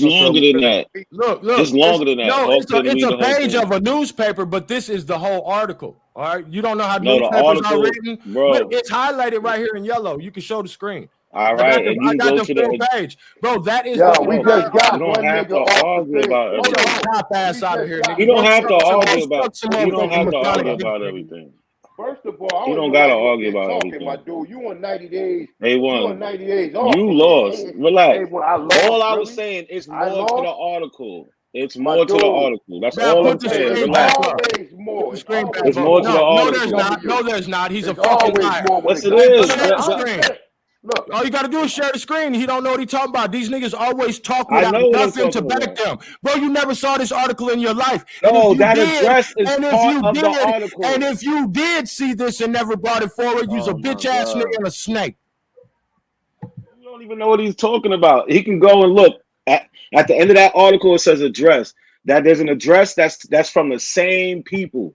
longer than that. Look, it's longer than that. No, it's a page of a newspaper, but this is the whole article. All right, you don't know how newspapers are written, bro. Look, it's highlighted right here in yellow. You can show the screen. All right, and you got go to the page, bro. That is. We just got you don't have to argue about everything. You don't have to argue about. You don't have to argue about everything. First of all, you don't gotta argue about everything. My dude, you on 90 days. They won. You on 90 days off. You lost. Relax. All I was really? saying is more to the article. It's more to the article. That's all I'm saying. Relax. It's more to the article. No, there's not. He's a fucking liar. Yes, it is. Look, all you gotta do is share the screen. He don't know what he's talking about. These niggas always talk without nothing to back them. Bro, you never saw this article in your life. No, that address is part of the article. And if you did see this and never brought it forward, you's a bitch ass nigga and a snake. You don't even know what he's talking about. He can go and look at the end of that article. It says address. That there's an address that's from the same people.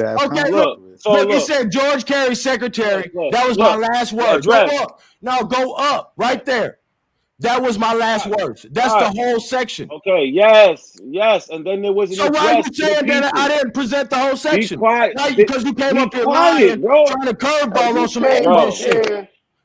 to have Okay, contact look. with. So Look, it look, said George Carey, secretary. look, That was my look. last words. Go Address. up. No, go up. Right there. That was my last words. That's the whole section. Okay, yes, and then there was an So why are you address to the saying that I people. didn't present the whole Be section? quiet. Because you came Be up here quiet, lying, bro. trying to curveball You on some came ignorant up Yo, shit. here.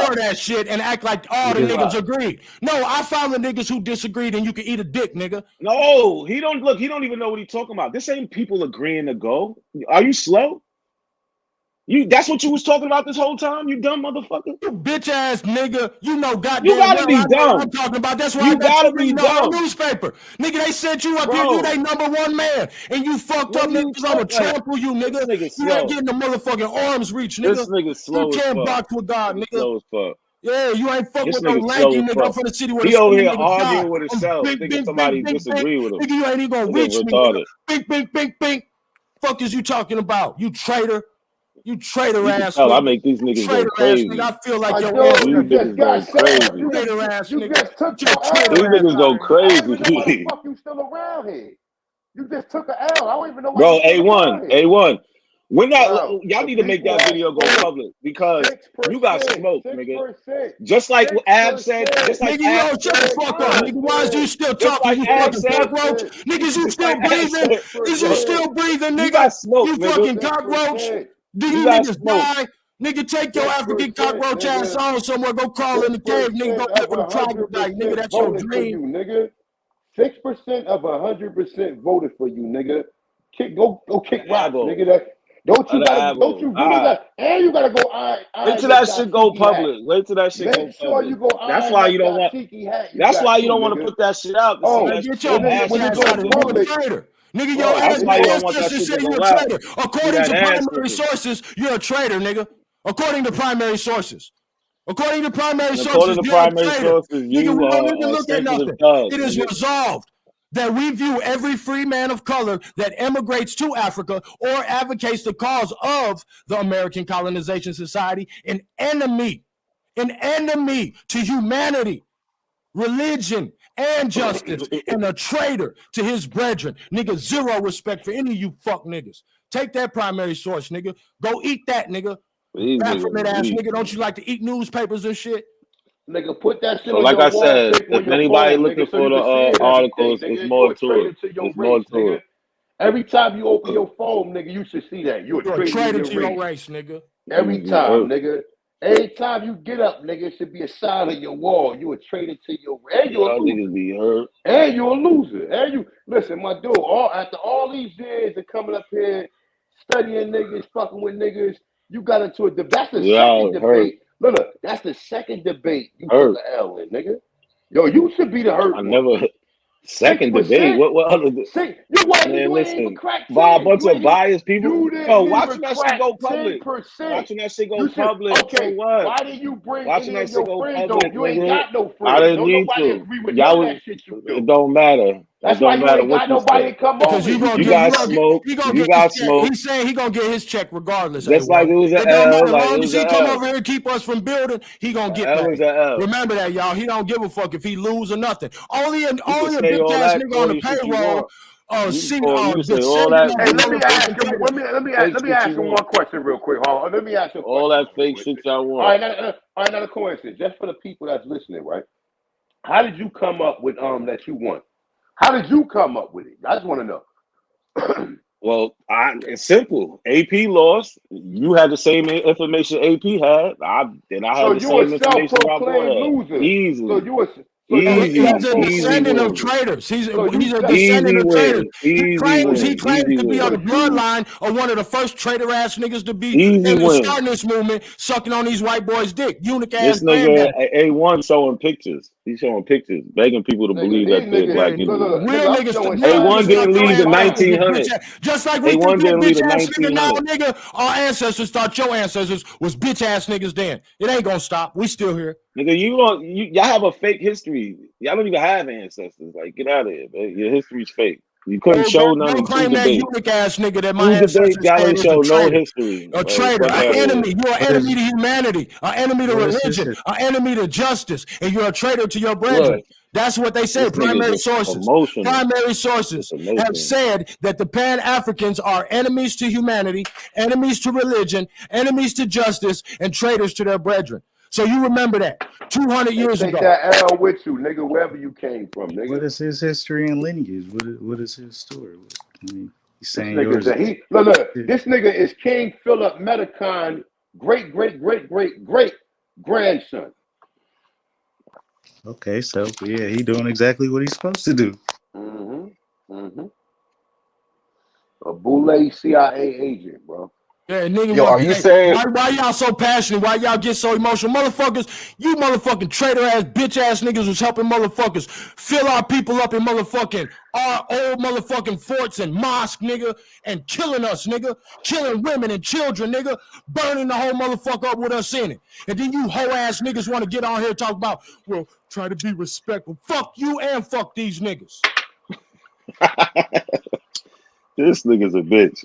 ignore that shit and act like all the niggas Why? agreed. No, I found the niggas who disagreed, and you can eat a dick, nigga. No, he don't look. He don't even know what he's talking about. This ain't people agreeing to go. Are you slow? That's what you was talking about this whole time, you dumb motherfucker. You bitch ass nigga. You know goddamn You gotta well be I know what I'm dumb. talking about. That's why You I got gotta you be reading the whole dumb. newspaper. Nigga, they sent you up here. Bro. You they number one man. And you fucked What up are you niggas. I'ma talking? trample you, nigga. This nigga You ain't slow. getting the motherfucking arms reach, This nigga. nigga slow You as can't fuck. box with God, Nigga nigga. slow as fuck. Yeah, you ain't fuck This with no nigga lanky slow as nigga. I'm fuck. from the city where the He over skinny here niggas die. arguing with I'm himself, bink, thinking bink, somebody bink, bink, bink. disagree with him. Nigga, you ain't even gonna Nigga reach me, retarded. nigga. Bink, bink, bink, bink. Fuck is you talking about? You traitor. You traitor You can ass tell I nigga. make these You niggas go traitor ass nigga. crazy. I feel like My your dude, You you ancestors. just niggas go got shot. crazy. Traitor ass You nigga. just took Get your your traitor These L. ass niggas out go of here. I don't even know why the crazy. fuck you still around here. You just took an L. I don't even know why you Bro, still around A1, here. A1. We're not. Bro, Y'all the need to make people that are video go public because 6%, you got smoked, nigga. 6%, Just like Ab said. Just like Nigga, you Ab don't shut the said. fuck up, nigga. Why is you 6%, still Just talking? like You Ab fucking said. cockroach? 6%, Niggas, you Just still like Ab breathing? said. Is you Yo, 6%, still breathing, you nigga? got smoked, You nigga. fucking cockroach? 6%, Do You you got niggas smoked. die? Nigga, take your African 6%, cockroach ass nigga. on somewhere. Go crawl in the cave, nigga. Go 6% live of in a troglodyte, nigga. 100% That's your voted for you, dream. nigga. 6% of 100% voted for you, nigga. Go kick rocks, Abo. nigga. That don't you All really right. and you gotta go Wait till that shit go public. Wait till that shit go Make sure public. you go That's iron why that you don't want. dashiki hat you That's got why too, you don't want to nigga. put that shit out. Cause see, Oh, that Get shit your when it bitch when ass it ass go out of whipping. here. You a public, traitor. Nigga, your bro, That's ass, why you your don't want that ancestors shit say to you go a out. traitor. See According that to ass primary whipping. sources, you're a traitor, nigga. According to primary sources. According to primary And according sources, to you're a primary traitor. sources, Nigga, you we don't are even a look at sensitive nothing. thug, It is nigga. resolved that we view every free man of color that emigrates to Africa or advocates the cause of the American Colonization Society an enemy to humanity, religion, and justice, and a traitor to his brethren. Nigga, zero respect for any of you fuck niggas. Take that primary source, nigga. Go eat that, nigga. These Baphomet niggas ass weak. nigga. Don't you like to eat newspapers and shit? nigga, put that shit So on like your I said, wallpaper on if your anybody phone, looking nigga, so for you the can see it every day, articles, it's nigga. You more a to traitor it. to your It's more race, to nigga. it. Every time you open your phone, nigga, you should see that. You're a You're a traitor to traitor your to your race. race, nigga. Every time, nigga. Every time you get up, nigga, it should be a sign on your wall. You a traitor to your race. And you're a Y'all loser. niggas be hurt. And you're a loser. And you listen, my dude, after all these years of coming up here, studying niggas, fucking with niggas, you got into a debate. That's the second Y'all hurt. debate. Look, that's the second debate you took Hurt. an L in, nigga. Yo, you should be the hurt I one. never. Second debate. 6%? What other? You ain't even Listen. cracked By a 10. bunch of biased people. You Bro, didn't even watching that shit crack go public. 10%. Watching that shit go You should public. So okay. what? Why didn't you bring Watching any that of shit your go friends though? public, You ain't nigga. got no I friends. didn't Don't need nobody to. agree with none Y'all of was. that shit you It do. don't matter. That's It why don't you matter ain't what got you nobody say. to come Because over. you You gonna You get, just you got gonna get, smoked. he gonna You get his got check. smoked. He's saying he gonna get his check regardless. Just like it was an It don't L. matter. As Like it long as was he an come L. over here and keep us from building, he gonna An get L paid. is an L. Remember that, y'all. He don't give a fuck if he lose or nothing. Only You can a say bitch all ass that nigga on the corny shit you payroll, want. You can say all descendant that of Hey, the let me ask motherfucking you. traitors. fake Let me shit you ask you one want. question real quick. Hold on. Let me ask you a All question that real fake quick. shit y'all All want. right, another coincidence. Just for the people that's listening, right? How did you come up with that you won? How did you come up with it? I just want to know. Well, it's simple. AP lost. You had the same information AP had. I So had the you a same information Rob self-proclaimed had. loser. Easily. So He's a Easy descendant of win. traitors. He's you a descendant Easy of traitors. win. Easy He win. claims Easy to be on win. the bloodline of one of the first traitor ass niggas to be Easy in the win. starting this movement, sucking on these white boys' dick. Eunuch ass This nigga granddad. A1 showing pictures. He's showing pictures, begging people to nigga, believe these that they're niggas, black look, Indians. nigga, I'm showing Real signs A1 of niggas didn't thought your leave the decline. ancestors was bitch 1900s. ass. Just like we think A1 you're a didn't leave bitch the ass nigga now, 1900s. nigga. Our ancestors thought your ancestors was bitch ass niggas then. It ain't gonna stop. We still here. Nigga, y'all have a fake history. Y'all don't even have ancestors. Like, get out of here, man. Your history's fake. You couldn't show none Go in two claim that debates. eunuch ass nigga that my Two debates, ancestors y'all said ain't is a show no traitor. history. A Like, traitor, fuck an out of here. enemy. You're an What enemy is to humanity, an enemy to what is his religion, an enemy to justice, and you're a traitor to your brethren. Look, That's what they say. this nigga's Primary sources. emotional. Primary Just sources have emotional. said that the Pan-Africans are enemies to humanity, enemies to religion, enemies to justice, and traitors to their brethren. So you remember that 200 And years take ago. that L with you, nigga, wherever you came from, what nigga. is his history and lineage? What is his story? I mean, he's This saying nigga's yours is this nigga is King Philip Metacon, great grandson. okay. So yeah, he doing exactly what he's supposed to do. A Boule CIA agent, bro. Yeah, nigga Yo, want are to you say, saying? why y'all so passionate? Why y'all get so emotional? Motherfuckers, you motherfucking traitor ass, bitch ass niggas was helping motherfuckers fill our people up in motherfucking our old motherfucking forts and mosque, nigga, and killing us, nigga. Killing women and children, nigga. Burning the whole motherfucker up with us in it. And then you hoe ass niggas want to get on here and talk about, well, try to be respectful. Fuck you and fuck these niggas. This nigga's a bitch.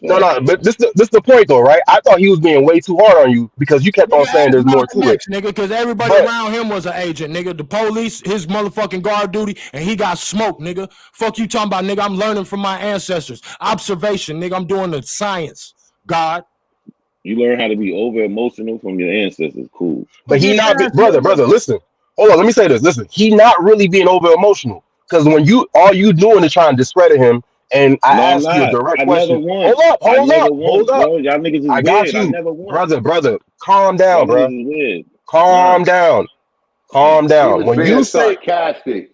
No, fuck. but this the point though, right? I thought he was being way too hard on you because you kept on Nigga, saying ask there's more Malcolm to it. X, nigga, because everybody But around him was an agent, nigga. The police, his motherfucking guard duty, and he got smoked, nigga. Fuck you talking about, nigga. I'm learning from my ancestors. Observation, nigga. I'm doing the science. God. You learn how to be over emotional from your ancestors. Cool. but he Get not past, brother, listen. Hold on, let me say this. Listen, he not really being over emotional. Because when you all you doing is trying to discredit him, and I No, I'm ask you a not. direct I never question. won. Hold up, I hold never up, hold won, up. bro. Y'all niggas is I got weird. I you. never won. Brother, calm Y'all down, niggas bro. is weird. Nah. Calm down. Calm He down. was When being you say sarcastic.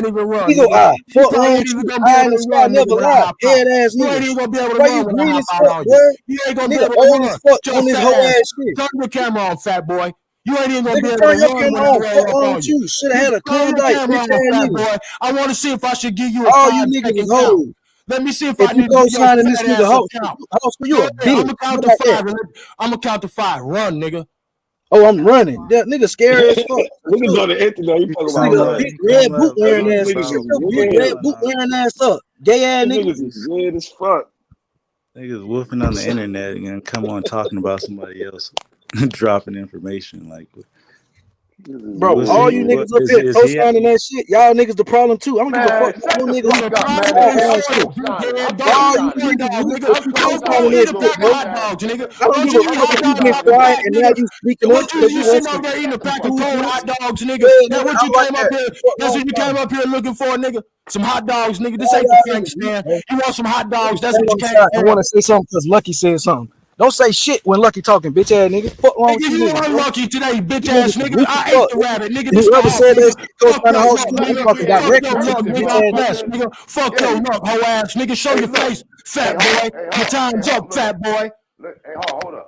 can't even run, Nigga, nigga. You fuck probably wrong ain't with even you. gonna be I able in the to spot run, nigga, never when I lie. hop out. Head ass You nigga. ain't even gonna be able to Boy, run you when I green hop as out fuck, on you. boy. You ain't gonna be Nigga able to old as run. fuck Your on this fat whole ass. ass shit. Turn your camera on, fat boy. You ain't even gonna be Nigga, able turn to your run camera when I on. roll Fuck up wrong on with you. you. Should have You had a turn your Klondike, camera bitch on, ass fat nigga. boy. I want to see if I should give you a All you 5-second niggas is count. hoes. Let me see if If I you need to give your co-signing this fat nigga ass a hoes, count. you Go a ahead. I'm bitch. gonna How count to about that? 5. I'm gonna count to 5. Run, nigga. Oh, I'm running. That nigga scary as fuck. Niggas on the internet. You talking This about nigga a Come run. big up, red come boot up, That's wearing what talk these ass nigga. niggas Shut about is your big what's weird. red going boot on. wearing ass up. Gay ass These nigga. niggas is weird as fuck. Niggas woofing on the internet and come on talking about somebody else, dropping information. Like, This is Bro, what's all weird, he? you man. What niggas up here is he? co-signing that shit. Y'all niggas the problem too. I don't give a fuck Man, about shut no the niggas fuck The up, on man. problem all Ain't is ass no shit. soil, co-signing. dickhead. I'm Don't All eat a you corn co-signing. niggas dog, weak nigga. because I'm you Don't co-signing co-signing eat that a your shit, pack of bro. weak hot ass, dogs, nigga. nigga. I don't What give you a eat fuck hot if you dogs been out the quiet pack, and now nigga? you speaking up What because you you sitting want over some. there eating a pack of Cool, cold nigga. hot dogs, nigga? Yeah, That nigga, what I you like came up that. here? Fuck That's wrong what with you came y'all. up here looking for, nigga. Some hot dogs, nigga. This All ain't the y'all Frank niggas weak, stand. bro. You want some hot Niggas dogs? That's stand what you on the came side and for. want to say something because Lucky said something. Don't say shit when Lucky talking, bitch ass nigga. Fuck wrong with Nigga, you you niggas, bro. unlucky today, bitch You ass niggas some nigga. weak as I ate fuck, the nigga. rabbit, nigga. And This the whoever off, said nigga. that shit Fuck co-signing your hoes luck, too, I'm nigga. talking Fuck directly your to luck, you, nigga. bitch I'm ass nigga. blessed, nigga. Fuck Yeah, your luck, hoe ass nigga. Show hey, your look. face, Hey, fat hold boy. up. Hey, Your hold. Hey, time's up, hold. Look. fat boy. Look. Hey, hold up.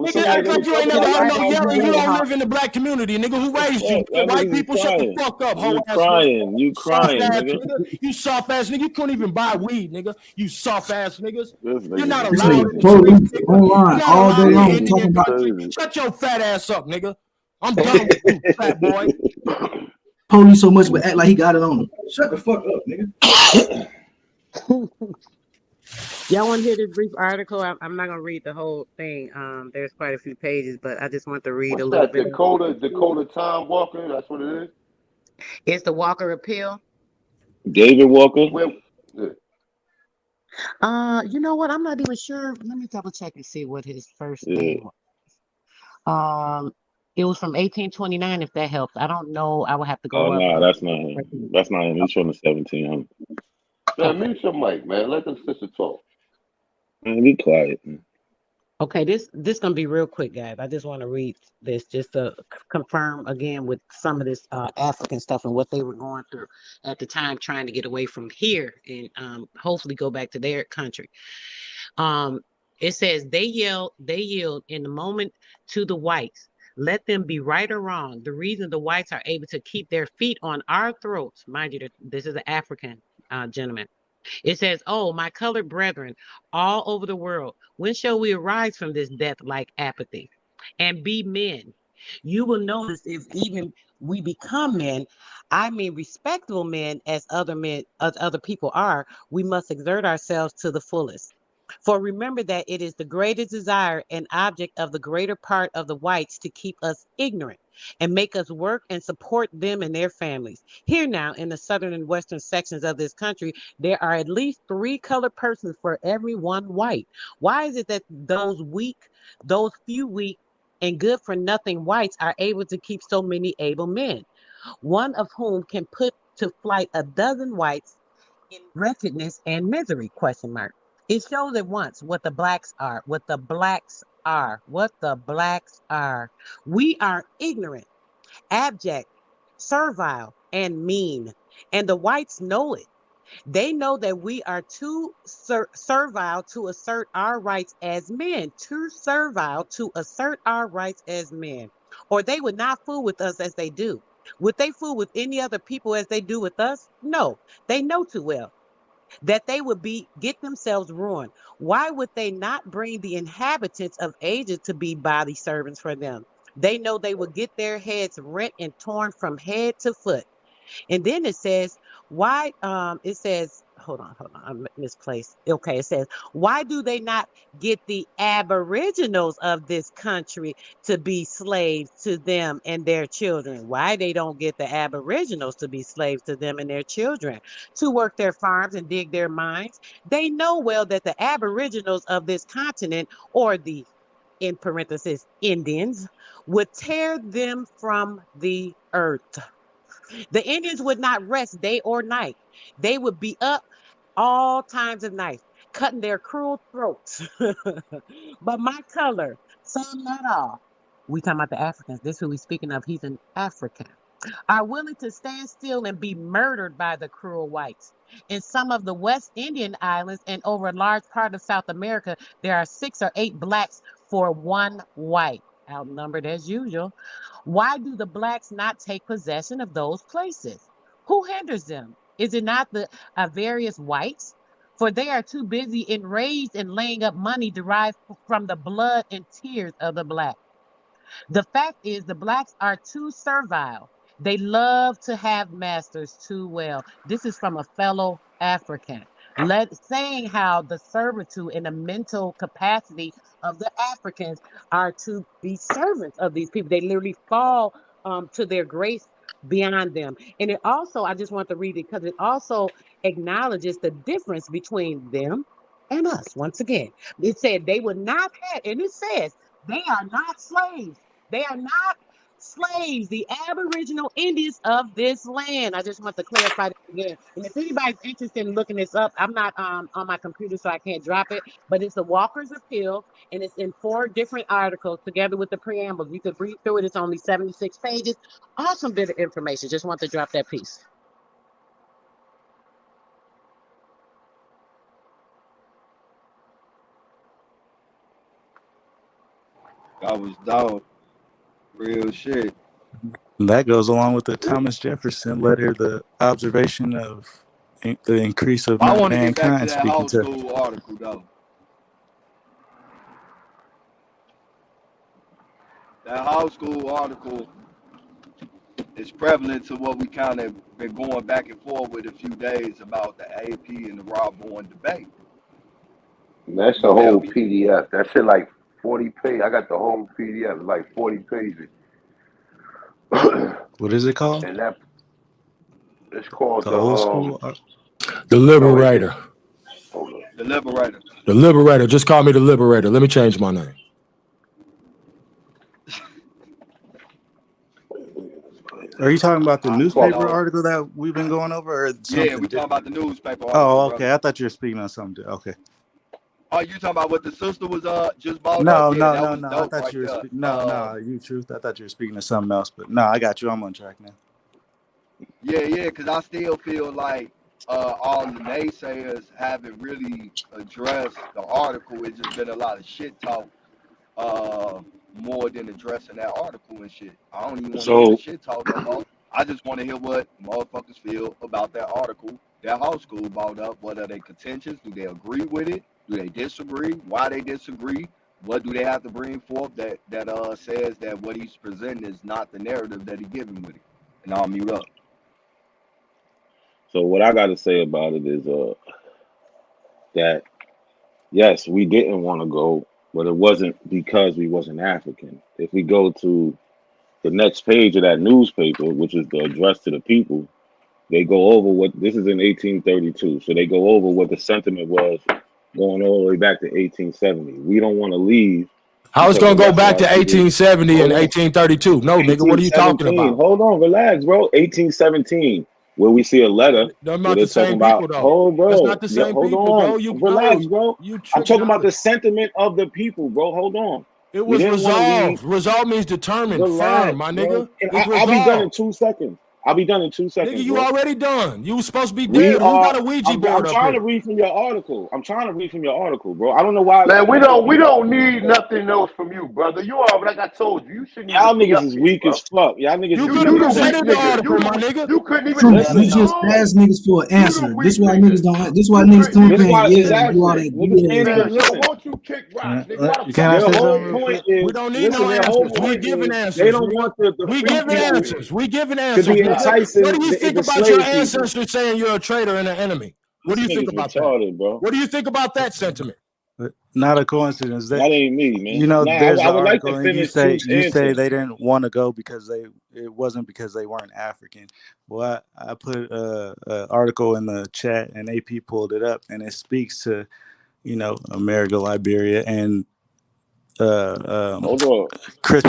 When Nigga, somebody act get like in you ain't trouble, never they heard act no like yelling. You you. don't live in the black community, nigga. Who The raised you? fuck? That White nigga be people, shut the crying. fuck up, hoe You ass nigga. crying. You Soft crying, ass nigga. nigga. You soft ass nigga. You couldn't even buy weed, nigga. You soft ass niggas. This You're not nigga's This allowed nigga in crazy. the streets, police nigga. You're online not all day allowed in long the talking Indian about country. Crazy. Shut your fat ass up, nigga. I'm done with you, fat boy. police so much, but act like he got it on him. Shut the fuck up, nigga. Y'all want to hear this brief article? I'm not gonna read the whole thing. There's quite a few pages, but I just want to read a What's little that? bit of Dakota Tom Walker. That's what it is. It's the Walker Appeal. David Walker. Where? Yeah. You know what? I'm not even sure. Let me double check and see what his first Yeah. name was. It was from 1829, if that helps. I don't know. I would have to Oh go up. no, that's not him. That's not him. He's from the 1700s. Man, mute your mic, man. Let the sister talk. Man, be quiet. Man. Okay, this gonna be real quick, guys. I just want to read this just to confirm again with some of this African stuff and what they were going through at the time, trying to get away from here and hopefully go back to their country. Um, it says they yield in the moment to the whites. Let them be right or wrong. The reason the whites are able to keep their feet on our throats, mind you, this is an African gentleman. It says, "Oh, my colored brethren, all over the world, when shall we arise from this death-like apathy and be men? You will notice if even we become men, I mean respectable men, as other people are, we must exert ourselves to the fullest. For remember that it is the greatest desire and object of the greater part of the whites to keep us ignorant and make us work and support them and their families. Here now, in the southern and western sections of this country, there are at least 3 colored persons for every 1 white. Why is it that those few weak and good for nothing whites are able to keep so many able men, one of whom can put to flight a dozen whites in wretchedness and misery? Question mark. It shows at once what the blacks are, what the blacks are, what the blacks are. We are ignorant, abject, servile, and mean, and the whites know it. They know that we are too servile to assert our rights as men, too servile to assert our rights as men, or they would not fool with us as they do. Would they fool with any other people as they do with us? No, they know too well that they would get themselves ruined. Why would they not bring the inhabitants of Asia to be body servants for them? They know they would get their heads rent and torn from head to foot. And then it says, why, it says, hold on, I misplaced. Okay, it says, why do they not get the aboriginals of this country to be slaves to them and their children? Why they don't get the aboriginals to be slaves to them and their children, to work their farms and dig their mines? They know well that the aboriginals of this continent, or the, in parentheses, Indians, would tear them from the earth. The Indians would not rest day or night. They would be up all times of night, cutting their cruel throats. But my color, some not all. We talking about the Africans. This who we speaking of. He's an African. Are willing to stand still and be murdered by the cruel whites. In some of the West Indian islands and over a large part of South America, there are 6 or 8 blacks for 1 white, outnumbered as usual. Why do the blacks not take possession of those places? Who hinders them? Is it not the various whites? For they are too busy enraged and laying up money derived from the blood and tears of the black. The fact is, the blacks are too servile. They love to have masters too well. This is from a fellow African, saying how the servitude and the mental capacity of the Africans are to be servants of these people. They literally fall to their grace beyond them. And it also, I just want to read it because it also acknowledges the difference between them and us. Once again, it said they would not have, and it says they are not slaves. They are not slaves, the Aboriginal Indians of this land. I just want to clarify that again. And if anybody's interested in looking this up, I'm not on my computer, so I can't drop it. But it's the Walker's Appeal, and it's in 4 different articles together with the preamble. You could read through it. It's only 76 pages. Awesome bit of information. Just want to drop that piece. I was dog. Real shit. That goes along with the Thomas Jefferson letter, the observation of the increase of I want to get back to mankind, that speaking house to. school article though. That house school article is prevalent to what we kind of been going back and forth with a few days about the AP and the Rob Bowen debate. That's the whole PDF. That shit like 40 pages. I got the whole PDF, like 40 pages. What is it called? And that it's called the old school. The Liberator. Hold on. The Liberator. The Liberator. Just call me the Liberator. Let me change my name. Are you talking about the newspaper So, article that we've been going over, or something yeah, we talking about different? the newspaper article, Oh, brother. okay. I thought you were speaking on something. Okay. Oh, you talking about what the sister was just bought up? No, Yeah, no, that no, was no. I dope thought right you were there. speaking. No, you truth. I thought you were speaking to something else, but no, I got you. I'm on track now. Yeah, because I still feel like all the naysayers haven't really addressed the article. It's just been a lot of shit talk more than addressing that article and shit. I don't even want to hear the So shit talk no more. I just want to hear what motherfuckers feel about that article that House School brought up. What are they contentious? Do they agree with it? Do they disagree? Why they disagree? What do they have to bring forth that says that what he's presenting is not the narrative that he's giving with it? And I'll mute up. so what I got to say about it is that yes, we didn't want to go, but it wasn't because we wasn't African. If we go to the next page of that newspaper, which is the address to the people, they go over what this is in 1832. So they go over what the sentiment was going all the way back to 1870. We don't want to leave How it's because the gonna go rest of back to our people. 1870 and Hold on. 1832? No, nigga, what are you talking 1817. about? Hold on, relax, bro. 1817, where we see a letter They're where not they're the talking same people, about, though. oh, That's bro, not the yeah, same hold people, on, bro. You relax, bro. you I'm tricked talking about out. the sentiment of the people, bro. Hold on. It We was didn't want to leave. resolved. Resolved means determined, firm, Relax, my bro. nigga. And It's I'll be done in resolved. 2 seconds. I'll be done in 2 Nigga, seconds, you bro. already done. You was supposed to be We dead. Who are. got a Ouija board I'm up trying to here? read from your article. I'm trying to read from your article, bro. I don't know why Man, y'all we keep don't cutting we me off. don't need nothing else from you, brother. You are like I told you. You shouldn't Y'all even be niggas up is here, weak bro. as fuck. Y'all niggas You is You could weak have you as the fuck. weak presented the nigga. article, my nigga. You couldn't even Truth, you Listen, just no. ask niggas for an You the answer. This weak why nigga. niggas don't. This why You niggas couldn't come up this here even and why yell answer. and do all exactly that niggas BS, can't bro. even Man, so listen. won't you kick rocks, nigga? Why the Can fuck I Their you say whole something real scared? point quick? We is don't need listen. no Their whole answers. We point giving is they answers, don't nigga. want the We free giving people answers. We giving to answers, be nigga. What enticing do you the think about your enslaved people. ancestors saying you're a traitor and an enemy? What do This you think nigga's about that? retarded, bro. What do you think about that sentiment? Not a coincidence. That ain't me, man. Nah, There's I an would like to article, and finish Truth's you say answer. they didn't want to go because it wasn't because they weren't African. Well, I put a article in the chat, and AP pulled it up, and it speaks to America, Liberia, and Hold on. Chris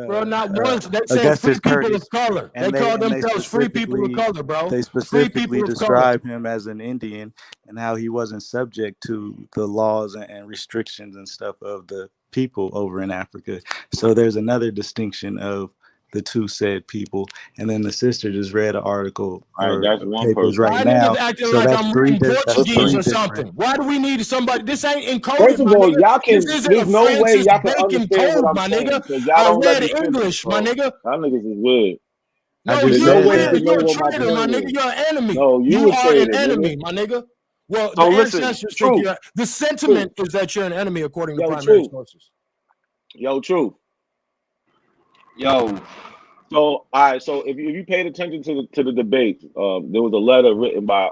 Bro, not once. They said free Augustus people of Curtis, color. They and call they themselves free people of color, bro. Free specifically people of color. describe him as an Indian and how he wasn't subject to the laws and restrictions and stuff of the people over in Africa. So there's another distinction of the two said people, and then the sister just read an article All right, or that's one papers person. right Why niggas now. acting So like that's I'm three. reading That's Portuguese three or different. something? Why do we need somebody? This ain't First encoded, of my all, nigga. y'all This can. isn't There's a no way Francis y'all can Bacon understand what code, I'm my saying nigga. because y'all I don't let read me finish, English, my bro. nigga. Y'all niggas is weird. I No, just There's you're no said way you weird. that. can know You're a what my traitor, my point nigga. is. You're an enemy. No, you You would are say an that, nigga. enemy, my nigga. Well, So the listen, ancestors think truth, you're. The truth, sentiment is that you're an enemy according to yo, primary truth, sources. yo, truth. Yo, So, all right. So, if you paid attention to the debate, there was a letter written by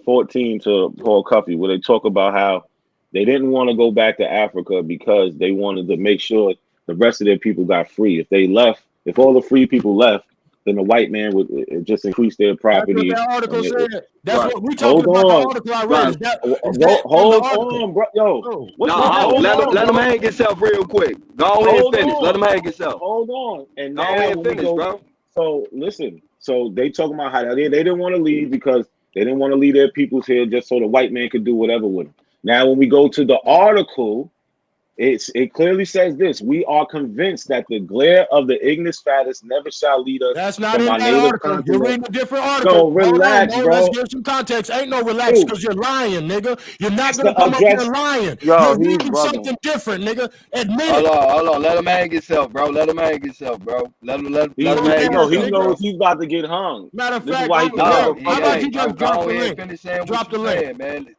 14 to Paul Cuffey where they talk about how they didn't want to go back to Africa because they wanted to make sure the rest of their people got free. If they left, if all the free people left, then the white man would just increase their That's what property. that article And said. That's right, what we talking hold about. The on, article I read right. is that from the hold article? on, bro. Yo, Oh, what No, the? nigga, Hold on, let him bro. hang himself real quick. Go ahead and Hold finish. Let on. him hang himself. Hold on. And Go now ahead and when we finish, go, bro. so listen, so they talking about how they didn't want to leave because they didn't want to leave their peoples here just so the white man could do whatever with them. Now, when we go to the article, it clearly says this: we are convinced that the glare of the ignis fatuus never shall lead us that's not from in our that native article. You're continent. reading a different article. So Hold on, relax, bro. Let's bro. give some context. Ain't no relax Dude, because you're lying, nigga. You're not it's gonna the come up here address. lying. Yo, You're he's reading bugging. something different, nigga. Admit it. Hold on. Let him hang himself, bro. Let him hang himself, bro. Let him He hang no, he himself, knows bro. he's about to get hung. Matter of This is fact, why he can No, never he how fuck about with you ain't, me. bro. just drop Go the ahead and link? finish saying what Drop you the link. saying, man.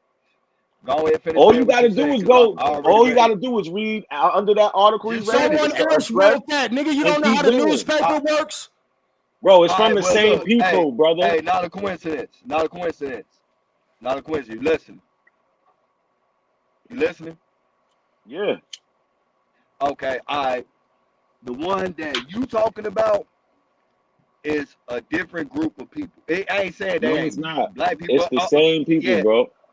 Go ahead and finish All you saying what gotta you do saying, is because go. I already All you read it. gotta do is read under that article he Just read. finish. Someone It's the else address, wrote that, nigga. You and don't know keep how the going, newspaper works. bro. It's All from right, the well, same look, people, brother. not a coincidence. Not a coincidence. Not a coincidence. Listen. You listening? Yeah. Okay, all right. The one that you talking about is a different group of people. I ain't saying they No, it's ain't not. black It's people. the same people, Yeah, bro.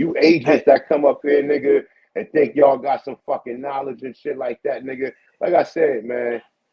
You agents that come up here, nigga, and think y'all got some fucking knowledge and shit like that, nigga. Like I said, man,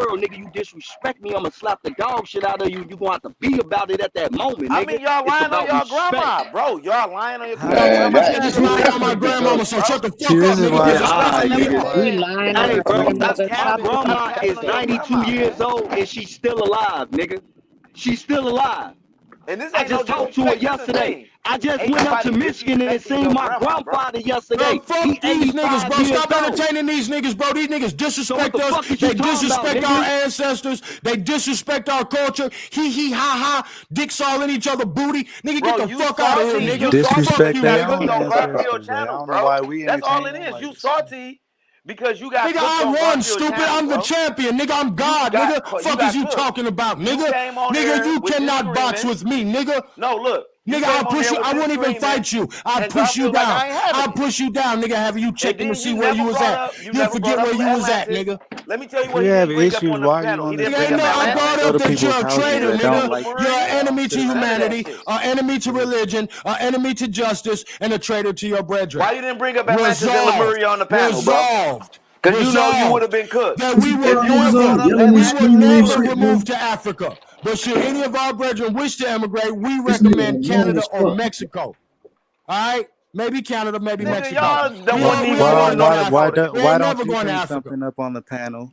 world, nigga. You disrespect me, I'ma slap the dog shit out of you. You gonna have to be about it at that moment, nigga. I mean, y'all It's lying on about y'all respect. grandma, bro. Y'all lying on your Man, grandma. that That's see, lying that's on my grandmama. ridiculous. So shut the fuck See, this up, is nigga. why. Nah, nigga. We lying on Hey, our bro, grandmother. Stop my it. grandma is 92 years old and she's still alive, nigga. She's still alive. And this I ain't no just talked to her disrespect. This is the yesterday. thing. I just Ain't went up to nobody Michigan and disrespecting seen your my grandma, bro. grandfather Bro, yesterday. He fuck these niggas, 85 bro. years Stop old. entertaining these niggas, bro. These niggas So what disrespect the us. fuck is you They talking about, disrespect our nigga? ancestors. They disrespect our culture. Hee ha ha. Dicks all in each other booty. Nigga, get Bro, the you fuck out of here, salty. nigga. You salty Fuck because Disrespect you you, their got nigga. booked own on ancestors, Garfield Jay. I channel, don't know bro. why we That's all entertain it them is. like You this. salty because you got Nigga, booked I on won, Garfield stupid. channel, I'm the bro. champion, nigga. I'm God, nigga. You Fuck is got you cooked. talking about, You nigga? came on Nigga, here you with cannot box disagreements. with me, nigga. No, look. You Nigga, came I'll on push there you. with I won't even disagreements, fight you. I'll and push you Garfield like, down. I ain't having I'll it. push you down, nigga. Have you And checking to then see you where you never was brought at? up, you You'll never brought forget up where you was at, Atlantis. nigga. Let me tell you If what you he have didn't bring up issues, on the why you panel. He on this didn't Nigga, bring up no, I stage brought telling Atlantis. up other that people you're a He cultures traitor, didn't that bring don't up nigga. like you? You're an I Lemuria. don't enemy to understand None of that. that humanity, shit. an enemy to religion, an enemy to justice, and a traitor to your brethren. Why you didn't bring up Atlantis and Resolved. Lemuria on the panel, bro? Resolved. Because you know you would have been cooked. That we will never remove to Africa. But should any of our brethren wish to emigrate, we recommend Canada or Mexico. All right? Maybe Canada, maybe Mexico. Why don't you bring something up on the panel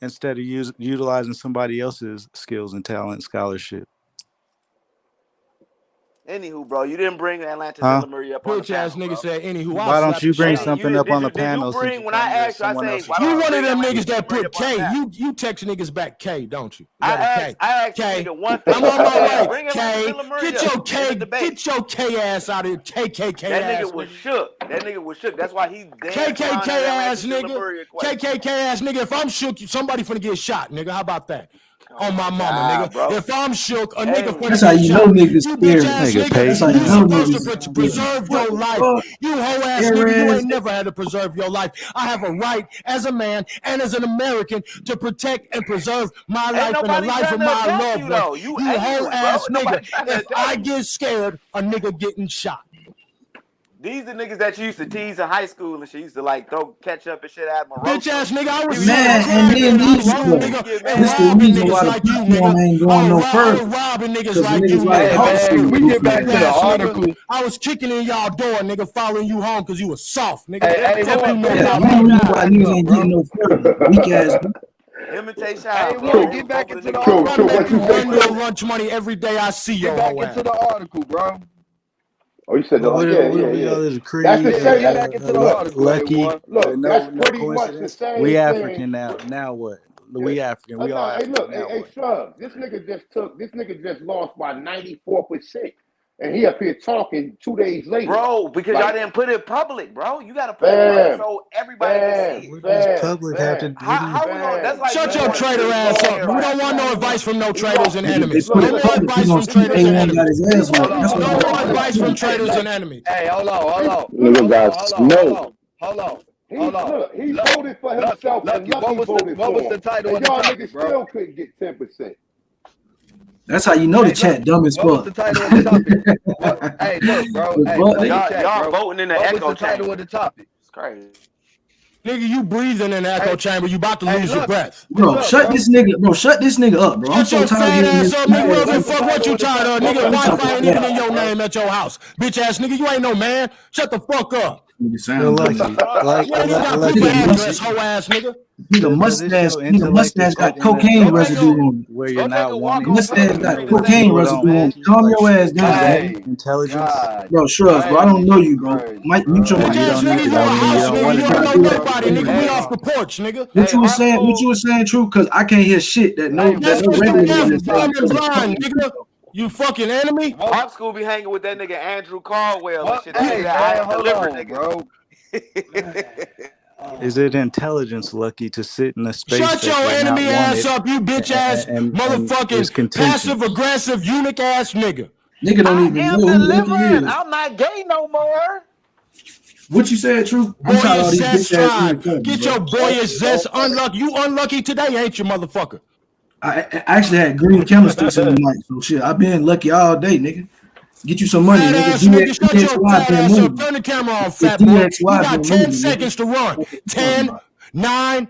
instead of utilizing somebody else's skills and talent, scholarship? Anywho, bro, you didn't bring Atlantis and Lemuria up on the panel. Bitch ass nigga said, anywho. Why don't you bring something up on the panel? Did you bring, when I asked you, I say, you one of them niggas that put K. You text niggas back K, don't you? I asked K. One thing. I'm on my way. K. Get your K ass out of here. KKK that ass. Nigga was shook. That nigga was shook. That's why he KKK ass nigga. KKK ass nigga. If I'm shook, somebody finna get shot, nigga. How about that? On my mama, nigga. Bro. If I'm shook, a nigga finna that's how you know niggas scared. That's how you know niggas to preserve your life. You hoe ass nigga, you ain't never had to preserve your life. I have a right as a man and as an American to protect and preserve my life and the life of my loved ones. You hoe ass nigga. If I get scared, a nigga getting shot. These are niggas that you used to tease in high school and shit. Used to like throw ketchup and shit at my bitch ass nigga. I was man, and then these this the reason why the platform ain't going no further. Robbing niggas like you, man. We get back to the article. I was kicking in y'all door, nigga, following you home because you was soft, nigga. You know why niggas ain't getting no further. Weak ass. Imitation. Get back into the article. Lunch money every day. I see you. Get back into the article, bro. Oh, you said the That's the same. Lucky. Look, that's pretty much the same. We African now. Now what? We African. We are. Hey, look, hey, Shug, this nigga just lost by 94%. And he up here talking 2 days later. Bro, because y'all didn't put it public, bro. You got to put it public so everybody can see it. What does public have to do? How we gonna, that's like shut your traitor ass up. We don't want no advice from no traitors and enemies. No more advice from traitors and enemies. No more advice from traitors and enemies. Hey, hold on. Nigga got snow. Hold on. He voted for himself. Lucky, what was the title of the y'all topic, niggas bro? still couldn't get 10%. That's how you know the chat dumb as fuck. What was the title of the topic? Hey, look, bro. Y'all voting in the echo chamber. What was the title of the topic? It's crazy. Nigga, you breathing in the echo chamber. You about to lose your breath. Bro, shut this nigga up, bro. I'm so tired of hearing this. Nigga, fuck what you tired of, nigga. Wi-Fi ain't even in your name at your house. Bitch ass nigga, you ain't no man. Shut the fuck up. You sound lucky. Hoe ass nigga. Nigga mustache got cocaine residue on it. Where you're not wanting. Mustache got cocaine residue on it. Calm your ass down, intelligence. Bro, Shrugs, bro. I don't know you, bro. Mike, mute your mic. You don't know nobody, nigga. We off the porch, nigga. What you were saying, true? Because I can't hear shit that no regular. You fucking enemy. Our school be hanging with that nigga Andrew Caldwell and shit. I deliver, nigga. Bro. Is it intelligence, Lucky, to sit in a space? Shut your enemy ass up, you bitch ass motherfucking passive aggressive eunuch ass nigga. Nigga don't even know who Lucky is. I'm not gay no more. What you said, True? I'm tired of all these bitch ass. Get your boyish zest. Unlucky. You unlucky today, ain't you, motherfucker? I actually had green candlesticks in the mic, so shit. I've been lucky all day, nigga. Get you some money, nigga. Shut your fat ass up. Turn the camera off, fat boy. You got 10 seconds to run. 10, 9,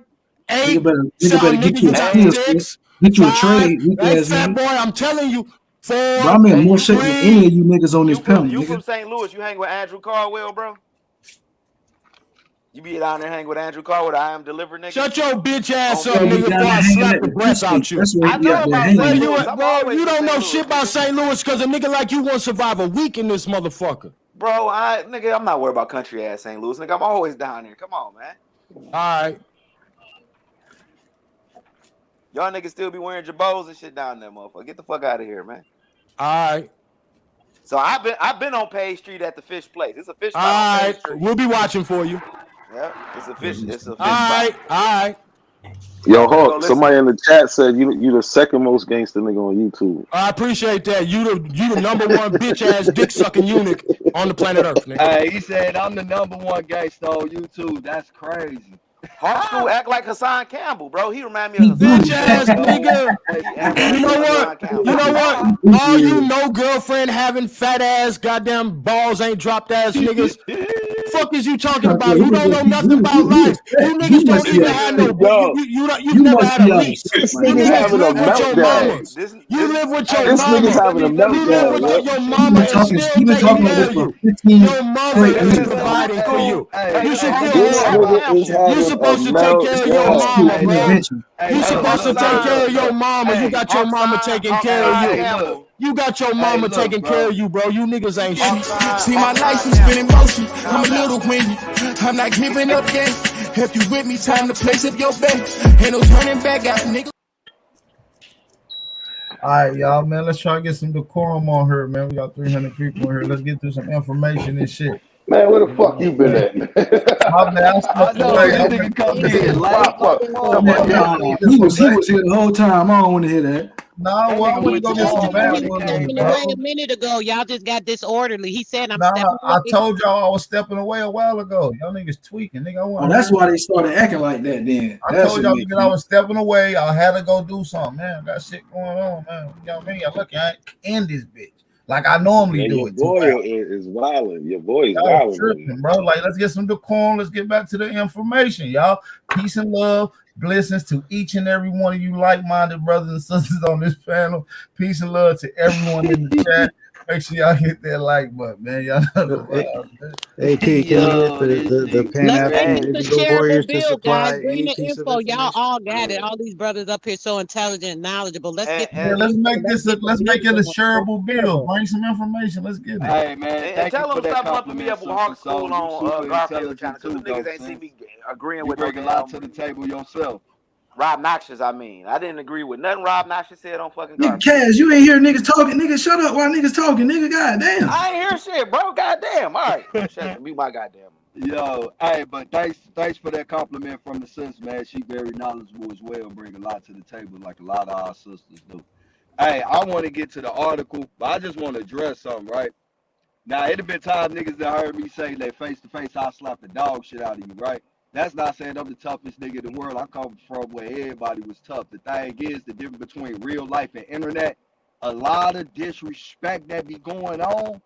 8, nigga better get you a 6, get you a trade. Hey, fat boy, I'm telling you. 4. Bro, I'm in more shape than any of you niggas on this panel. You from St. Louis? You hang with Andrew Caldwell, bro? You be down there hanging with Andrew Caldwell, I am deliver, nigga. Shut your bitch ass up, nigga, before I slap the breath out you. I know about St. Louis. Bro, you don't know shit about St. Louis because a nigga like you won't survive a week in this motherfucker. Bro, nigga, I'm not worried about country ass St. Louis. Nigga, I'm always down there. Come on, man. All right. Y'all niggas still be wearing jabos and shit down there, motherfucker. Get the fuck out of here, man. All right. So I've been on Page Street at the fish place. It's a fish spot. All right. We'll be watching for you. Yeah, it's a fish. It's a fish. All right. Yo, Hawk, somebody in the chat said you the second most gangster nigga on YouTube. I appreciate that. You the number one bitch ass dick sucking eunuch on the planet Earth, nigga. Hey, he said I'm the number one gangster on YouTube. That's crazy. Hawk School act like Hassan Campbell, bro. He remind me of bitch ass nigga. You know what? All you no girlfriend having fat ass goddamn balls ain't dropped ass niggas. fuck is you talking about? You don't know nothing about You life. upset. You You niggas must don't be even upset. have no. Yo, You've You never must had be a lease. upset, this my You nigga's nigga. niggas having a live with your meltdown. mamas. You live with your This nigga's mama. having a You live meltdown, with yo. your You've mama been and talking. still You've been taking talking like care this of for you. 15 Your mama straight is minutes, bro. providing for you. You should feel This nigga is you having a supposed to take care of your It's meltdown. cute mama, bro. intervention. You supposed to take care of your mama. You got your mama taking care of you. You got your mama taking care of you, bro. You niggas ain't shit. See, my life has been in motion. I'm a little windy. I'm not giving up yet. If you with me, time to place up your bet. Ain't no turning back, got nigga. All right, y'all, man. Let's try to get some decorum on here, man. We got 300 people in here. Let's get through some information and shit. Man, where the fuck you been at, man? My bad, I stepped away. I went to Nigga, pop pop up. Talking about He was here the whole time. I don't want to hear that. No, well, I went to go get some back He for a stepping little away bro. a minute ago. Y'all just got disorderly. He said, I'm Nah, stepping I away. told y'all I was stepping away a while ago. Y'all niggas tweaking, nigga. I Oh, want that's why they started acting like that then. I That's told what y'all makes that I sense. was stepping away. I had to go do something, man. I got shit going on, man. You know what I mean? I look at in this bitch like I normally Yeah, do your it. 2 boy hours. is wilding. Your boy is Y'all wilding on tripping, bro. Like, let's get some decorum. Let's get back to the information, y'all. Peace and love, blessings to each and every one of you like-minded brothers and sisters on this panel. Peace and love to everyone in the chat. Make sure y'all hit that like button, man. Y'all know the vibes, man. AP, can you get the Pan Let's make African this a Indigo shareable Warriors to bill, guys. supply Bring any the piece of info. Y'all information? all got it. All these brothers up here so intelligent and knowledgeable. Let's get Yeah, the let's info. make this. Get the Let's make it a bill going. shareable bill. Bring some information. Let's get it. Hey man, And thank you tell for them that stop bumping me compliment, up with sister. Hawk So School you on super Garfield channel intelligent because too, them though, niggas ain't see sis. me agreeing You with no bring a lot damn to the table yourself. Rob Noxious. I mean, I didn't agree with nothing Rob Noxious said on fucking Nigga, Garfield. Cash, you ain't hear niggas talking. Nigga, shut up while niggas talking. Nigga, goddamn. I ain't hear shit, bro. Goddamn. All right, shut mute my goddamn. Yo, hey, but thanks for that compliment from the sis, man. She very knowledgeable as well, bring a lot to the table like a lot of our sisters do. Hey, I want to get to the article, but I just want to address something, right? Now, it have been times niggas that heard me say that face to face, I'll slap the dog shit out of you, right? That's not saying I'm the toughest nigga in the world. I come from where everybody was tough. The thing is, the difference between real life and internet, a lot of disrespect that be going on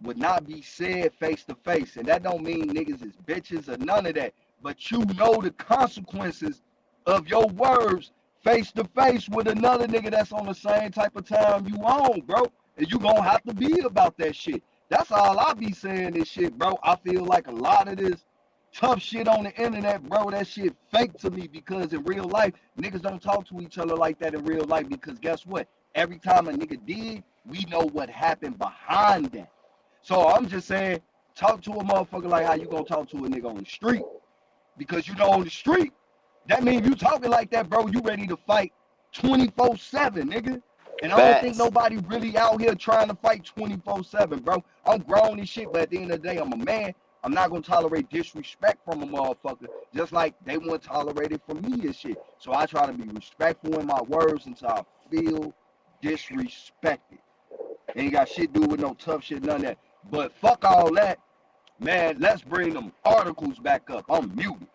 would not be said face to face. And that don't mean niggas is bitches or none of that. But you know the consequences of your words face to face with another nigga that's on the same type of time you on, bro. And you gonna have to be about that shit. That's all I be saying this shit, bro. I feel like a lot of this tough shit on the internet, bro, that shit fake to me because in real life, niggas don't talk to each other like that in real life because guess what? Every time a nigga did, we know what happened behind that. So I'm just saying, talk to a motherfucker like how you gonna talk to a nigga on the street. Because you know on the street, that means you talking like that, bro, you ready to fight 24/7, nigga. And I don't think nobody really out here trying to fight 24/7, bro. I'm grown and shit, but at the end of the day, I'm a man. I'm not gonna tolerate disrespect from a motherfucker, just like they won't tolerate it from me and shit. So I try to be respectful in my words until I feel disrespected. Ain't got shit to do with no tough shit, none of that. But fuck all that, man. Let's bring them articles back up. I'm muted.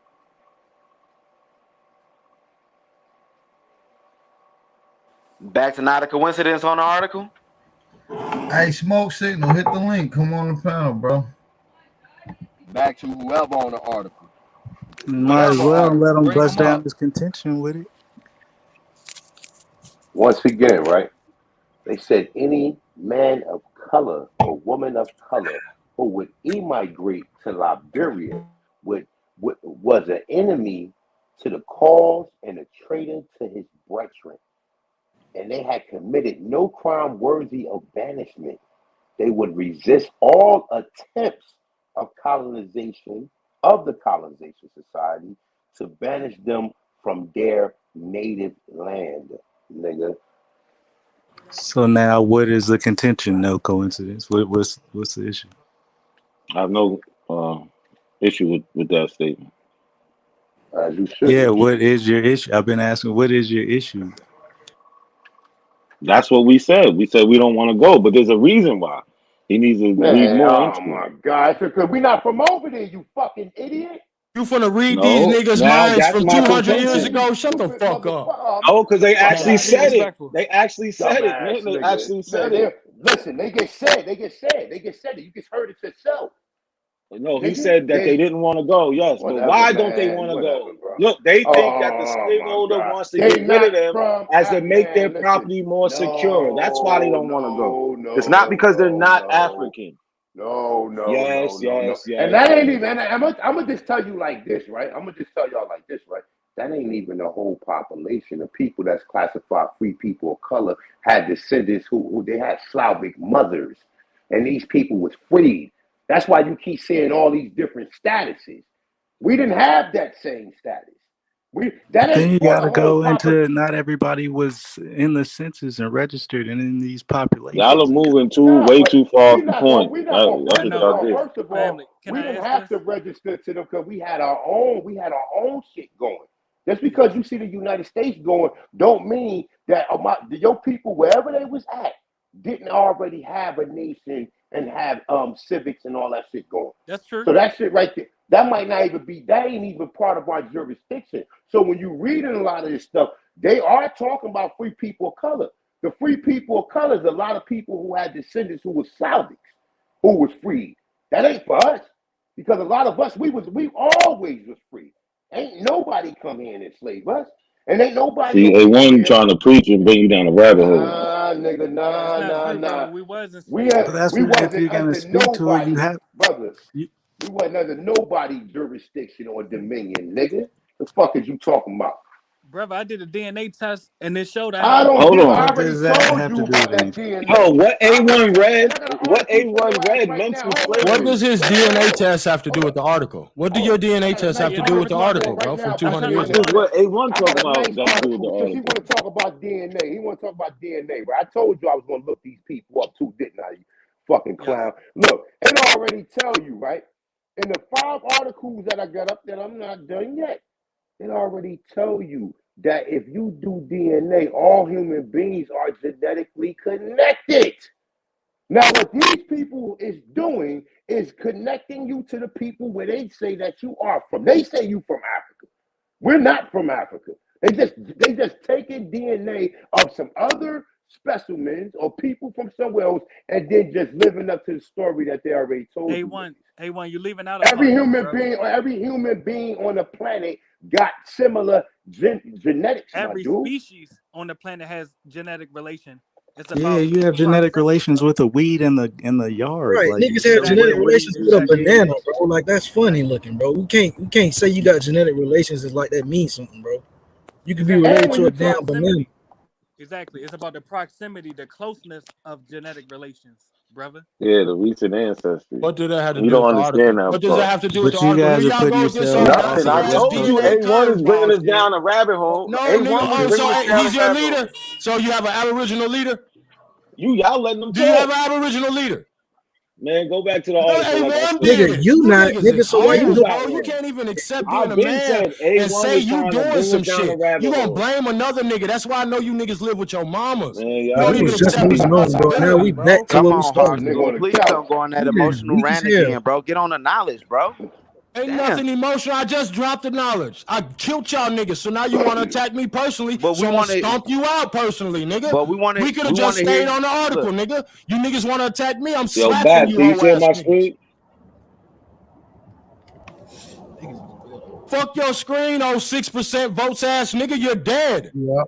Back to not a coincidence on the article. Hey, Smoke Signal, hit the link. Come on the panel, bro. Back to whoever on the article. Might as Whatever well article. let them Bring bust them down up. this contention with it. Once again, right? They said any man of color or woman of color who would emigrate to Liberia was an enemy to the cause and a traitor to his brethren. And they had committed no crime worthy of banishment. They would resist all attempts of colonization of the colonization society to banish them from their native land, nigga. So now, what is the contention? No coincidence. What's the issue? I have no issue with that statement. As you should. Yeah, what is your issue? I've been asking, what is your issue? That's what we said. We said we don't want to go, but there's a reason why. He needs to read Man, more oh into my it. God. Because we not from over there, you fucking idiot. You finna read these No, niggas' now minds that's from my 200 years contention. ago? Shut the fuck up. Oh, because they Hey, actually man, be said it. respectful. They actually said it, Dumbass man. They nigga. actually said Man, it. listen, they get said. You just heard it yourself. No, he said that they didn't want to go. Yes, but Whatever, why don't they man. want to Whatever, go? bro. Look, they think that the Oh my slaveholder God. wants to They get rid not of them from as to make their man. Listen. property more secure. That's why they No, don't want to go. no, It's not no, because they're no, not no. African. No. Yes. And that ain't even, and I'm gonna just tell you like this, right? I'm gonna just tell y'all like this, right? That ain't even the whole population. The people that's classified free people of color had descendants who they had Slavic mothers. And these people was freed. That's why you keep seeing all these different statuses. We didn't have that same status. That Then you ain't for got the to whole go population. into not everybody was in the census and registered and in these Y'all are populations. moving No, way but too far off the point. we're not gonna. That's First what of y'all all, did. Family, can we I didn't ask have this? to register to them because we had our own shit going. Just because you see the United States going, don't mean that your people wherever they was at didn't already have a nation and have civics and all that shit going. That's true. So that shit right there, that might not even be. That ain't even part of our jurisdiction. So when you reading a lot of this stuff, they are talking about free people of color. The free people of color is a lot of people who had descendants who was Slavics, who was freed. That ain't for us. Because a lot of us, we always was free. Ain't nobody come here and enslave us. And ain't nobody See, over A1 here. trying to preach and bring you down the rabbit hole. Nah, nigga, That's not true, brother. nah. We was We enslaved. But that's we what, if you're wasn't going to under speak to it, you nobody, have. brother. You, We wasn't under nobody jurisdiction or dominion, nigga. The fuck is you talking about? Brother, I did a DNA test and it showed I I had don't Hold give. I on. what already does that told have you to do about with that anything? Oh, DNA. what A1 And read? I got an What article for A1 your ass read right now. mental Hold on, What slavery. does his DNA test have to do with the article? What do your I DNA got a test nice have to Yeah, do I'm with the article trying to for article, right bro, from now I'm about 200 trying to years DNA. This is explain ago? it. what A1 I got talking a about nice got to do with the article since you article. want to talk about DNA. He want to talk about DNA, right? I told you I was going to look these people up too, didn't I? You fucking Yes. clown. Look, it already tell you, right? In the 5 articles that I got up there, I'm not done yet. It already tell you that if you do DNA, all human beings are genetically connected. Now, what these people is doing is connecting you to the people where they say that you are from. They say you from Africa. We're not from Africa. They just taking DNA of some other specimens or people from somewhere else and then just living up to the story that they already told you. A1, you're leaving out a part, brother. Every human being on the planet got similar genetics, my Every dude. species on the planet has genetic relation. It's Yeah, about you have genetic proximity. relations with a weed in the yard. Right, Like, niggas have so Exactly. genetic what do relations you with a Exactly. banana, bro. Like that's funny looking, bro. We can't say you got genetic relations is like that means something, bro. You could be Exactly. It's And related when to about a you the damn talk, banana. proximity. Exactly. It's about the proximity, the closeness of genetic relations, brother. Yeah, the recent ancestry. What do that have to You do don't with the understand article? that What does that part. have to do with the but you article? Here guys are y'all putting go with this yourselves old in Nothing. bouncy I ass told opposition. you DNA A1 is bringing curveball us shit. down a rabbit hole. No, nigga. A1 is Oh, bringing so us down a he's your rabbit hole. leader? So you have an Aboriginal leader? Y'all letting them Do you have talk. an Aboriginal leader? Man, go back to the No, article like I A1 said. Nigga, did. you You not, niggas nigga, is so why you You hoes, doing got bro. You one. can't even accept being I've a been man said and A1 say is you trying to doing bring us some down a shit. rabbit You gonna hole. blame another nigga. That's why I know you niggas live with your mamas. Man, You bro, y'all don't we even was niggas just accept moving crazy. on, bro. Now responsibility, we back bro. to Come where we on, started Hawk. nigga from. Well, on the please couch. don't go on that You niggas emotional weak as rant hell. again, bro. Get on the knowledge, bro. Ain't Damn. nothing emotional. I just dropped the knowledge. I killed y'all niggas. So now you want to attack me personally. But we So I'm going want to to. stomp you out personally, nigga. But we want to. We could We have want just to hear stayed you. on the article, Look, nigga. You niggas want to attack me. I'm Yo, slapping Bat, you can you hoe share ass my niggas. screen? Fuck your screen, oh 6% votes ass nigga. You're dead. Yeah.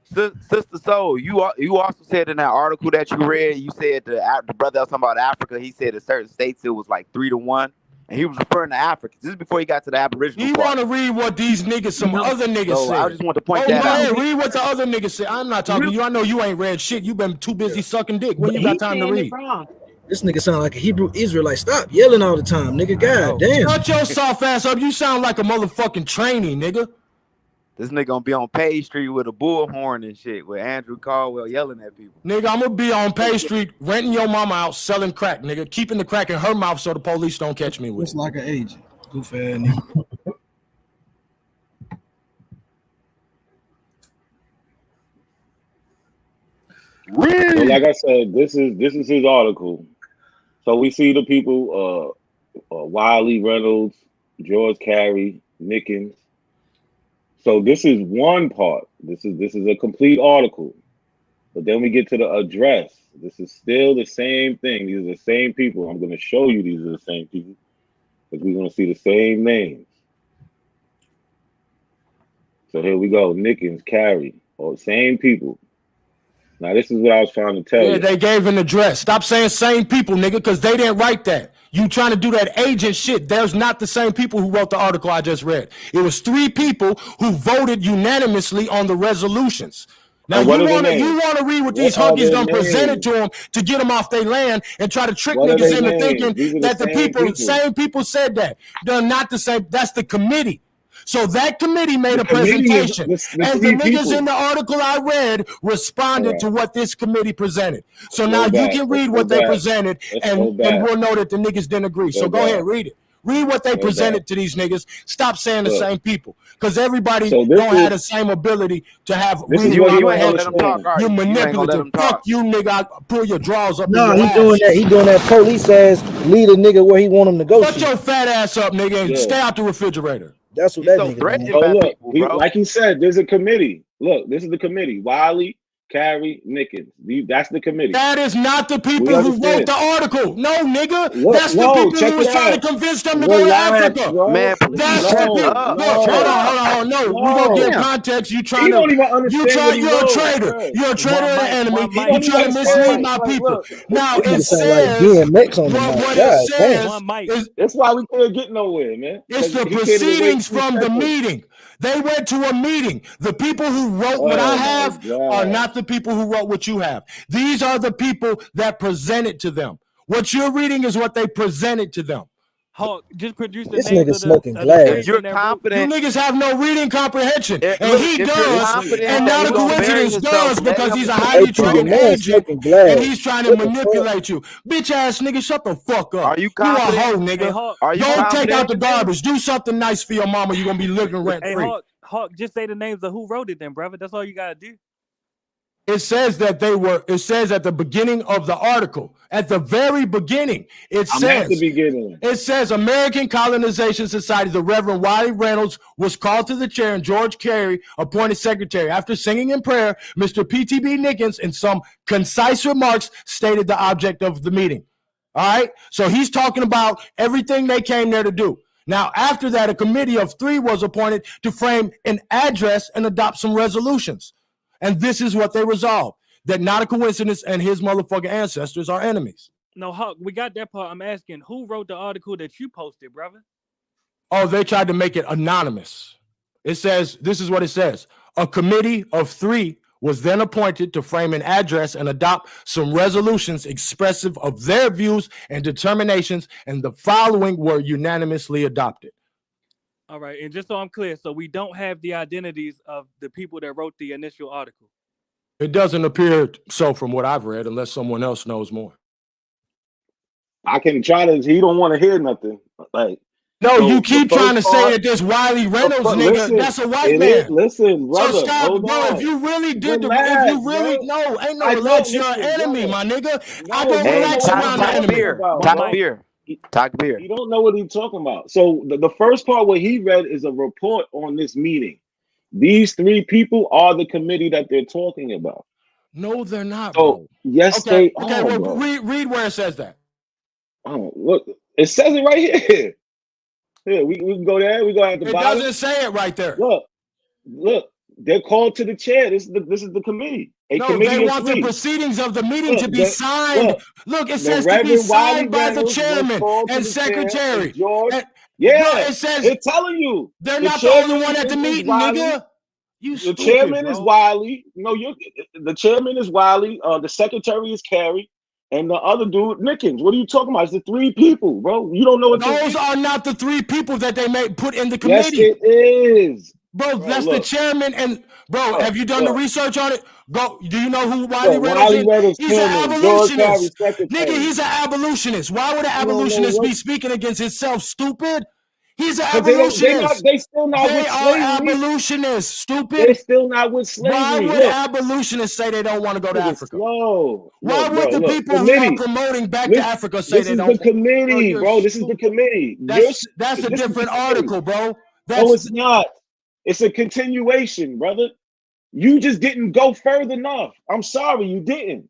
Sister Soul, you also said in that article that you read, you said the brother that was talking about Africa. He said in certain states it was like 3-1, and he was referring to Africa. This is before he got to the Aboriginal He part. want to read what these niggas, some other niggas So I said. just want to point Oh, that go out. ahead, read what the other niggas said. I'm not talking to you. I know you ain't read shit. You been too busy sucking dick. When you got time to read? This nigga sound like a Hebrew Israelite. Stop yelling all the time, nigga. God Oh, damn. Shut your soft ass up. You sound like a motherfucking trainee, nigga. this nigga gonna be on Page Street with a bullhorn and shit, with Andrew Caldwell yelling at people. Nigga, I'm gonna be on Pay Street renting your mama out, selling crack, nigga. Keeping the crack in her mouth so the police don't catch me with Just it. like an agent. Goof ass nigga. So, like I said, this is his article. So we see the people, Wiley Reynolds, George Carey, Nickens. So this is one part. This is a complete article. But then we get to the address. This is still the same thing. These are the same people. I'm going to show you these are the same people. Because we're gonna see the same names. So here we go. Nickens, Carey, all the same people. Now this is what I was trying to tell Yeah, you. they gave an address. Stop saying same people, nigga, because they didn't write that. You trying to do that agent shit. There's not the same people who wrote the article I just read. It was 3 people who voted unanimously on the resolutions. Now And what you are their wanna names? read what What these are hunkies their done presented names? to them to get them off their land and try to trick What are niggas their into names? thinking These are the that the same people. same people said that. They're not the same. That's the committee. So that committee made The a committee is presentation, the and the 3 niggas people. in the article I read responded All right. to what this committee presented. So Let's now go you back. can Let's read go what they back. presented, Let's and go back. we'll know that the niggas didn't agree. So Go go ahead, back. read it. Read what they Go back. presented to these niggas. Stop saying the Look. same people, because everybody So this don't have the is same ability to have this is reading what you You don't ain't gonna let them comprehension. talk, understand. are You're you? You ain't gonna let manipulative. them Fuck talk. you, nigga. I'll pull your drawers up in No, your he doing ass. that. He doing that police ass lead a nigga where he want him to go Shut to. your fat ass up, nigga, and Yeah. stay out the refrigerator. That's what He's that so nigga doing. threatened Oh by look, people, bro. like he said, there's a committee. Look, this is the committee. Wiley, Carey, Nickens. That's the committee. That is not the We people who wrote understand. the article. No, nigga. Look, That's the no, people check who it was trying to out. convince them to go to Relax, Africa. bro. Man, please That's the shut people. No, up. Look, Shut hold on, no, up. hold on. No, we gonna give no. Damn. context. You He trying don't to, even understand what he you're a wrote, traitor. bro. You're a traitor One of the mic, enemy. one He You mic, don't even trying to one mislead understand. mic, my Like, people. look, Now This it nigga sound like says DMX on the mic. what it God damn. says one mic. is that's why we can't get nowhere, man. it's Because the he can't even wait proceedings 2 from the seconds. meeting. They went to a meeting. The people who wrote what I Oh my have are God. not the people who wrote what you have. These are the people that presented to them. What you're reading is what they presented to them. Hawk, just produce the This names nigga of the smoking of the If 3 glass. you're men that wrote. You confident, niggas have no reading comprehension, and look, he if you're does, confident and that not he a gonna bury coincidence himself, does, let because him he's a Hey, highly talk. the trained man agent, smoking and glass. he's trying to What the fuck? manipulate you. Bitch ass nigga, shut the fuck Are up. you You a confident? hoe, Hey nigga. Hawk, Are you Go Hawk, take just out say confident? the the names. garbage. Do something nice for your mama. You're gonna be living rent Hey free. Hawk, just say the names of who wrote it then, brother. That's all you gotta do. It says that it says at the beginning of the article, at the very beginning, I'm at the beginning. it says American Colonization Society, the Reverend Wiley Reynolds was called to the chair and George Carey appointed secretary. After singing in prayer, Mr. P.T.B. Nickens, in some concise remarks, stated the object of the meeting. All right? So he's talking about everything they came there to do. Now, after that, a committee of 3 was appointed to frame an address and adopt some resolutions. And this is what they resolved: that not a coincidence and his motherfucking ancestors are enemies. No, Hawk, we got that part. I'm asking who wrote the article that you posted, brother? Oh, they tried to make it anonymous. It says, this is what it says: a committee of 3 was then appointed to frame an address and adopt some resolutions expressive of their views and determinations, and the following were unanimously adopted. All right, and just so I'm clear, so we don't have the identities of the people that wrote the initial article. It doesn't appear so from what I've read, unless someone else knows more. I can try to. He don't want to hear nothing. Like no, so you keep trying to say that this Wiley Reynolds nigga, listen, that's a white man. Listen, brother, So stop, hold bro. on. If you really did, Relax, if you really bro. no, ain't no I relax. don't You're an listen, enemy, brother. my nigga. No, I don't you don't relax know what around he's the Talk enemy. beer. about, Talk bro. beer. Talk beer. You don't know what he's talking about. So the first part what he read is a report on this meeting. These 3 people are the committee that they're talking about. No, they're not, So bro. yes, Okay, they okay. are, Well, bro. read where it says that. Oh, look, it says it right here. Here, we can go there. We go at the It bottom. doesn't say it right there. Look, they're called to the chair. This is the committee. A No, committee they of want 3. the proceedings of the meeting to be signed. Look, it the says to be Reverend Wiley signed by the Reynolds was chairman called to and the chair, secretary. and George. Bro, Yeah, it says it's telling you. they're The not the only chairman one at the is meeting, Wiley. nigga. You The stupid, chairman is bro. Wiley. No, the chairman is Wiley. The secretary is Carey. And the other dude, Nickens. What are you talking about? It's the 3 people, bro. You don't know what Those are not the 3 people that they put in the Yes, committee. it is. Bro, that's the chairman. And bro, have you done the research on it? Go. Do you know who Wiley Reynolds is? Reynolds He's an chairman, George Carey abolitionist. secretary. Nigga, he's an abolitionist. Why would an You don't know abolitionist what? be speaking against himself, stupid? He's an 'Cause abolitionist. they still not They with are slavery. abolitionists, stupid. They're still not with Why slavery. would Look, abolitionists say they don't want to go to Africa? slow. Why Look, would bro, the look. people who are promoting back to Africa say This they is don't? the committee, bro. This is the committee. That's a different article, bro. No, it's not. It's a continuation, brother. You just didn't go further enough. I'm sorry, you didn't.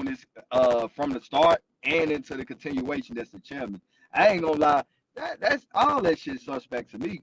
on this from the start and into the continuation. That's the chairman. I ain't gonna lie. That's all that shit suspect to me.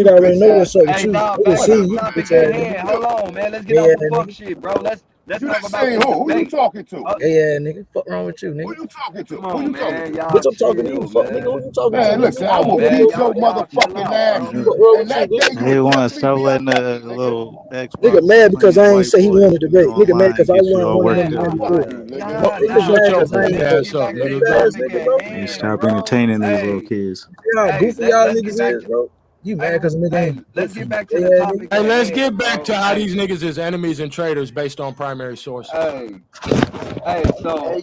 you Nigga already bitch know ass what's up with nigga. Hey, you. nah, They done back seen to the you, topic bitch at ass hand. nigga. Hold on, man. Let's get Gay off the ass fuck nigga. shit, bro. Let's You talk done about seen this who? Who you debate. talking to? Gay ass nigga. Fuck wrong with you, Who nigga. you talking to? Come Who you on, talking man. to? Y'all Bitch, I'm talking to you. chill, Fuck nigga. man. Who you talking to, Man, nigga? listen, Come I on, will man. beat your Y'all chill motherfucking out, ass. bro. Fuck wrong And with you, that day bitch? you Hey, would one, definitely stop be up letting under me, the nigga. little Nigga Xbox mad between because your I ain't white say he boys wanted to and you debate. Nigga mad online because I get you won all one of worked them Man, up. niggas Fuck before. you, nigga. Fuck y'all, nigga y'all, Shut mad your because I man, punk ain't let's vote. ass get up, back to the nigga. Stupid ass topic nigga, at bro. And hand, stop bro. entertaining these little Hey, kids. See how hey, goofy y'all let's get niggas back is, to bro? You mad because nigga Hey, ain't let's good for get you? back to the Yeah, nigga. topic Hey, at let's hand, get back bro. to how Hey, these niggas is enemies and traitors based on primary sources. So Hey,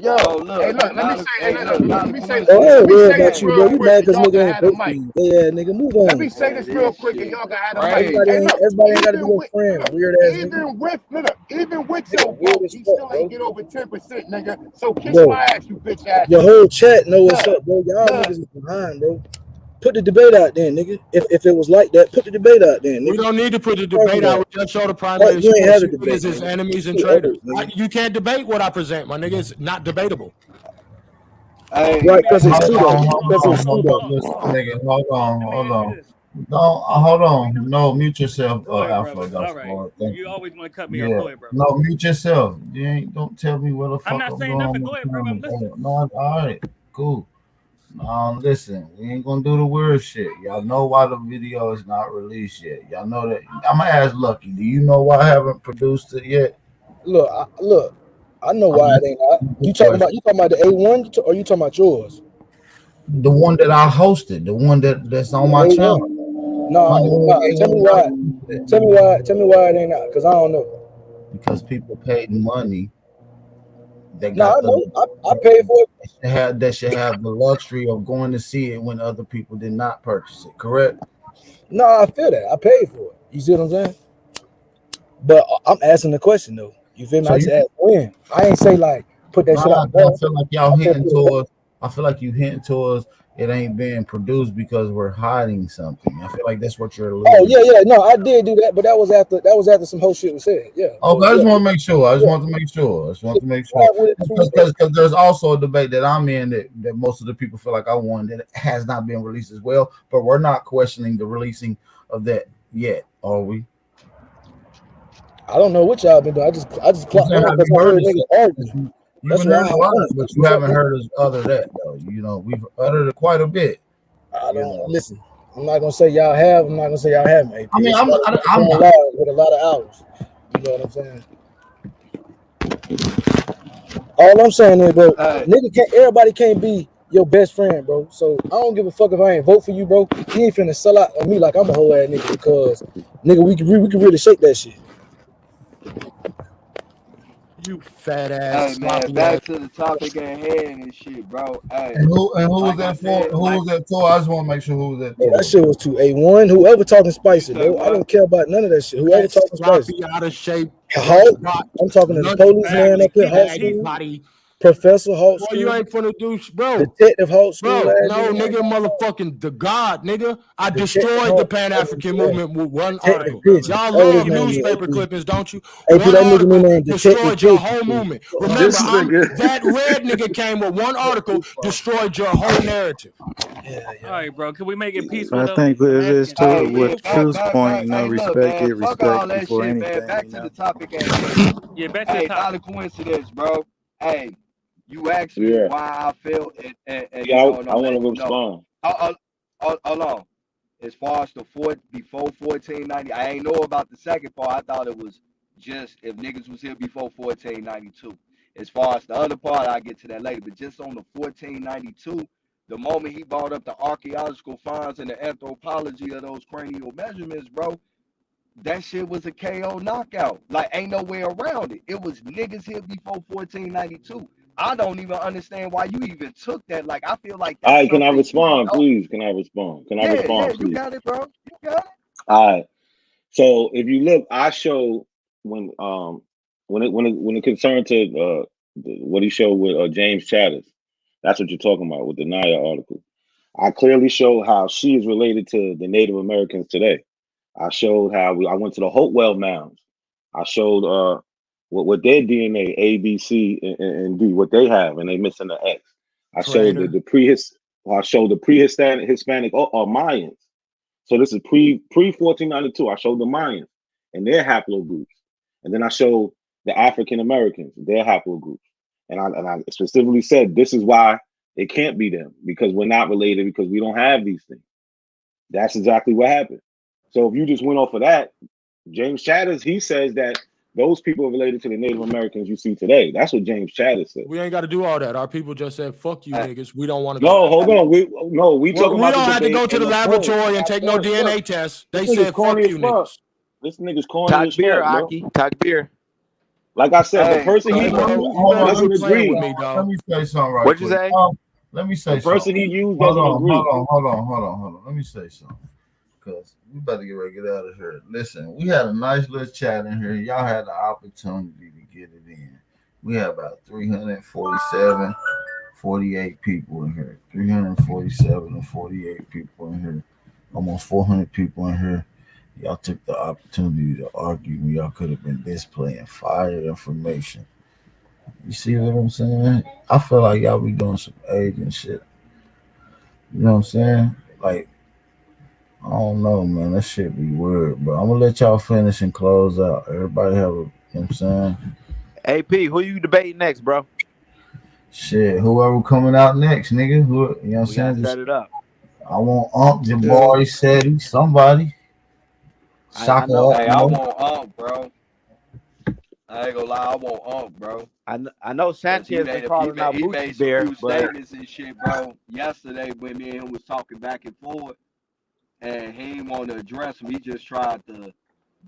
yo. Hey, look, look. Let me not say. a, Hey, hey, look. look, not Let a me say. Bro, I Let ain't coincidence. me worried say about this you, real bro. You Hey, quick, mad and because y'all can nigga ain't have the vote for mic. you. Yeah, nigga, move Let on. me say this real this quick, and shit. y'all can have the mic. Crazy. Hey, look. Everybody ain't gotta be Even your with friend, look, weird ass nigga. even with your Nigga weird vote, as he fuck, still ain't bro. get over 10%, nigga. So kiss Bro, my ass, you bitch ass your nigga. whole chat know what's Look, up, bro. Y'all look. niggas is behind, bro. Put the debate out then, nigga. If it was like that, put the debate out then, We nigga. don't need to put the What you talking debate out. about? We just show the Like, primary you ain't source. had a You debate, niggas is nigga. enemies and You others, traitors. nigga. You can't debate what I present, my nigga. It's not debatable. Right, Hey, because it's Hold pseudo. on, Because it's hold pseudo. on. Listen, nigga, hold on, Let me hold ask you on. this. Don't hold on. No, mute yourself, Go ahead, Alpha. brother. That's All right. Lord. Thank You you. always want to cut me off. Yeah. Go ahead, brother. No, mute yourself. You ain't don't tell me where the I'm fuck not I'm saying going nothing. with Go ahead, brother. I'm listening. no, all right, cool. Listen, we ain't gonna do the weird shit. Y'all know why the video is not released yet. Y'all know that. I'm gonna ask Lucky. Do you know why I haven't produced it yet? Look, I know I'm why it ain't. asking you You a talking question. about the A1 or you talking about yours? The one that I hosted, the one that's on The my channel. A1. My No, name no. Tell me why. A1 Tell me why it ain't out. Cause I don't know. because people paid money that No, got I the know. I paid for it. that should have the luxury of going to see it when other people did not purchase it. Correct? No, I feel that. I paid for it. You see what I'm saying? But I'm asking the question though. You feel me? So I you just asked when. I ain't say like put that shit out I there. feel like y'all I said hinting put it back. towards. I feel like you hinting towards it ain't being produced because we're hiding something. I feel like that's what you're Oh alluding yeah, to. yeah. No, I did do that, but that was after some whole shit was said. Yeah. Okay, So I yeah, just want to make sure. I just yeah. want to make sure. I just want Shit, to make sure right with it too, bro. because there's also a debate that I'm in that most of the people feel like I won that has not been released as well. But we're not questioning the releasing of that yet, are we? I don't know what y'all been doing. I just I'm clocked saying, on have because you I heard heard us? niggas arguing. You've That's been why I heard a lot, hop on. but You you feel haven't me? heard us utter that though. You know, we've uttered it quite a bit. I You don't know, listen. I'm not gonna say y'all have. I'm not gonna say y'all haven't. AP. I mean, It's I'm not. a I'm long not. line with a lot of hours. You know what I'm saying? All I'm saying is, bro, nigga can't. Everybody can't be your best friend, bro. So I don't give a fuck if I ain't vote for you, bro. You ain't finna sell out on me like I'm a whole ass nigga because nigga we can really shake that shit. You fat ass, Hey man, sloppy ass. back to the topic at hand and shit, bro. Hey, And who was like I that for? said, Who like was that for? I just want to make sure who was that Bro, that for. shit was too A1. Whoever talking you spicy, say bro. I what? don't care about none of that shit. Whoever Fat, talking spicy. sloppy, out of shape, Hawk. lunchbox, I'm talking to the police lunchbox, man Exactly. up here, Keep it Hawk baggy School, peaceful. body. Professor Hawk Boy, you School, ain't finna do, bro. Detective Hawk School Bro, ass no, nigga. nigga, motherfucking the God, nigga. I Detective destroyed the Hawk. Pan That's what African he said. movement with one All right, Detective article. brother. Pigeon. Y'all That's what his love name newspaper is, AP. clippings, don't you? AP, One that nigga article name Detective destroyed your Pigeon. whole Fool. movement. Remember, This nigga. that red nigga came with one article, destroyed your whole narrative. Yeah, All yeah. right, bro. Can we make it peaceful I though? think I'm it's asking. to Hey, with yeah, Truth's point, back. you know, Hey, look, respect, man, get fuck all respect that before shit, man. anything, Back you to know. the topic at hand. Yeah, back to the Hey, not topic. a coincidence, bro. Hey, you asked me Yeah. why I felt, and Yeah, you know, and I I'm want letting to you know. respond. Hold on. As far as the before 1490, I ain't know about the second part. I thought it was just if niggas was here before 1492. As far as the other part, I'll get to that later. But just on the 1492, the moment he brought up the archaeological finds and the anthropology of those cranial measurements, bro, that shit was a KO knockout. Like, ain't no way around it. It was niggas here before 1492. I don't even understand why you even took that. Like, I feel like All that's right, can I something you respond, know. please? Can I respond? Can I Yeah, respond, you please? got it, bro. You got it. All right. So if you look, I showed when it concerned to what he showed with James Chatters. That's what you're talking about with the Naya article. I clearly showed how she is related to the Native Americans today. I showed how I went to the Hopewell mounds. I showed what their DNA, A, B, C, and D, what they have, and they missing the X. I showed Traitor. I showed the Hispanic Mayans. So this is pre 1492. I showed the Mayans and their haplogroups, and then I showed the African Americans, their haplogroups, and I specifically said this is why it can't be them because we're not related because we don't have these things. That's exactly what happened. So if you just went off of that, James Chatters, he says that those people are related to the Native Americans you see today. That's what James Chatter said. We ain't got to do all that. Our people just said, "Fuck you, niggas. We don't want to." No, hold on. We talking we about don't the have to debate go to the and the laboratory and point. take no DNA test. They This nigga's said, corny "Fuck as you, fuck. niggas." This nigga's corny Talk as beer, fuck, bro. Aki. Talk beer. Like I said, the person he Hold used on, doesn't agree. Let me say something right What'd you quick. say? Let me say The person something. he used Hold doesn't on, agree. hold on. Let me say something. Because we better get ready to get out of here. Listen, we had a nice little chat in here. Y'all had the opportunity to get it in. We had about 347, 48 people in here. 347 and 48 people in here. Almost 400 people in here. Y'all took the opportunity to argue when y'all could have been displaying fire information. You see what I'm saying? I feel like y'all be doing some agent shit. You know what I'm saying? Like, I don't know, man. That shit be weird, but I'm gonna let y'all finish and close out. Everybody have a, you know what I'm saying? AP, who you debating next, bro? Shit, whoever coming out next, nigga. Who, you know what I'm We gotta saying? set it up. I want Ankh, Jabari, Seti, somebody. I Shaka know. up, Hey, I man. want Ankh, bro. I ain't gonna lie, I want Ankh, bro. I know Sanchez been calling out He Bucci made some Bear, few but statements and shit, bro. Yesterday when me and him was talking back and forth, and he didn't want to address me. He just tried to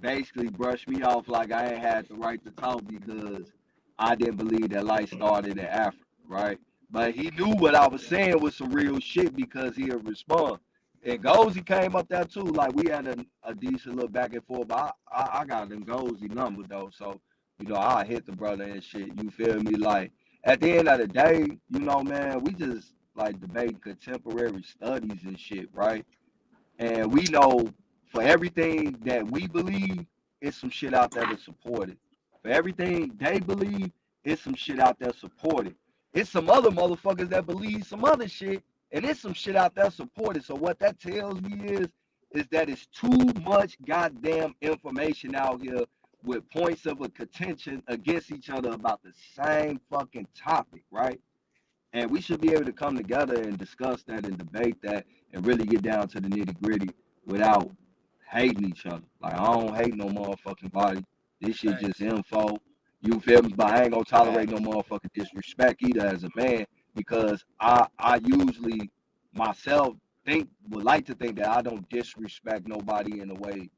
basically brush me off like I ain't had the right to talk because I didn't believe that life started in Africa, right? But he knew what I was saying was some real shit because he'll respond. And Gozy came up there too. Like we had a decent little back and forth. But I got them Gozy number though. So, I hit the brother and shit. You feel me? Like at the end of the day, man, we just like debate contemporary studies and shit, right? And we know for everything that we believe, it's some shit out there to support it. For everything they believe, it's some shit out there supported. It's some other motherfuckers that believe some other shit, and it's some shit out there supported. So what that tells me is that it's too much goddamn information out here with points of a contention against each other about the same fucking topic, right? And we should be able to come together and discuss that and debate that and really get down to the nitty gritty without hating each other. Like I don't hate no motherfucking body. This shit just info. You feel me? But I ain't gonna tolerate no motherfucking disrespect either as a man because I usually myself would like to think that I don't disrespect nobody in a way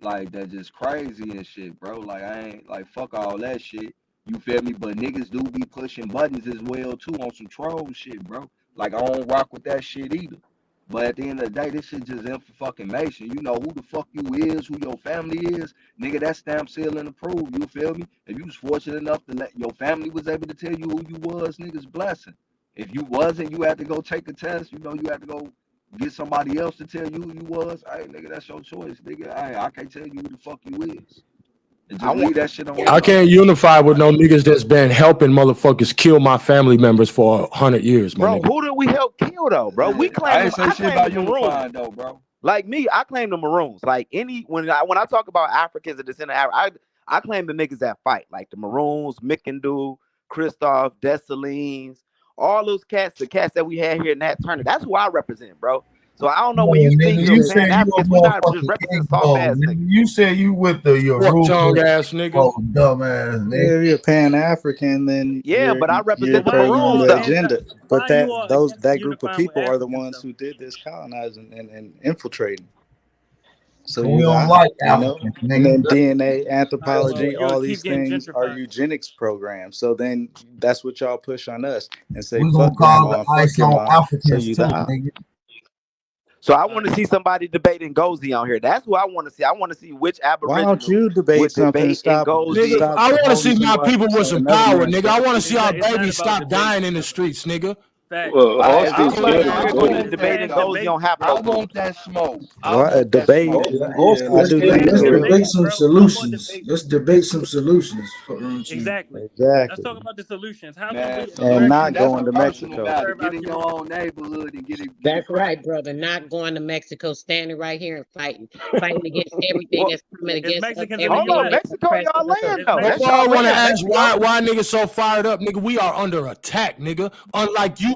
like that's just crazy and shit, bro. Like I ain't like fuck all that shit. You feel me? But niggas do be pushing buttons as well too on some troll shit, bro. Like I don't rock with that shit either. But at the end of the day, this shit just information. You know who the fuck you is, who your family is, nigga. That stamp seal and approve. You feel me? If you was fortunate enough to let your family was able to tell you who you was, niggas blessing. If you wasn't, you had to go take a test. You had to go get somebody else to tell you who you was. Hey, nigga, that's your choice, nigga. Hey, I can't tell you who the fuck you is. And just leave that shit on. I can't unify with no niggas that's been helping motherfuckers kill my family members for 100 years, my bro, nigga. who did we help kill though, bro? We claim I ain't say I shit claim about the Maroons. unifying though, bro. Like me, I claim the Maroons. Like when I talk about Africans and descendant of Africa, I claim the niggas that fight, like the Maroons, Mickendu, Christoph, Dessalines, all those cats, the cats that we had here in that tournament. That's who I represent, bro. So I don't know when you Nigga, speak you of said Pan you a Africans, we not just motherfucking represent Igbo, soft ass nigga. niggas. You said you with the Fork tongue Yoruba, ass nigga. dumb ass nigga. Yeah, if you're Pan African, then Yeah, but I you're represent the furthering Maroons the though. agenda. But Why are you all against that group of unifying with people are the Africans ones though? who did this colonizing and infiltrating. So We you don't got, like Africans, and nigga. then DNA, All right, well, anthropology, you'll all keep these getting things are gentrified. eugenics programs. So then that's what y'all push on us and say, We gonna fuck call grandma the and fuck ice your on mom. So Africans you too, the op. nigga. So I want to see somebody debating Ngozi on here. That's who I want to see. I want to see which Why don't Aboriginal you debate would something and debate Nigga, Ngozi. I want to see holding my somebody people with so some another power, man nigga. I can't want to see our It's not babies about stop dying debating, in the bro. streets, nigga. Facts. Well, I Austin's want scared that. of I Aboriginal want would that. debating. debate Have Ngozi debate. on half of I those want groups. that smoke. I What a want that debate. smoke. I Let's do go think ahead it's and real. debate debate it, some bro. I'm on solutions. debate. Let's debate some solutions. Fuck wrong with you. Exactly. Let's Exactly. talk about the solutions. How can Man, we And address solution, not that's these a going to personal Mexico. matter. conserve our Get in your community? own neighborhood and get it That's cracking. right, brother. Not going to Mexico, standing right here and fighting against everything Well, that's coming It's against us, Mexicans in the hold everything on, U.S. that's Mexico, oppressing y'all us. land It's though. That's That's Mexicans why y'all I in the want to land, U.S. ask why Mexico. niggas so fired up, nigga. We are under attack, nigga. Unlike you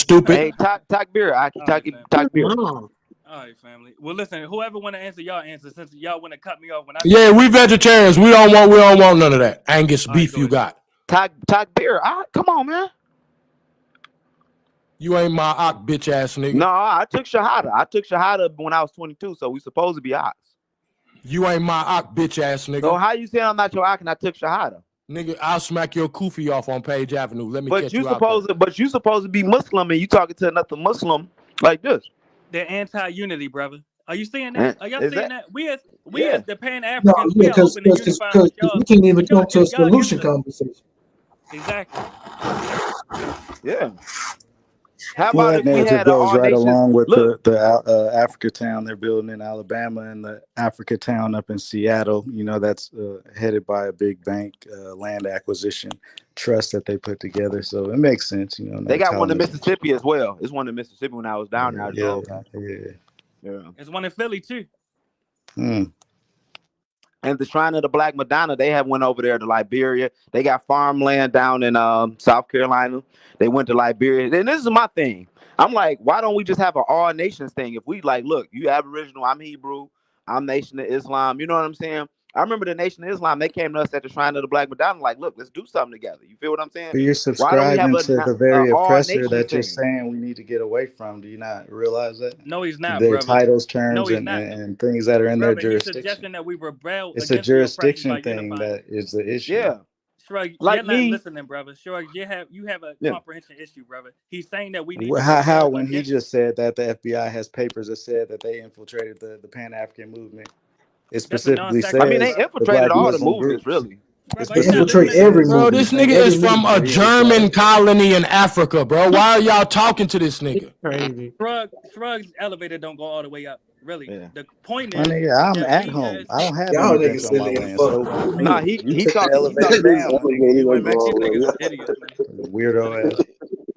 stupid. Hey, talk beer. I can talk beer. All right, family. Well, listen. Whoever want to answer, y'all answer. Since y'all want to cut me off when I Yeah, we vegetarians. We don't want none of that Angus beef you got. Talk beer. Come on, man. You ain't my Ankh bitch ass nigga. No, I took Shahada. I took Shahada when I was 22, so we supposed to be Ankh. You ain't my Ankh bitch ass nigga. So how you saying I'm not your Ankh and I took Shahada? Nigga, I'll smack your kufi off on Page Avenue. Let me catch you out there. But you supposed to be Muslim and you talking to another Muslim like this. They're anti-unity, brother. Are you seeing that? Are y'all Is seeing that? that? We as Yeah. the Pan No, Africans, yeah, we are open to unifying with y'all. we can't even But y'all, come to a y'all against solution us. conversation. Exactly. Yeah. How Well, about that if we narrative had goes all right nations? along with Look, the Africa town they're building in Alabama and the Africa town up in Seattle. You know, that's headed by a big bank land acquisition trust that they put together. So it makes sense. You know, they no got one in colonization. Mississippi as well. It's one in Mississippi when I was down there. I drove past. Yeah. There's one in Philly too. And the Shrine of the Black Madonna, they have went over there to Liberia. They got farmland down in South Carolina. They went to Liberia. And this is my thing. I'm like, why don't we just have an all nations thing? If we like, look, you Aboriginal, I'm Hebrew, I'm Nation of Islam. You know what I'm saying? I remember the Nation of Islam, they came to us at the Shrine of the Black Madonna, like, look, let's do something together. You feel what I'm saying? But you're Why don't we have subscribing to the a very all oppressor nations that you're thing? saying we need to get away from. Do you not realize that? No, he's not, Their brother. titles, No, terms, he's not. and things that are in their Brother, he's jurisdiction. suggesting that we rebel It's a against the oppression by jurisdiction thing unifying. that is the issue. Yeah. Shrug, Like you're not me. listening, brother. Shrug, you have a Yeah. comprehension issue, brother. He's saying that we need to How rebel when he against. just said that the FBI has papers that said that they infiltrated the Pan-African movement. It That's a specifically non-sequitur, I mean, they says the infiltrated Black all the Muslim movements, groups. really. Bro, It are you not specifically listening? Every says, Bro, movie, this man. nigga Every is from movie. a German colony in Africa, bro. Why are y'all talking to this nigga? Crazy. Shrug's elevator don't go all the way up. Really. Yeah. The point My is nigga, I'm that at we home. as I don't have Y'all immigrants niggas on my silly as land. fuck, So bro. Nah, you he took the talking elevator down, my nigga. You in you Mexico. niggas is idiots, man. Weirdo ass.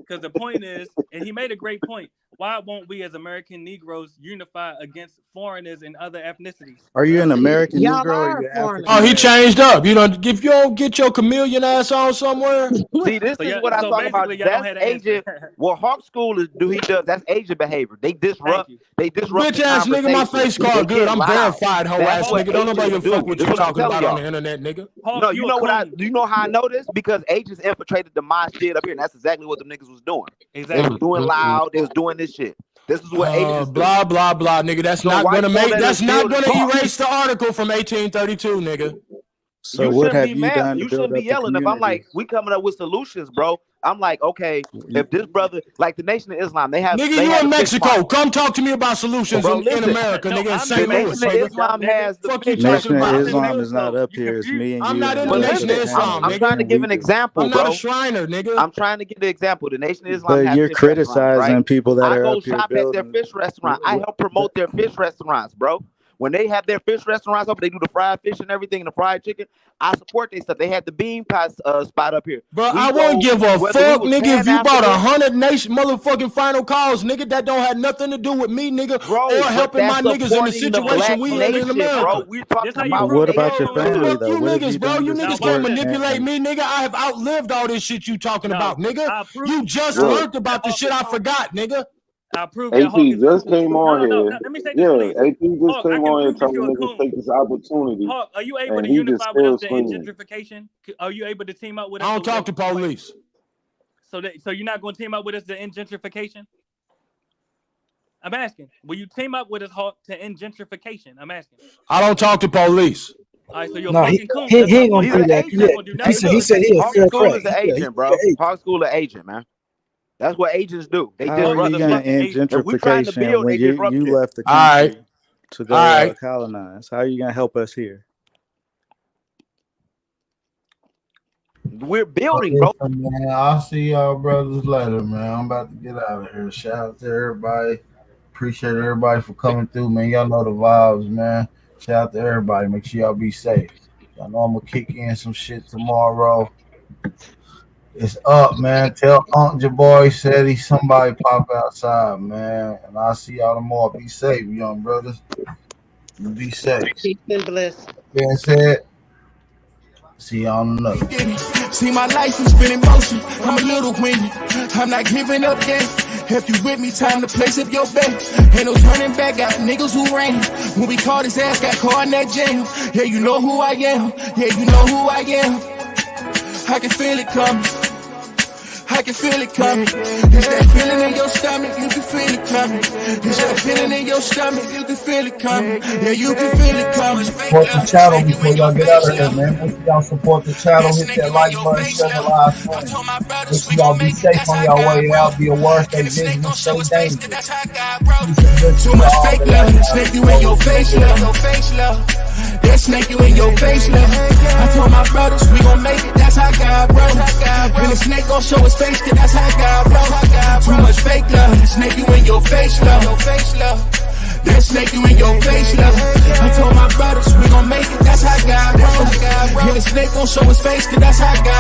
Because the point is, and he made a great point. Why won't we as American Negroes unify against foreigners and other ethnicities? Are you an American Y'all Negro or are you foreigners. African Oh, he American? changed up. You know, if you don't get your chameleon ass on somewhere. See, this So is yeah, what I so talk about. basically y'all don't That's have the answer. agent. What Hawk School does. That's agent behavior. They Thank disrupt. you. They disrupt Bitch the ass nigga, my conversation. face They card good. get I'm loud. verified, hoe That's ass what nigga. Don't nobody agents give a fuck do. what This you is what I'm talking telling about on the y'all. internet, nigga. Hawk, No, you you a know what coon. do you know how I know this? Because agents infiltrated the my shit up here, and that's exactly what them niggas was doing. They was Exactly. doing loud. They was doing this shit. This is what agents do. Blah blah blah, nigga. That's So not why gonna you won't make. let us That's not build and gonna talk? erase the article from 1832, nigga. So You what shouldn't have be you mad. done to You build shouldn't be up the yelling. If I'm like, community? we coming up with solutions, bro. I'm like, okay, if this brother, like the Nation of Islam, they Nigga, you have in the fish Mexico. pot. Come talk to me about solutions Bro, in listen. America, No, nigga, in I'm The St. in Louis, Nation of Mexico, nigga. Islam nigga. has the Fuck you fish Nation talking of about, I'm in Islam nigga. is not Mexico. up You here. It's confused? me and I'm you not and in the the But Nation of listen, Africans, Islam, I'm and, trying nigga. to and give we an do. example, I'm not a bro. Shriner, nigga. I'm trying to give the example. The Nation of Islam But has you're fish restaurants, right? criticizing people that I are go up here shop at their building. fish restaurant. I help promote their fish restaurants, bro. When they have their fish restaurants up, they do the fried fish and everything and the fried chicken. I support their stuff. They had the bean pie spot up here. But We I won't go, give a whether we fuck, was nigga, if you bought Pan-African, 100 nation motherfucking final calls, nigga. That don't have nothing to do with me, nigga, or bro, but helping my that's niggas in the supporting the situation black we in nation, bro. America. We're This talking how you But about prove what a about your Negro is family wrong. Fuck though? you What have you niggas, bro. done You to Now niggas watch can't support? this. manipulate me, nigga. I have outlived all this shit you talking No, about, nigga. I prove. You just I Look, learned prove that about the Hawk shit is I wrong. forgot, nigga. I prove that AP Hawk is a just coon. came on No. here. Let me say this, please. Yeah, AP just Hawk, I came can on here prove that telling you're a niggas coon. take this opportunity, Hawk, are you able and to he just unify with us still to end swinging. gentrification? Are you able to team up with us? I don't talk to police. So you're not going to team up with us to end gentrification? I'm asking. Will you team up with us, Hawk, to end gentrification? I'm asking. I don't talk to police. All right, so you're a No, fucking coon. he That's my ain't gonna point. He's do an that. You're not Yeah. going to do Hey, nothing He to look, us. said he a Hawk fair School crack. is an Yeah, agent, bro. Hawk School an agent, man. That's what agents do. They How are Hawk you is disrupt a gonna shit. fucking end agent. If we're trying to gentrification build, when they disrupt you shit. left the All right. country to All go right. colonize? How are you gonna help us here? We're Well, building, bro. listen, man, I'll see y'all brothers later, man. I'm about to get out of here. Shout out to everybody. Appreciate everybody for coming through, man. Y'all know the vibes, man. Shout out to everybody. Make sure y'all be safe. Y'all know I'm gonna kick in some shit tomorrow. It's up, man. Tell Aunt Jabari, Seti, somebody pop outside, man. And I'll see y'all tomorrow. Be safe, young brothers. Be safe. Peace and bliss. Being said, see y'all on another. See my life has been in motion. I'm a little windy. I'm not giving up yet. If you with me, time to place up your bet. Ain't no turning back. Got niggas who ran. When we caught his ass, got caught in that jam. Yeah, you know who I am. Yeah, you know who I am. I can feel it coming. I can feel it coming. It's that feeling in your stomach, you can feel it coming. It's that feeling in your stomach, you can feel it coming. Yeah, you can feel it coming. Support the channel before y'all get out of here, man. Make sure y'all support the channel, hit that like button, share the live stream. Make sure y'all be safe on your way out. Be aware, stay vigilant, stay dangerous. Too much fake love, snake you in your face, love. That snake you in your face, love. I told my brothers we gon' make it, that's how God, bro. And the snake gon' show his face, cause that's how God, bro. Too much fake love, snake you in your face, love. That snake you in your face, love. I told my brothers we gon' make it, that's how God, bro. And the snake gon' show his face, cause that's how God.